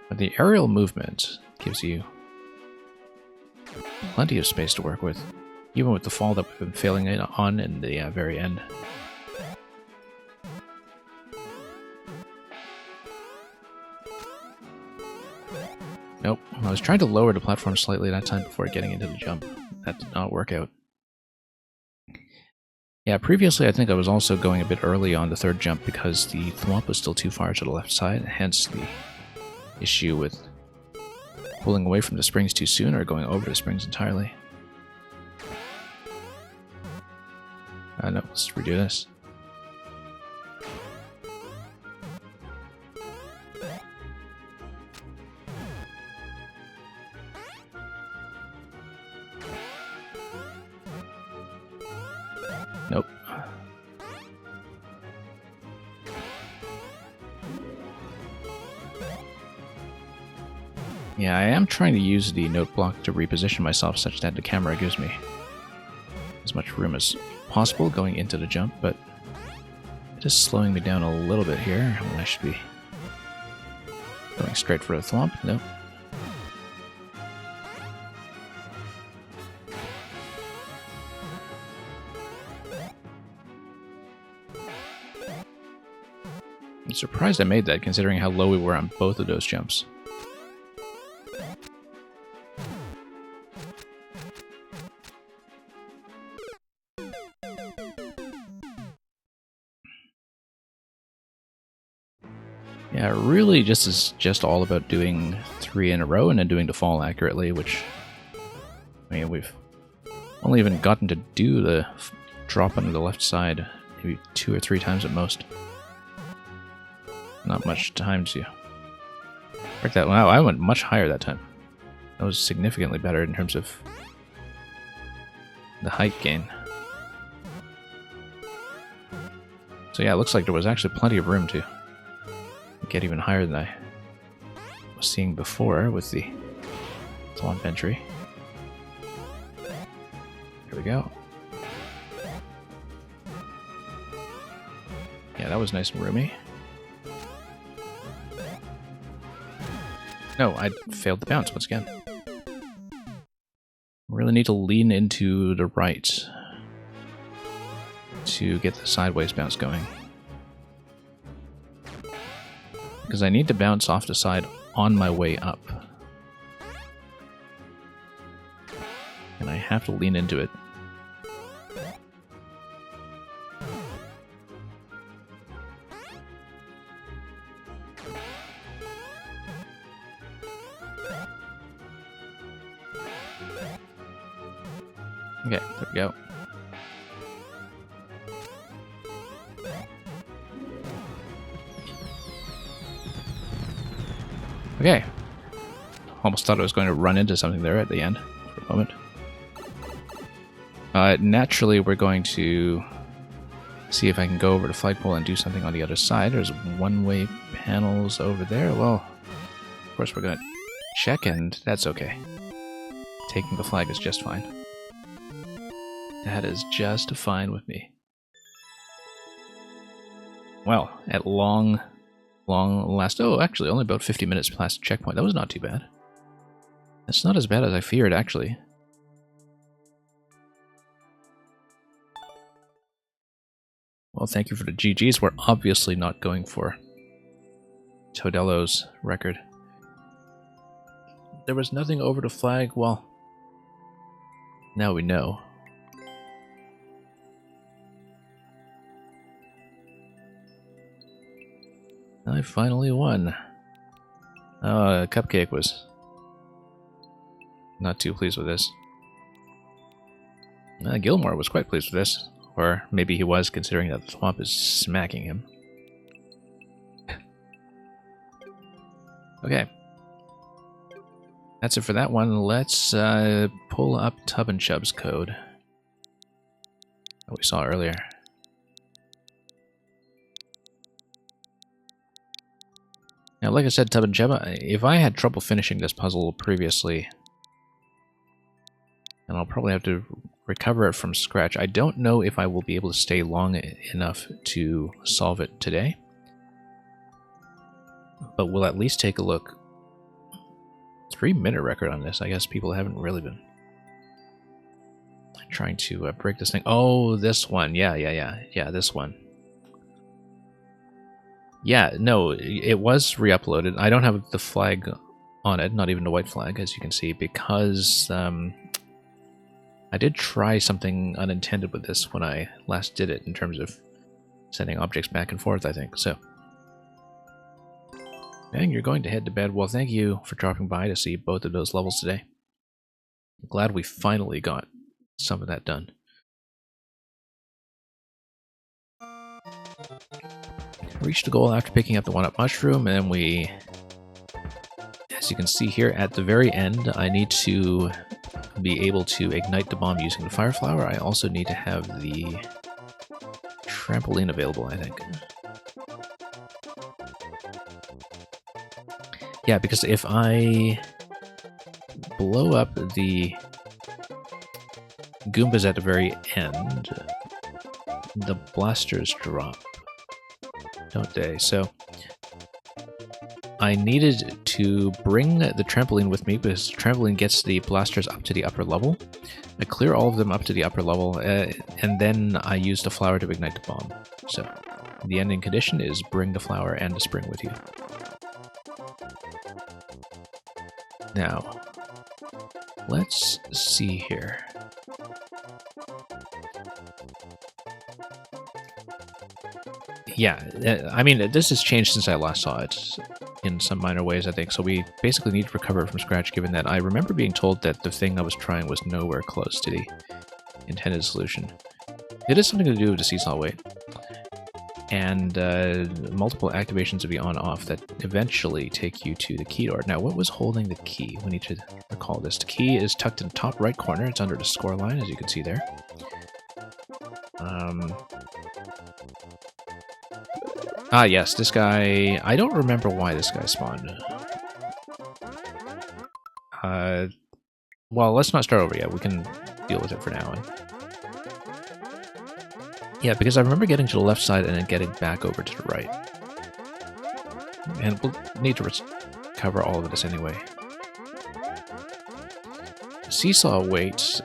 But the aerial movement gives you plenty of space to work with, even with the fall that we've been failing on in the very end. Nope, I was trying to lower the platform slightly that time before getting into the jump. That did not work out. Yeah, previously I think I was also going a bit early on the third jump because the thwomp was still too far to the left side, hence the issue with pulling away from the springs too soon or going over the springs entirely. No, let's redo this. Nope. Yeah, I am trying to use the note block to reposition myself such that the camera gives me as much room as possible going into the jump, but it is slowing me down a little bit here when I should be going straight for the thwomp. Nope. I'm surprised I made that considering how low we were on both of those jumps. Yeah, really is just all about doing 3 in a row and then doing the fall accurately, which, I mean, we've only even gotten to do the drop onto the left side maybe 2 or 3 times at most. Not much time to break that. Wow, I went much higher that time. That was significantly better in terms of the height gain. So yeah, it looks like there was actually plenty of room to get even higher than I was seeing before with the thwomp entry. Here we go. Yeah, that was nice and roomy. No, I failed the bounce once again. Really need to lean into the right to get the sideways bounce going. Because I need to bounce off the side on my way up. And I have to lean into it. Okay, there we go. Okay. Almost thought I was going to run into something there at the end for a moment. Naturally, we're going to see if I can go over the flagpole and do something on the other side. There's one-way panels over there. Well, of course we're going to check, and that's okay. Taking the flag is just fine. That is just fine with me. Well, at long last... Oh, actually, only about 50 minutes past checkpoint. That was not too bad. That's not as bad as I feared, actually. Well, thank you for the GGs. We're obviously not going for Todello's record. There was nothing over the flag. Well, now we know. I finally won. Cupcake was not too pleased with this. Gilmore was quite pleased with this. Or maybe he was, considering that the thwomp is smacking him. Okay. That's it for that one. Let's pull up Tub and Chub's code that we saw earlier. Now, like I said, Tub and Chub, if I had trouble finishing this puzzle previously, and I'll probably have to recover it from scratch, I don't know if I will be able to stay long enough to solve it today. But we'll at least take a look. 3-minute record on this. I guess people haven't really been trying to break this thing. Oh, this one. Yeah, this one. Yeah, no, it was re-uploaded. I don't have the flag on it, not even the white flag, as you can see, because I did try something unintended with this when I last did it, in terms of sending objects back and forth, I think. So, Bang, you're going to head to bed. Well, thank you for dropping by to see both of those levels today. I'm glad we finally got some of that done. Reached the goal after picking up the 1-up mushroom, and we, as you can see here at the very end, I need to be able to ignite the bomb using the fire flower. I also need to have the trampoline available, I think. Yeah, because if I blow up the Goombas at the very end, the blasters drop, don't they? So I needed to bring the trampoline with me, because the trampoline gets the blasters up to the upper level. I clear all of them up to the upper level, and then I use the flower to ignite the bomb. So the ending condition is bring the flower and the spring with you. Now, let's see here. Yeah, I mean, this has changed since I last saw it in some minor ways, I think. So we basically need to recover it from scratch, given that I remember being told that the thing I was trying was nowhere close to the intended solution. It is something to do with the seesaw weight, and multiple activations of the on-off that eventually take you to the key door. Now, what was holding the key? We need to recall this. The key is tucked in the top right corner. It's under the score line, as you can see there. Ah, yes, this guy... I don't remember why this guy spawned. Well, let's not start over yet. We can deal with it for now. Yeah, because I remember getting to the left side and then getting back over to the right. And we'll need to recover all of this anyway. Seesaw weight...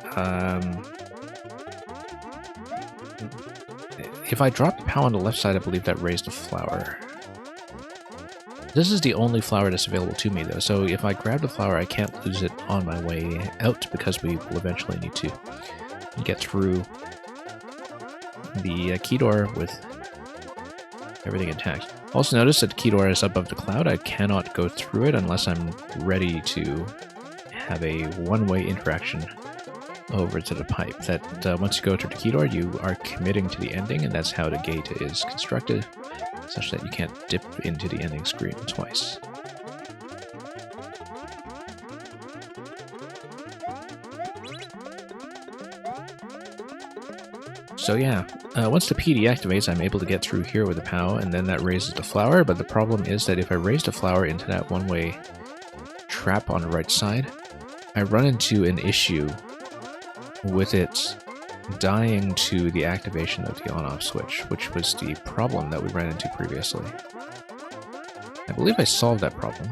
if I drop the POW on the left side, I believe that raised a flower. This is the only flower that's available to me, though, so if I grab the flower, I can't lose it on my way out, because we will eventually need to get through the key door with everything intact. Also notice that the key door is above the cloud. I cannot go through it unless I'm ready to have a one-way interaction over to the pipe. That once you go to the key door, you are committing to the ending, and that's how the gate is constructed, such that you can't dip into the ending screen twice. So yeah, once the PD activates, I'm able to get through here with the POW, and then that raises the flower, but the problem is that if I raise the flower into that one-way trap on the right side, I run into an issue with it dying to the activation of the on-off switch, which was the problem that we ran into previously. I believe I solved that problem,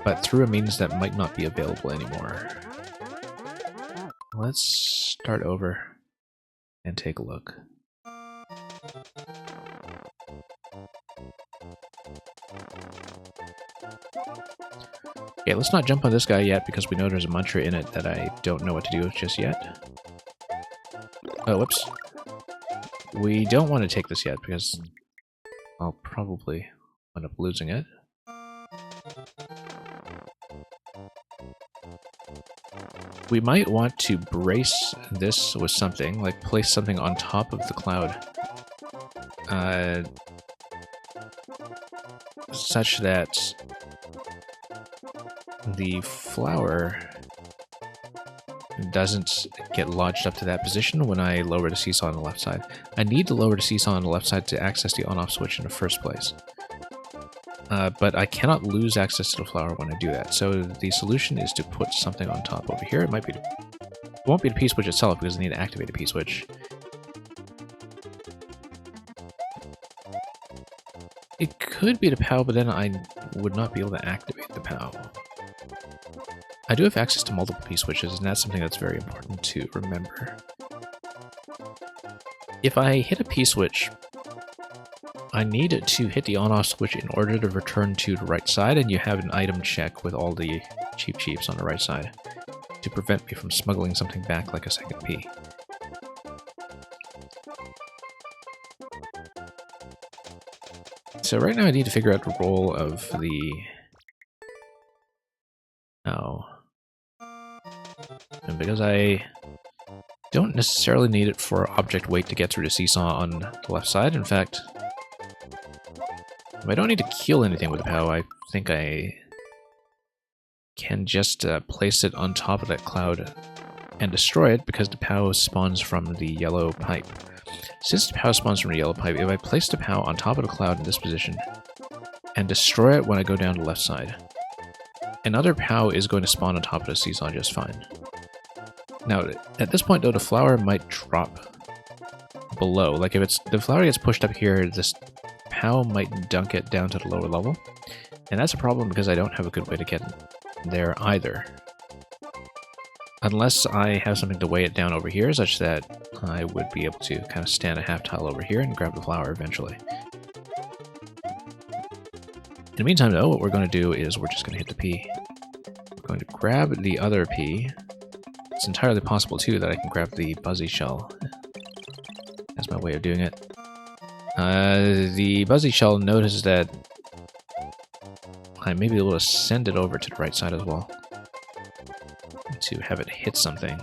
but through a means that might not be available anymore. Let's start over and take a look. Okay, let's not jump on this guy yet, because we know there's a mantra in it that I don't know what to do with just yet. Oh, whoops. We don't want to take this yet, because I'll probably end up losing it. We might want to brace this with something, like place something on top of the cloud. Such that the flower doesn't get lodged up to that position when I lower the seesaw on the left side. I need to lower the seesaw on the left side to access the on-off switch in the first place. But I cannot lose access to the flower when I do that. So the solution is to put something on top over here. It won't be the P-switch itself because I need to activate the P-switch. It could be the POW, but then I would not be able to activate the POW. I do have access to multiple P-switches, and that's something that's very important to remember. If I hit a P-switch, I need to hit the on-off switch in order to return to the right side, and you have an item check with all the cheap-cheeps on the right side to prevent me from smuggling something back like a second P. So right now I need to figure out the role of the... Oh. And because I don't necessarily need it for object weight to get through the seesaw on the left side, in fact, I don't need to kill anything with the POW. I think I can just place it on top of that cloud and destroy it because the POW spawns from the yellow pipe. Since the POW spawns from the yellow pipe, if I place the POW on top of the cloud in this position and destroy it when I go down the left side, another POW is going to spawn on top of the seesaw just fine. Now, at this point though, the flower might drop below. Like if the flower gets pushed up here, this POW might dunk it down to the lower level. And that's a problem because I don't have a good way to get there either. Unless I have something to weigh it down over here, such that I would be able to kind of stand a half tile over here and grab the flower eventually. In the meantime though, what we're going to do is we're just going to hit the P. We're going to grab the other P. It's entirely possible too that I can grab the Buzzy Shell. That's my way of doing it. The Buzzy Shell notices that I may be able to send it over to the right side as well to have it hit something.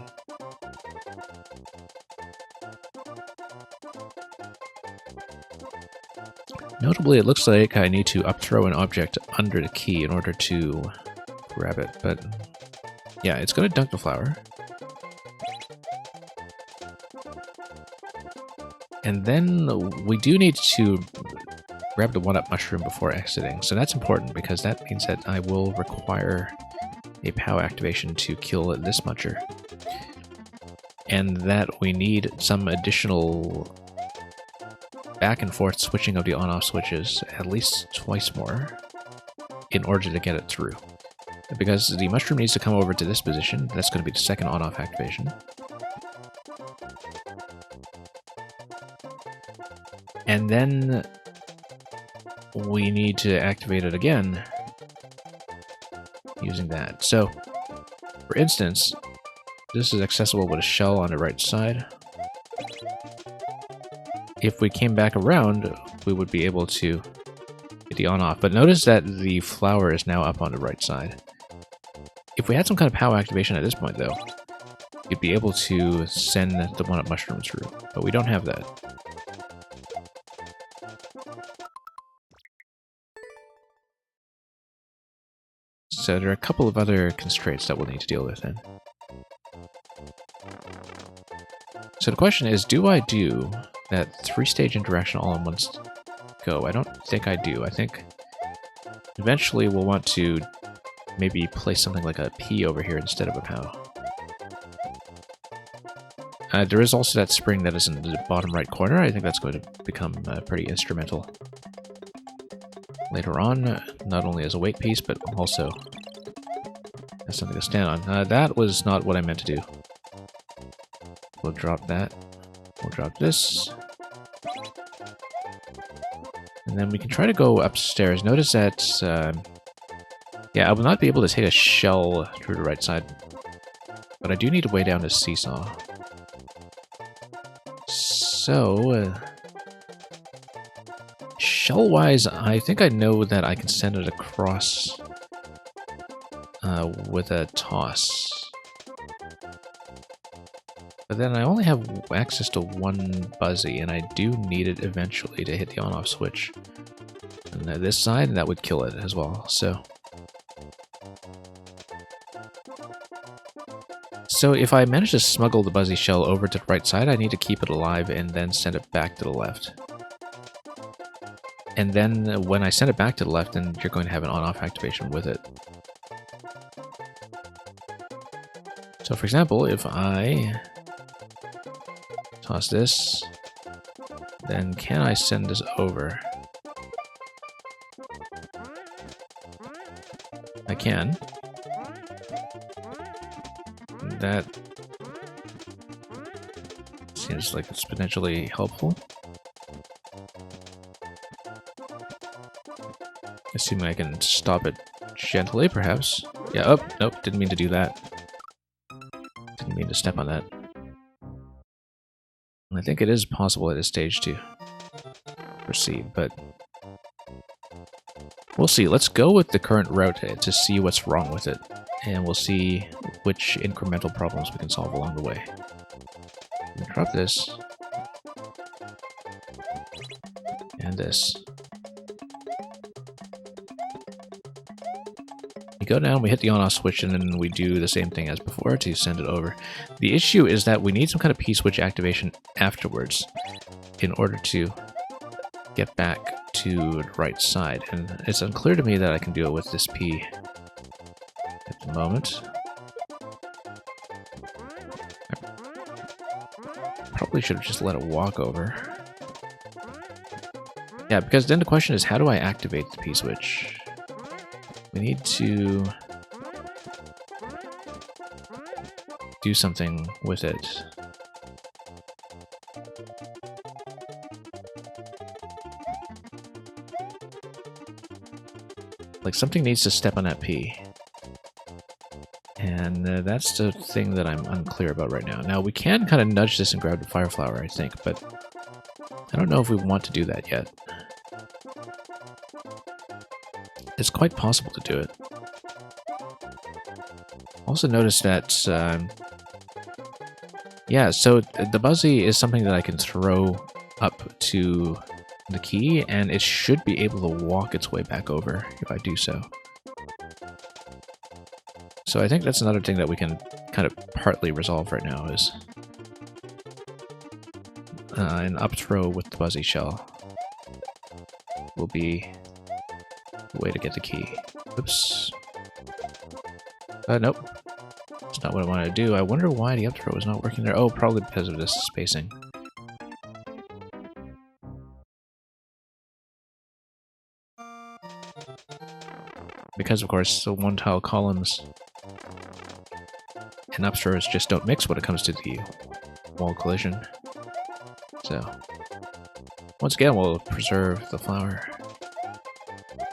Notably, it looks like I need to upthrow an object under the key in order to grab it, but yeah, it's going to dunk the flower. And then we do need to grab the 1-up mushroom before exiting, so that's important because that means that I will require a POW activation to kill this muncher. And that we need some additional back and forth switching of the on-off switches at least twice more in order to get it through. Because the mushroom needs to come over to this position, that's going to be the second on-off activation. And then we need to activate it again using that. So, for instance, this is accessible with a shell on the right side. If we came back around, we would be able to get the on-off. But notice that the flower is now up on the right side. If we had some kind of POW activation at this point, though, you'd be able to send the 1-up mushroom through. But we don't have that. So there are a couple of other constraints that we'll need to deal with then. So the question is, do I do that 3-stage interaction all in one go? I don't think I do. I think eventually we'll want to maybe place something like a P over here instead of a POW. There is also that spring that is in the bottom right corner. I think that's going to become pretty instrumental later on, not only as a weight piece, but also as something to stand on. That was not what I meant to do. We'll drop that. We'll drop this. And then we can try to go upstairs. Notice that, yeah, I will not be able to take a shell through the right side, but I do need to weigh down this seesaw. So, shell-wise, I think I know that I can send it across with a toss. But then I only have access to one Buzzy, and I do need it eventually to hit the on-off switch. And this side, that would kill it as well, so... So if I manage to smuggle the Buzzy Shell over to the right side, I need to keep it alive and then send it back to the left. And then when I send it back to the left, then you're going to have an on-off activation with it. So for example, if I toss this, then can I send this over? I can. That seems like it's potentially helpful. Assuming I can stop it gently, perhaps. Yeah, oh, nope, didn't mean to do that. Didn't mean to step on that. I think it is possible at this stage to proceed, but we'll see. Let's go with the current route to see what's wrong with it, and we'll see which incremental problems we can solve along the way. Drop this. And this. We go down, we hit the on-off switch, and then we do the same thing as before to send it over. The issue is that we need some kind of P-switch activation afterwards in order to get back to the right side. And it's unclear to me that I can do it with this P at the moment. Probably should have just let it walk over. Yeah, because then the question is, how do I activate the P-switch? We need to do something with it. Like, something needs to step on that P. And that's the thing that I'm unclear about right now. Now, we can kind of nudge this and grab the Fire Flower, I think, but I don't know if we want to do that yet. It's quite possible to do it. Also noticed that, yeah, so the Buzzy is something that I can throw up to the key, and it should be able to walk its way back over if I do so. So I think that's another thing that we can kind of partly resolve right now is an up throw with the Buzzy Shell will be the way to get the key. Oops. Nope. That's not what I wanted to do. I wonder why the up throw is not working there. Oh, probably because of this spacing. Because, of course, the one-tile columns and up throws just don't mix when it comes to the wall collision. So, once again, we'll preserve the flower.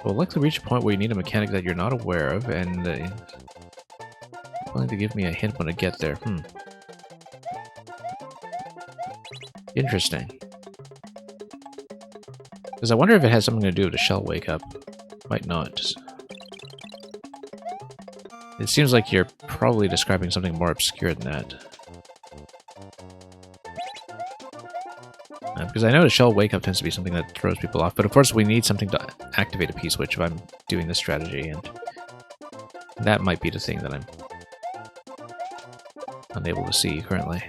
We'll likely reach a point where you need a mechanic that you're not aware of, and willing to give me a hint when I get there. Interesting. Because I wonder if it has something to do with the shell wake up. Might not. It seems like you're probably describing something more obscure than that. Because I know the shell wake up tends to be something that throws people off, but of course we need something to activate a P-switch if I'm doing this strategy, and that might be the thing that I'm unable to see currently.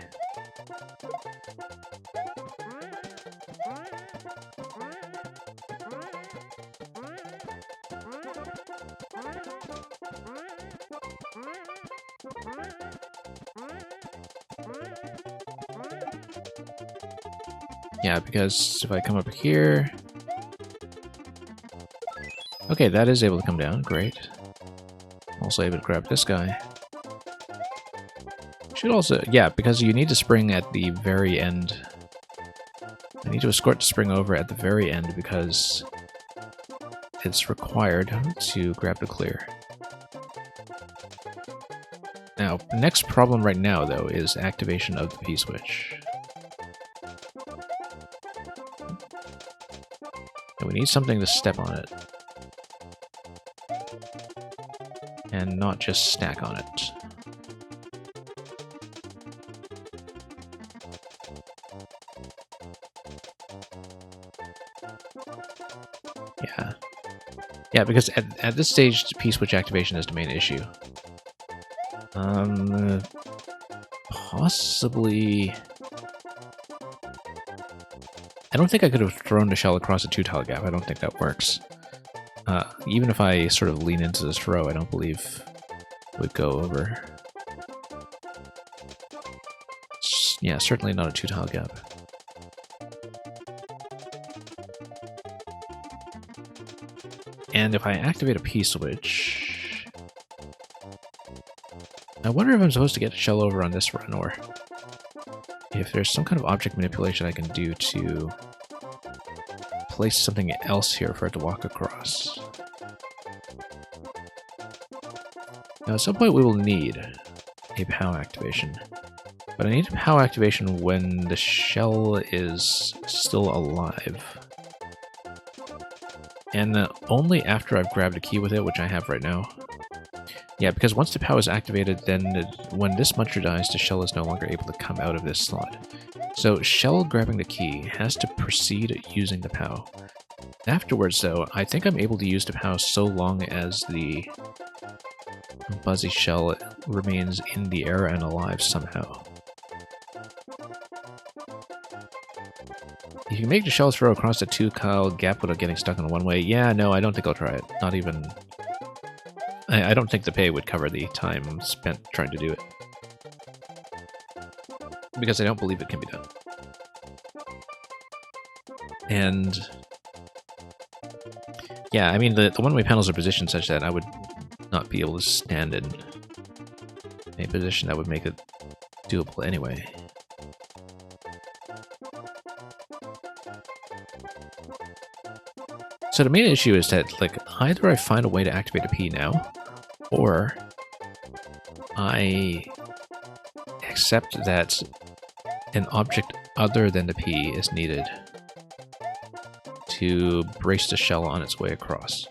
Yeah, because if I come up here... Okay, that is able to come down. Great. Also able to grab this guy. Should also... Yeah, because you need to spring at the very end. I need to escort the spring over at the very end because it's required to grab the clear. Now, the next problem right now, though, is activation of the P-switch. And we need something to step on it. And not just stack on it. Yeah. Yeah, because at this stage, P-switch activation is the main issue. possibly... I don't think I could have thrown the shell across a 2-tile gap. I don't think that works. Even if I sort of lean into this throw, I don't believe it would go over. Yeah, certainly not a 2-tile gap. And if I activate a P-switch... I wonder if I'm supposed to get the shell over on this run, or if there's some kind of object manipulation I can do to place something else here for it to walk across. Now, at some point we will need a POW activation. But I need a POW activation when the shell is still alive. And only after I've grabbed a key with it, which I have right now. Yeah, because once the POW is activated, then when this muncher dies, the shell is no longer able to come out of this slot. So shell grabbing the key has to precede using the POW. Afterwards, though, I think I'm able to use the POW so long as the Buzzy shell remains in the air and alive somehow. You can make the shell throw across the 2-tile gap without getting stuck on one way. Yeah, no, I don't think I'll try it. Not even... I don't think the pay would cover the time spent trying to do it. Because I don't believe it can be done. And... yeah, I mean, the one-way panels are positioned such that I would not be able to stand in a position that would make it doable anyway. So the main issue is that, like, either I find a way to activate a P now, or I accept that an object other than the P is needed to brace the shell on its way across.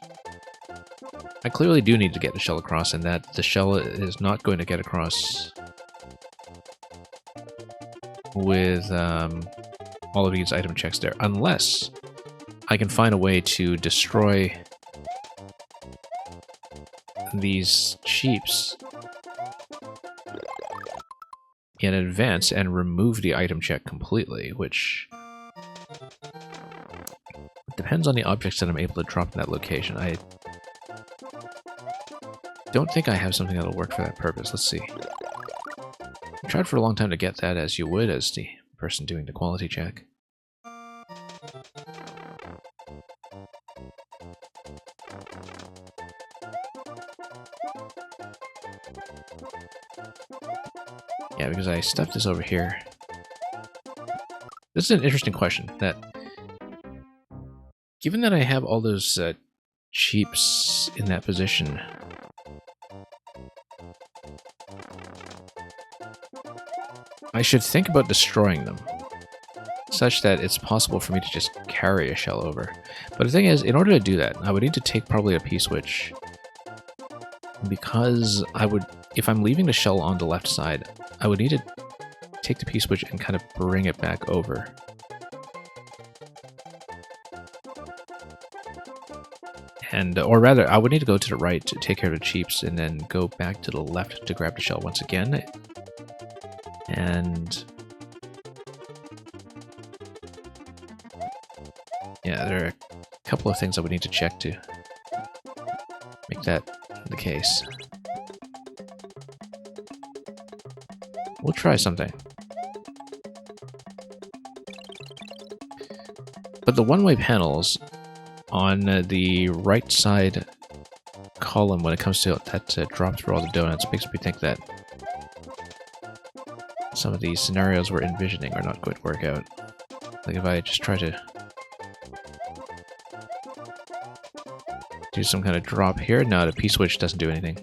I clearly do need to get the shell across, and that the shell is not going to get across with all of these item checks there, unless I can find a way to destroy these cheeps in advance and remove the item check completely, which depends on the objects that I'm able to drop in that location. I don't think I have something that'll work for that purpose. Let's see. I tried for a long time to get that, as you would as the person doing the quality check. Yeah, because I stuffed this over here. This is an interesting question, that given that I have all those cheeps in that position, I should think about destroying them, such that it's possible for me to just carry a shell over. But the thing is, in order to do that, I would need to take probably a P-switch, because I would, if I'm leaving the shell on the left side, I would need to take the P-switch and kind of bring it back over. And, or rather, I would need to go to the right to take care of the cheeps, and then go back to the left to grab the shell once again. And yeah, there are a couple of things I would need to check to make that the case. We'll try something. But the one-way panels on the right side column, when it comes to that drop through all the donuts, makes me think that some of these scenarios we're envisioning are not going to work out. Like if I just try to do some kind of drop here, no, the P-switch doesn't do anything,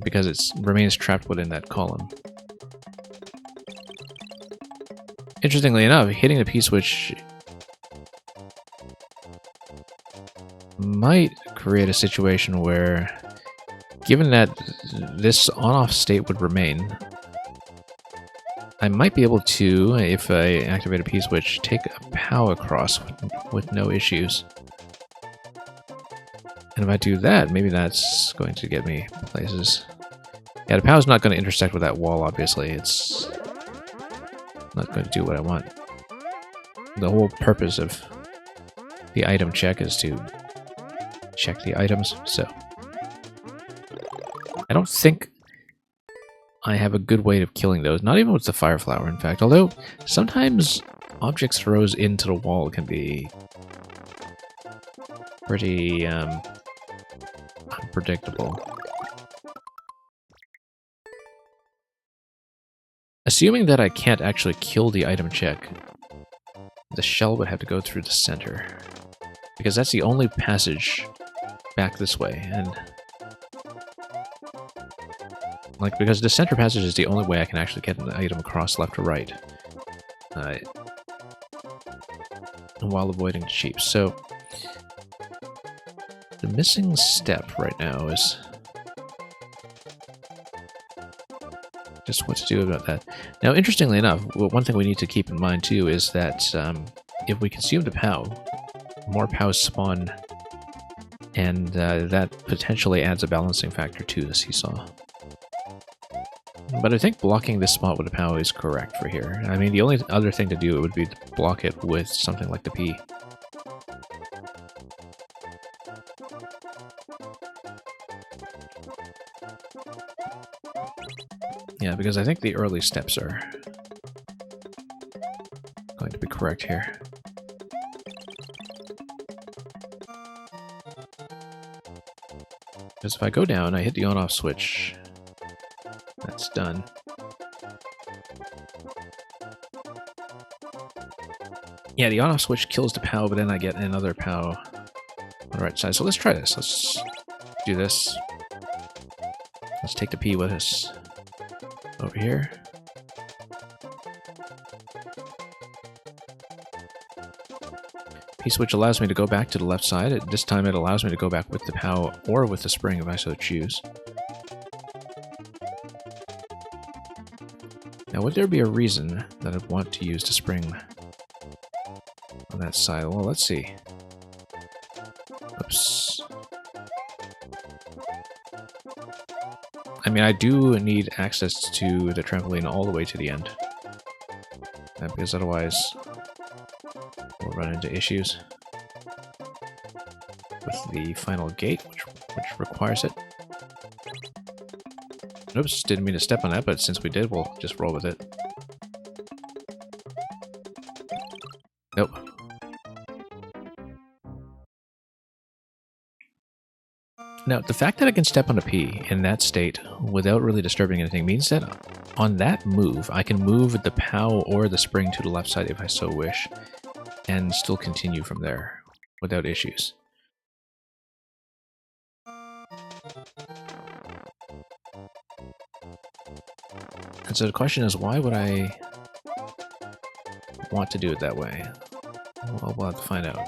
because it remains trapped within that column. Interestingly enough, hitting the P-switch might create a situation where, given that this on-off state would remain, I might be able to, if I activate a P-switch, take a POW across with no issues. And if I do that, maybe that's going to get me places. Yeah, the POW's not going to intersect with that wall, obviously. It's not going to do what I want. The whole purpose of the item check is to check the items, so... I don't think I have a good way of killing those, not even with the fire flower, in fact. Although, sometimes objects throws into the wall can be pretty unpredictable. Assuming that I can't actually kill the item check, the shell would have to go through the center. Because that's the only passage back this way, and... like, because the center passage is the only way I can actually get an item across left or right. While avoiding the sheep. So, the missing step right now is... just what to do about that. Now, interestingly enough, one thing we need to keep in mind too is that if we consume the POW, more POWs spawn, and that potentially adds a balancing factor to the seesaw. But I think blocking this spot with a POW is correct for here. I mean, the only other thing to do would be to block it with something like the P. Yeah, because I think the early steps are going to be correct here. Because if I go down, I hit the on-off switch. That's done. Yeah, the on-off switch kills the POW, but then I get another POW on the right side. So let's try this. Let's do this. Let's take the P with us. Over here. P-switch allows me to go back to the left side. This time it allows me to go back with the POW or with the spring if I so choose. Now, would there be a reason that I'd want to use the spring on that side? Well, let's see. Oops. I mean, I do need access to the trampoline all the way to the end. Because otherwise, we'll run into issues with the final gate, which requires it. Oops, didn't mean to step on that, but since we did, we'll just roll with it. Nope. Now, the fact that I can step on a P in that state without really disturbing anything means that on that move, I can move the POW or the spring to the left side if I so wish, and still continue from there without issues. And so the question is, why would I want to do it that way? Well, we'll have to find out.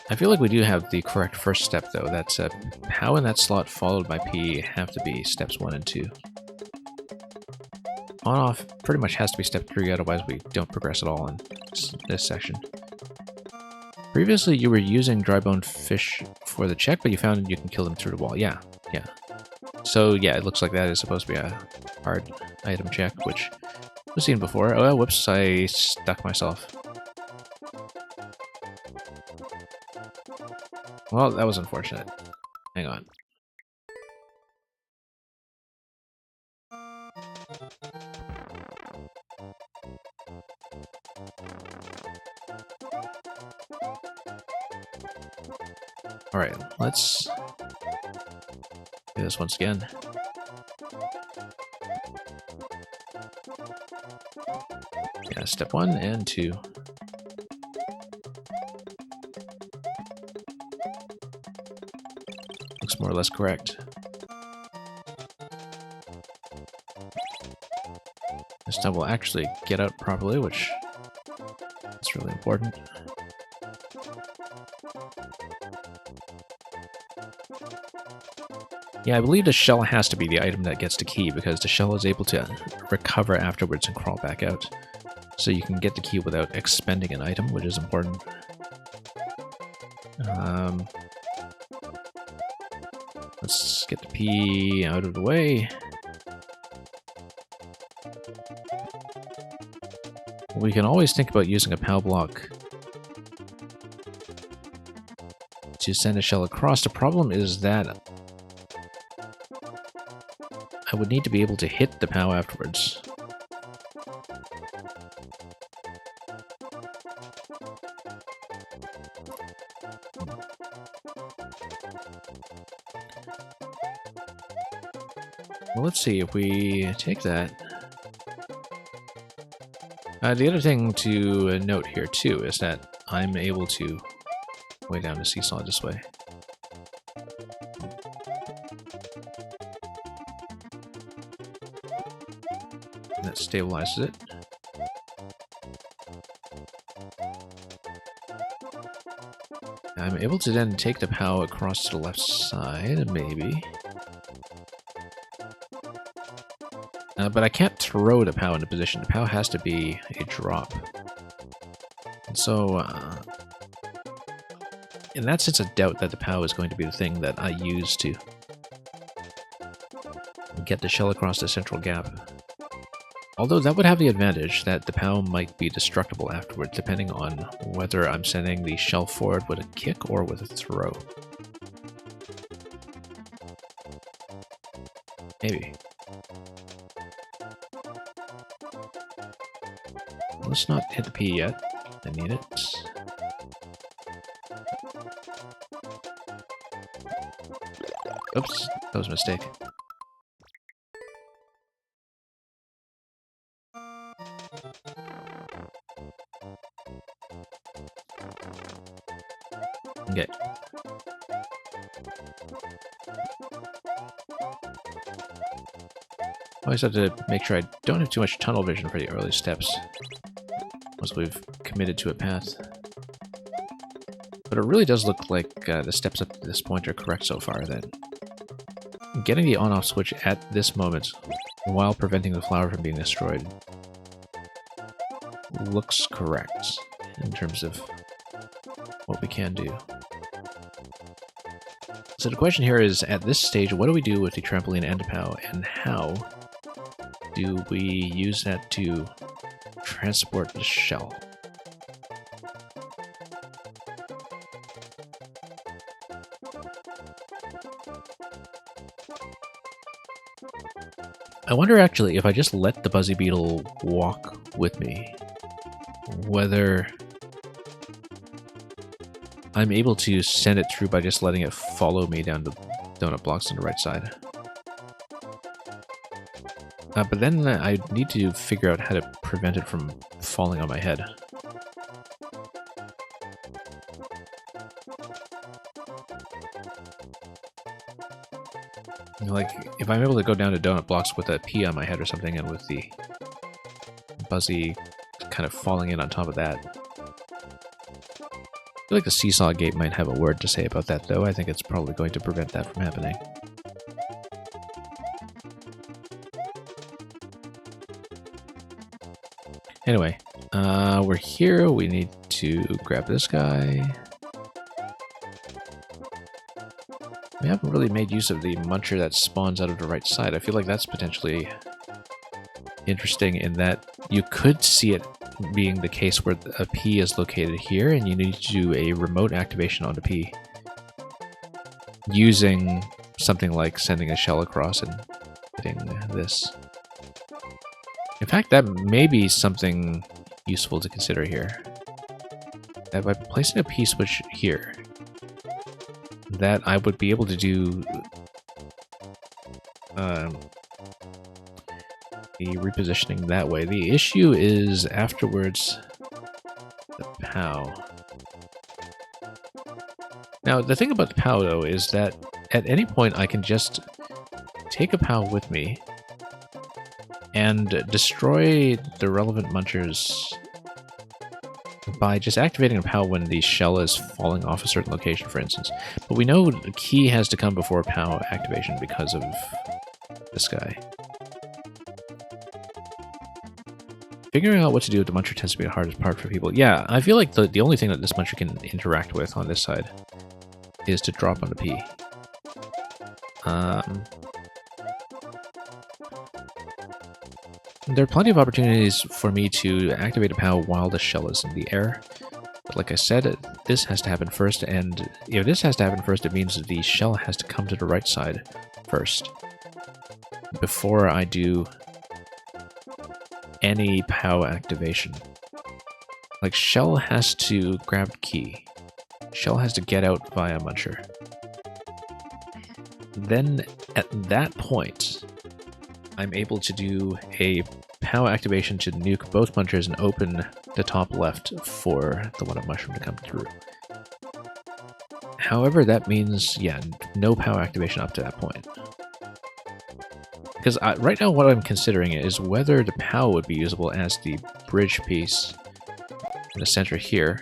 I feel like we do have the correct first step, though. That's POW in that slot followed by P have to be steps 1 and 2. On-off pretty much has to be step 3, otherwise we don't progress at all in this section. Previously, you were using dry bone fish for the check, but you found you can kill them through the wall. Yeah. So, yeah, it looks like that is supposed to be a hard item check, which was seen before. Oh, whoops, I stuck myself. Well, that was unfortunate. Hang on. Alright, let's do this once again. Yeah, step 1 and 2. Looks more or less correct. This time we'll actually get out properly, which is really important. Yeah, I believe the shell has to be the item that gets the key, because the shell is able to recover afterwards and crawl back out. So you can get the key without expending an item, which is important. Let's get the P out of the way. We can always think about using a POW block to send a shell across. The problem is that I would need to be able to hit the POW afterwards. Well, let's see if we take that. The other thing to note here too is that I'm able to way down the seesaw this way. And that stabilizes it. I'm able to then take the POW across to the left side, maybe. But I can't throw the POW into position. The POW has to be a drop. And so, in that sense, I doubt that the POW is going to be the thing that I use to get the shell across the central gap. Although that would have the advantage that the POW might be destructible afterward, depending on whether I'm sending the shell forward with a kick or with a throw. Maybe. Let's not hit the P yet. I need it. Oops, that was a mistake. Okay. Always have to make sure I don't have too much tunnel vision for the early steps, once we've committed to a path. But it really does look like the steps up to this point are correct so far, that getting the on-off switch at this moment, while preventing the flower from being destroyed, looks correct in terms of what we can do. So the question here is, at this stage, what do we do with the trampoline and the POW, and how do we use that to transport the shell? I wonder actually if I just let the Buzzy Beetle walk with me, whether I'm able to send it through by just letting it follow me down the donut blocks on the right side. But then I need to figure out how to prevent it from falling on my head. Like, if I'm able to go down to donut blocks with a P on my head or something, and with the Buzzy kind of falling in on top of that. I feel like the seesaw gate might have a word to say about that, though. I think it's probably going to prevent that from happening. Anyway, we're here. We need to grab this guy. We haven't really made use of the muncher that spawns out of the right side. I feel like that's potentially interesting in that you could see it being the case where a P is located here, and you need to do a remote activation on the P using something like sending a shell across and hitting this. In fact, that may be something useful to consider here. That by placing a P switch here, that I would be able to do the repositioning that way. The issue is afterwards the POW. Now, the thing about the POW, though, is that at any point I can just take a POW with me and destroy the relevant munchers by just activating a POW when the shell is falling off a certain location, for instance. But we know the key has to come before POW activation because of this guy. Figuring out what to do with the muncher tends to be the hardest part for people. Yeah, I feel like the only thing that this muncher can interact with on this side is to drop on the P. There are plenty of opportunities for me to activate a POW while the shell is in the air. But like I said, this has to happen first, and if this has to happen first, it means that the shell has to come to the right side first. Before I do any POW activation. Like, shell has to grab key. Shell has to get out via muncher. Then, at that point, I'm able to do a POW activation to nuke both munchers and open the top left for the one-up mushroom to come through. However, that means, yeah, no POW activation up to that point. Because right now what I'm considering is whether the POW would be usable as the bridge piece in the center here.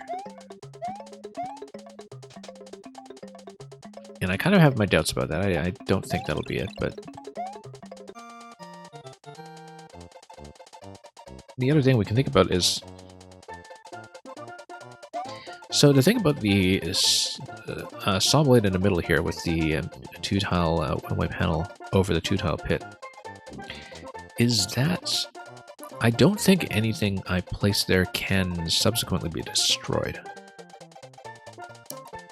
And I kind of have my doubts about that. I don't think that'll be it, but... The other thing we can think about is... So the thing about the saw blade in the middle here with the 2-tile one-way panel over the 2-tile pit is that I don't think anything I place there can subsequently be destroyed.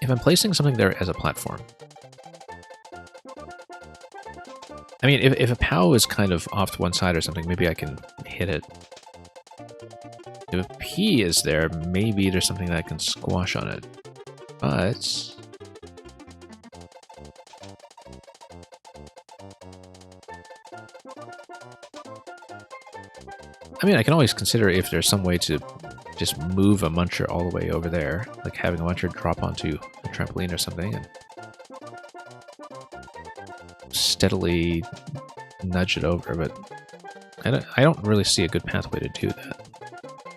If I'm placing something there as a platform, I mean, if a POW is kind of off to one side or something, maybe I can hit it. If a P is there, maybe there's something that I can squash on it. But... I mean, I can always consider if there's some way to just move a muncher all the way over there, like having a muncher drop onto a trampoline or something, and steadily nudge it over, but I don't really see a good pathway to do that.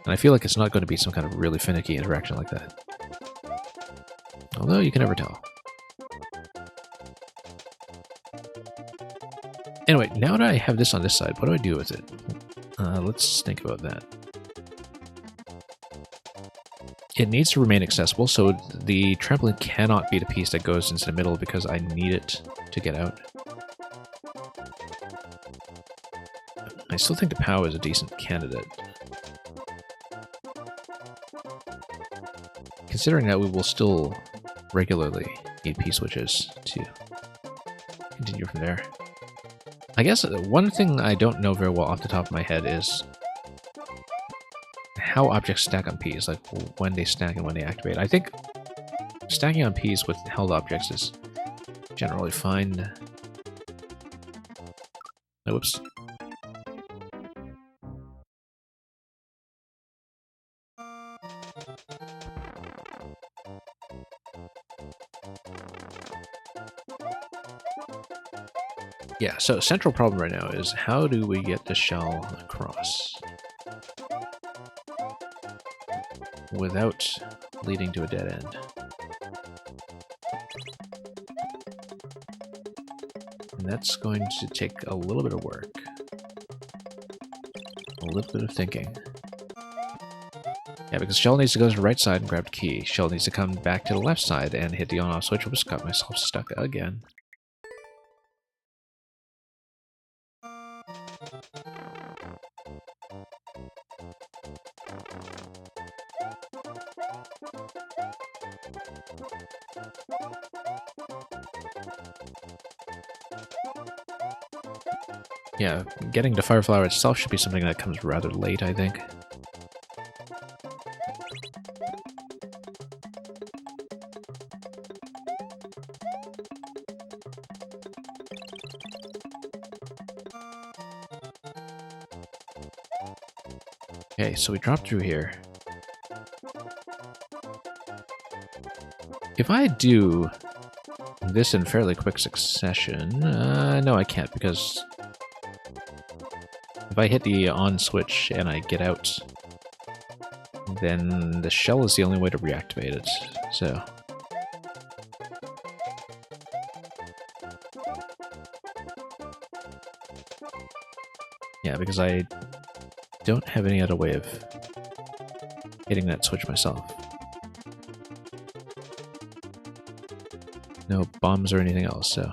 And I feel like it's not going to be some kind of really finicky interaction like that. Although, you can never tell. Anyway, now that I have this on this side, what do I do with it? Let's think about that. It needs to remain accessible, so the trampoline cannot be the piece that goes into the middle because I need it to get out. I still think the POW is a decent candidate. Considering that we will still regularly need P-switches to continue from there. I guess one thing I don't know very well off the top of my head is how objects stack on Ps, like when they stack and when they activate. I think stacking on Ps with held objects is generally fine. Oops. Yeah, so central problem right now is how do we get the shell across without leading to a dead end? And that's going to take a little bit of work. A little bit of thinking. Yeah, because shell needs to go to the right side and grab the key. Shell needs to come back to the left side and hit the on-off switch. Oops, got myself stuck again. Yeah, getting to Fireflower itself should be something that comes rather late, I think. Okay, so we drop through here. If I do this in fairly quick succession... no, I can't, because if I hit the on switch and I get out, then the shell is the only way to reactivate it, so... Yeah, because I don't have any other way of hitting that switch myself. No bombs or anything else, so...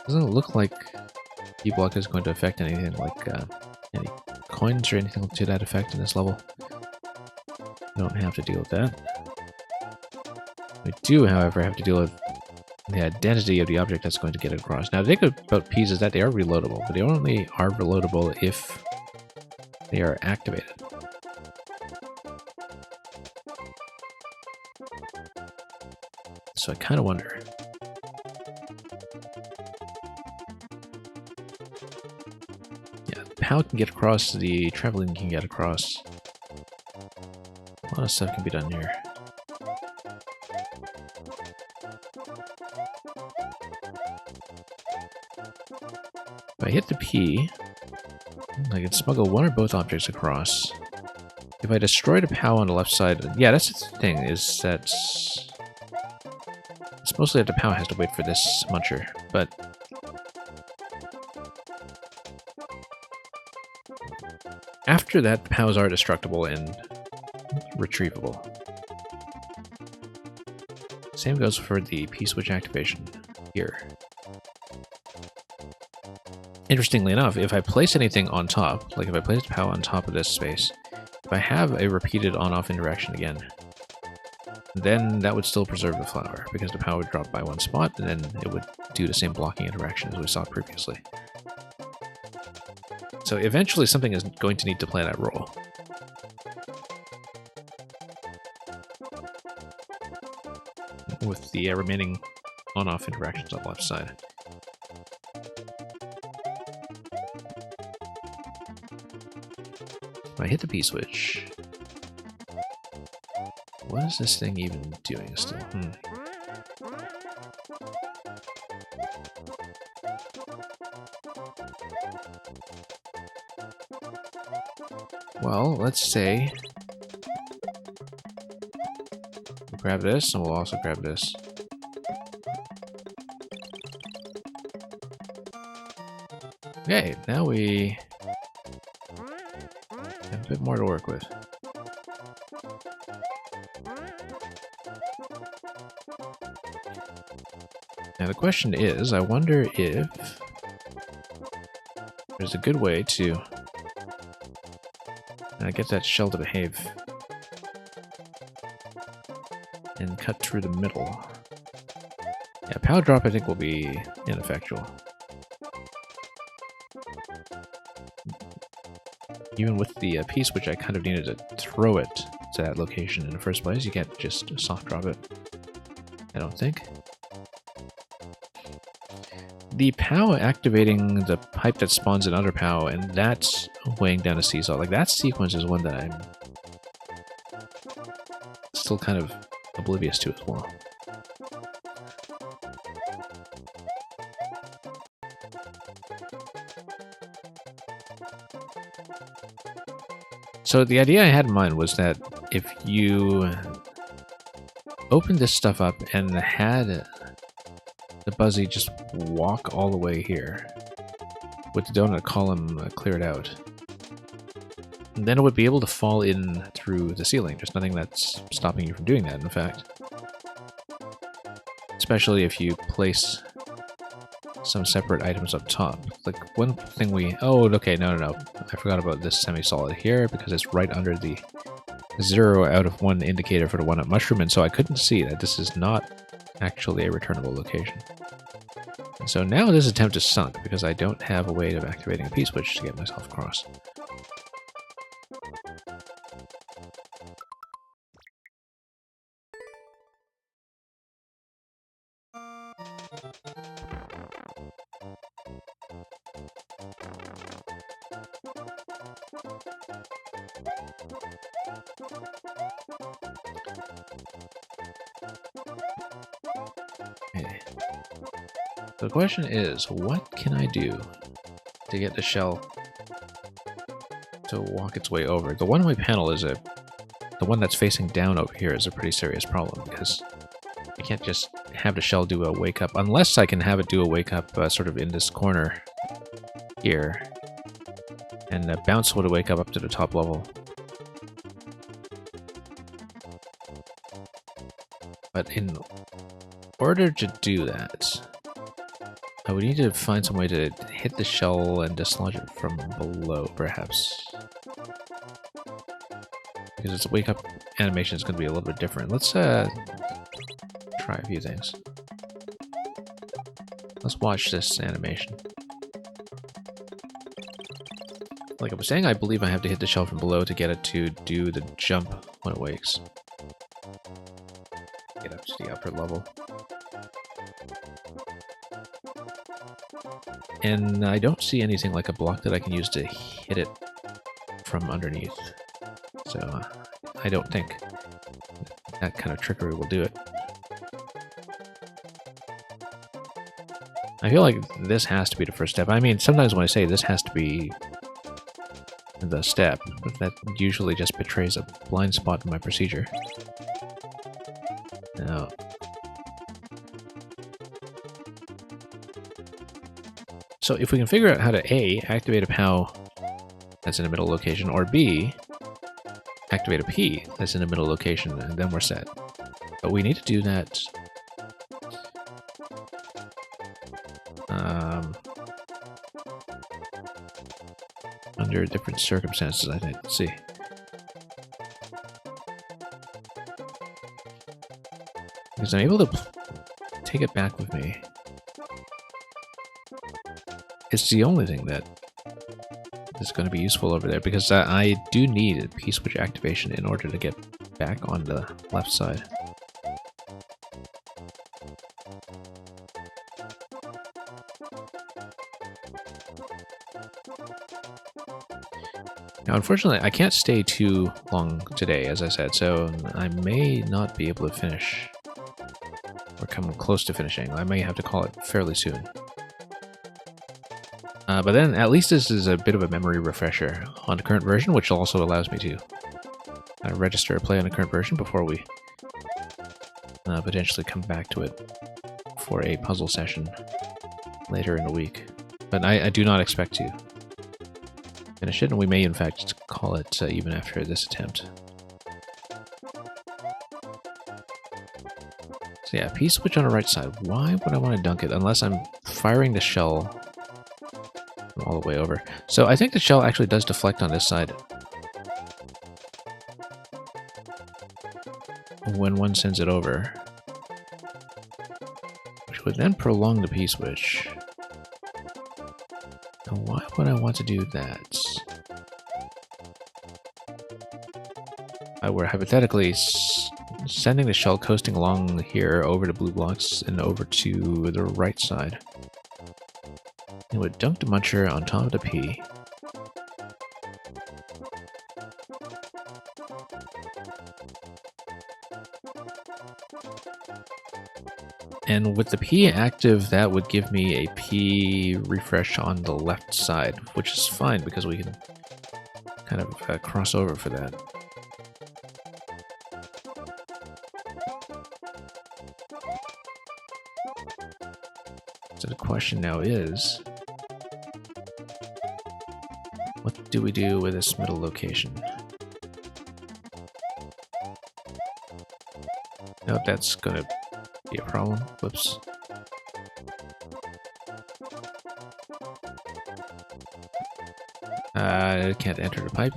Doesn't look like D-block is going to affect anything like any coins or anything to that effect in this level. We don't have to deal with that. We do, however, have to deal with the identity of the object that's going to get across. Now, the thing about P's is that they are reloadable, but they only are reloadable if they are activated. So I kind of wonder. Yeah, POW can get across, the traveling can get across. A lot of stuff can be done here. If I hit the P, I can smuggle one or both objects across. If I destroy the POW on the left side, yeah, that's the thing, is that it's mostly that the POW has to wait for this muncher, but after that, the POWs are destructible and retrievable. Same goes for the P-switch activation here. Interestingly enough, if I place anything on top, like if I place the POW on top of this space, if I have a repeated on-off interaction again, then that would still preserve the flower, because the POW would drop by one spot, and then it would do the same blocking interaction as we saw previously. So eventually something is going to need to play that role. With the remaining on-off interactions on the left side. If I hit the P-switch, what is this thing even doing still? Well, let's say we'll grab this, and we'll also grab this. Okay, now we have a bit more to work with. Now the question is, I wonder if there's a good way to get that shell to behave and cut through the middle. Yeah, POW drop I think will be ineffectual. Even with the P-switch, I kind of needed to throw it to that location in the first place. You can't just soft drop it, I don't think. The POW activating the pipe that spawns another POW, and that's weighing down a seesaw. Like, that sequence is one that I'm still kind of oblivious to as well. So the idea I had in mind was that if you opened this stuff up and had the Buzzy just walk all the way here with the donut column cleared out, and then it would be able to fall in through the ceiling. There's nothing that's stopping you from doing that, in fact. Especially if you place some separate items up top. Like, one thing we... Oh, okay, no. I forgot about this semi-solid here, because it's right under the 0 out of 1 indicator for the one-up mushroom, and so I couldn't see that this is not actually a returnable location. And so now this attempt is sunk, because I don't have a way of activating a P-switch to get myself across. Okay. The question is, what can I do to get the shell to walk its way over? The one-way panel is the one that's facing down over here is a pretty serious problem, because I can't just have the shell do a wake-up, unless I can have it do a wake-up sort of in this corner here, and bounce with a wake-up to the top level. But in order to do that, We need to find some way to hit the shell and dislodge it from below, perhaps. Because its wake up animation is going to be a little bit different. Let's try a few things. Let's watch this animation. Like I was saying, I believe I have to hit the shell from below to get it to do the jump when it wakes. Get up to the upper level. And I don't see anything like a block that I can use to hit it from underneath. So I don't think that kind of trickery will do it. I feel like this has to be the first step. I mean, sometimes when I say this has to be the step, but that usually just betrays a blind spot in my procedure. Now, so if we can figure out how to A, activate a POW that's in a middle location, or B, activate a P that's in a middle location, and then we're set. But we need to do that under different circumstances, I think. Let's see. Because I'm able to take it back with me. It's the only thing that is going to be useful over there, because I do need a P-switch activation in order to get back on the left side. Now, unfortunately, I can't stay too long today, as I said, so I may not be able to finish, or come close to finishing. I may have to call it fairly soon. But then, at least this is a bit of a memory refresher on the current version, which also allows me to register a play on the current version before we potentially come back to it for a puzzle session later in the week. But I do not expect to finish it, and we may in fact call it even after this attempt. So yeah, P-switch on the right side. Why would I want to dunk it unless I'm firing the shell all the way over? So I think the shell actually does deflect on this side when one sends it over, which would then prolong the P-switch. Now why would I want to do that? We're hypothetically sending the shell coasting along here over the blue blocks and over to the right side. It would dunk the muncher on top of the P. And with the P active, that would give me a P refresh on the left side, which is fine because we can kind of cross over for that. So the question now is, what do we do with this middle location? Nope, that's gonna be a problem. Whoops. I can't enter the pipe.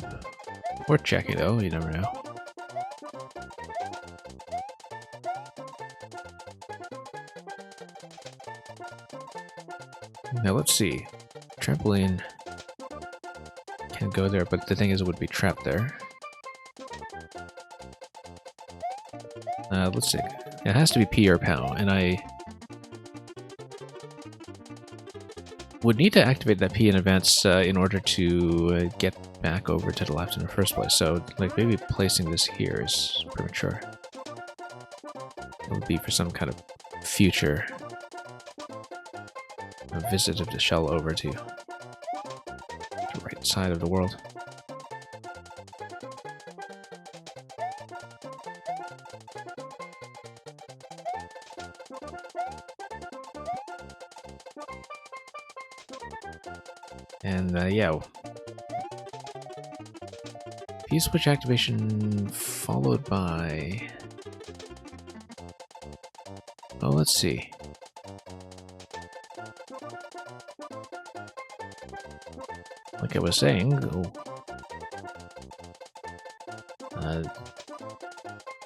Worth checking though, you never know. Now let's see. Trampoline can go there, but the thing is it would be trapped there. Let's see. It has to be P or POW, and I would need to activate that P in advance in order to get back over to the left in the first place. So, like, maybe placing this here is premature. It would be for some kind of future visit of the shell over to the right side of the world. And yeah, P-switch activation followed by, oh, let's see. I was saying,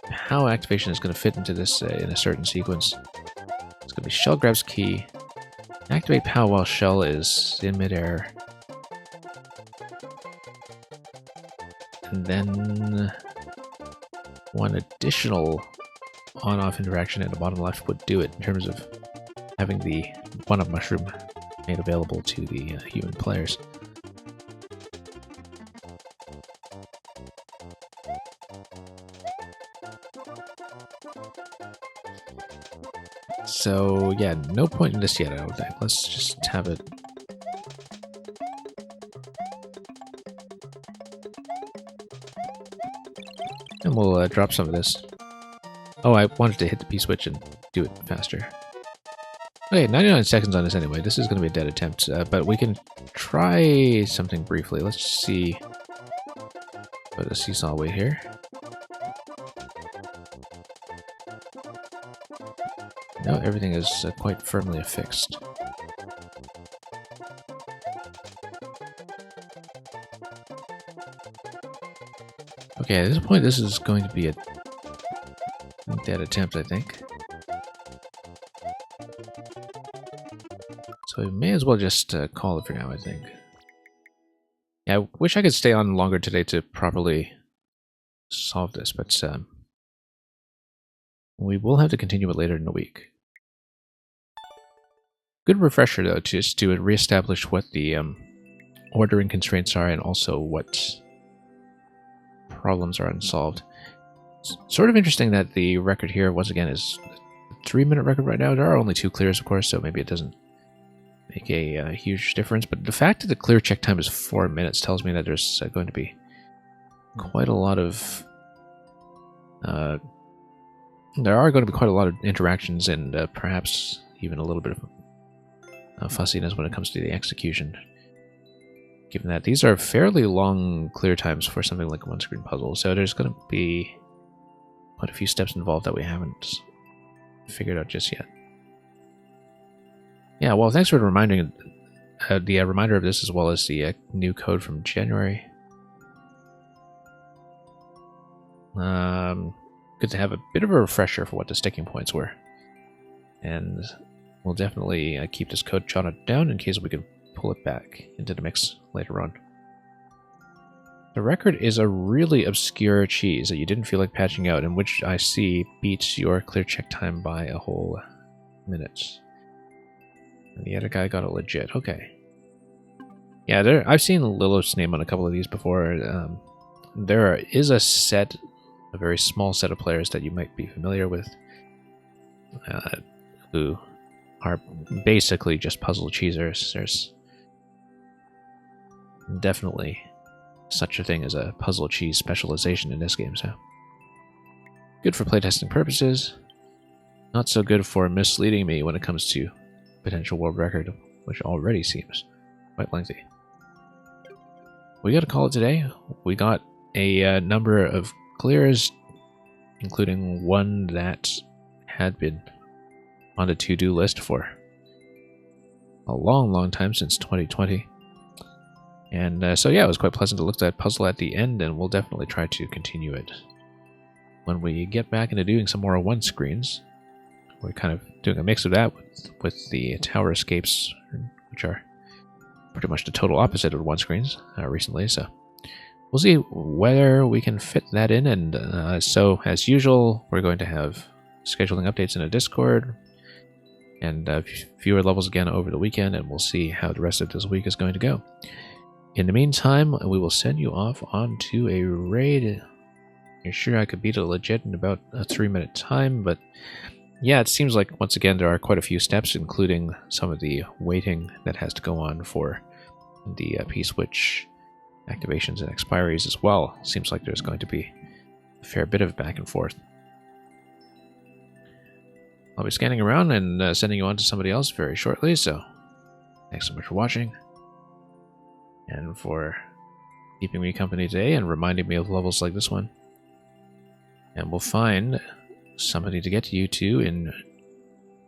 how activation is going to fit into this in a certain sequence. It's going to be shell grabs key, activate POW while shell is in midair, and then one additional on-off interaction in the bottom left would do it in terms of having the one-up mushroom made available to the human players. So yeah, no point in this yet, I don't think. Let's just have it. And we'll drop some of this. Oh, I wanted to hit the P-switch and do it faster. Okay, 99 seconds on this anyway. This is going to be a dead attempt, but we can try something briefly. Let's see. Put a seesaw weight here. No, everything is quite firmly affixed. Okay, at this point, this is going to be a dead attempt, I think. So we may as well just call it for now, I think. Yeah, I wish I could stay on longer today to properly solve this, but we will have to continue it later in the week. Good refresher, though, just to reestablish what the ordering constraints are and also what problems are unsolved. It's sort of interesting that the record here, once again, is a 3-minute record right now. There are only 2 clears, of course, so maybe it doesn't make a huge difference. But the fact that the clear check time is 4 minutes tells me that there's going to be quite a lot of... there are going to be quite a lot of interactions and perhaps even a little bit of fussiness when it comes to the execution. Given that these are fairly long clear times for something like a one-screen puzzle, so there's going to be quite a few steps involved that we haven't figured out just yet. Yeah, well, thanks for reminding the reminder of this as well as the new code from January. Good to have a bit of a refresher for what the sticking points were. And we'll definitely keep this code jotted down in case we can pull it back into the mix later on. The record is a really obscure cheese that you didn't feel like patching out, in which I see beats your clear check time by a whole minute. And the other guy got it legit. Okay. Yeah, I've seen Lilith's name on a couple of these before. There is a very small set of players that you might be familiar with, who are basically just puzzle cheesers. There's definitely such a thing as a puzzle cheese specialization in this game, so good for playtesting purposes, not so good for misleading me when it comes to potential world record, which already seems quite lengthy. We got to call it today. We got a number of clears, including one that had been on the to-do list for a long time, since 2020. And so yeah, it was quite pleasant to look at that puzzle at the end, and we'll definitely try to continue it when we get back into doing some more one screens. We're kind of doing a mix of that with the tower escapes, which are pretty much the total opposite of one screens recently, so we'll see whether we can fit that in. And so, as usual, we're going to have scheduling updates in a Discord and fewer levels again over the weekend, and we'll see how the rest of this week is going to go. In the meantime, we will send you off onto a raid. You're sure I could beat it legit in about a 3-minute time, but yeah, it seems like once again there are quite a few steps, including some of the waiting that has to go on for the P-switch activations and expiries as well. Seems like there's going to be a fair bit of back and forth. I'll be scanning around and sending you on to somebody else very shortly, so thanks so much for watching and for keeping me company today and reminding me of levels like this one. And we'll find somebody to get you to in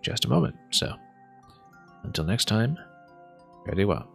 just a moment. So until next time, fare thee well.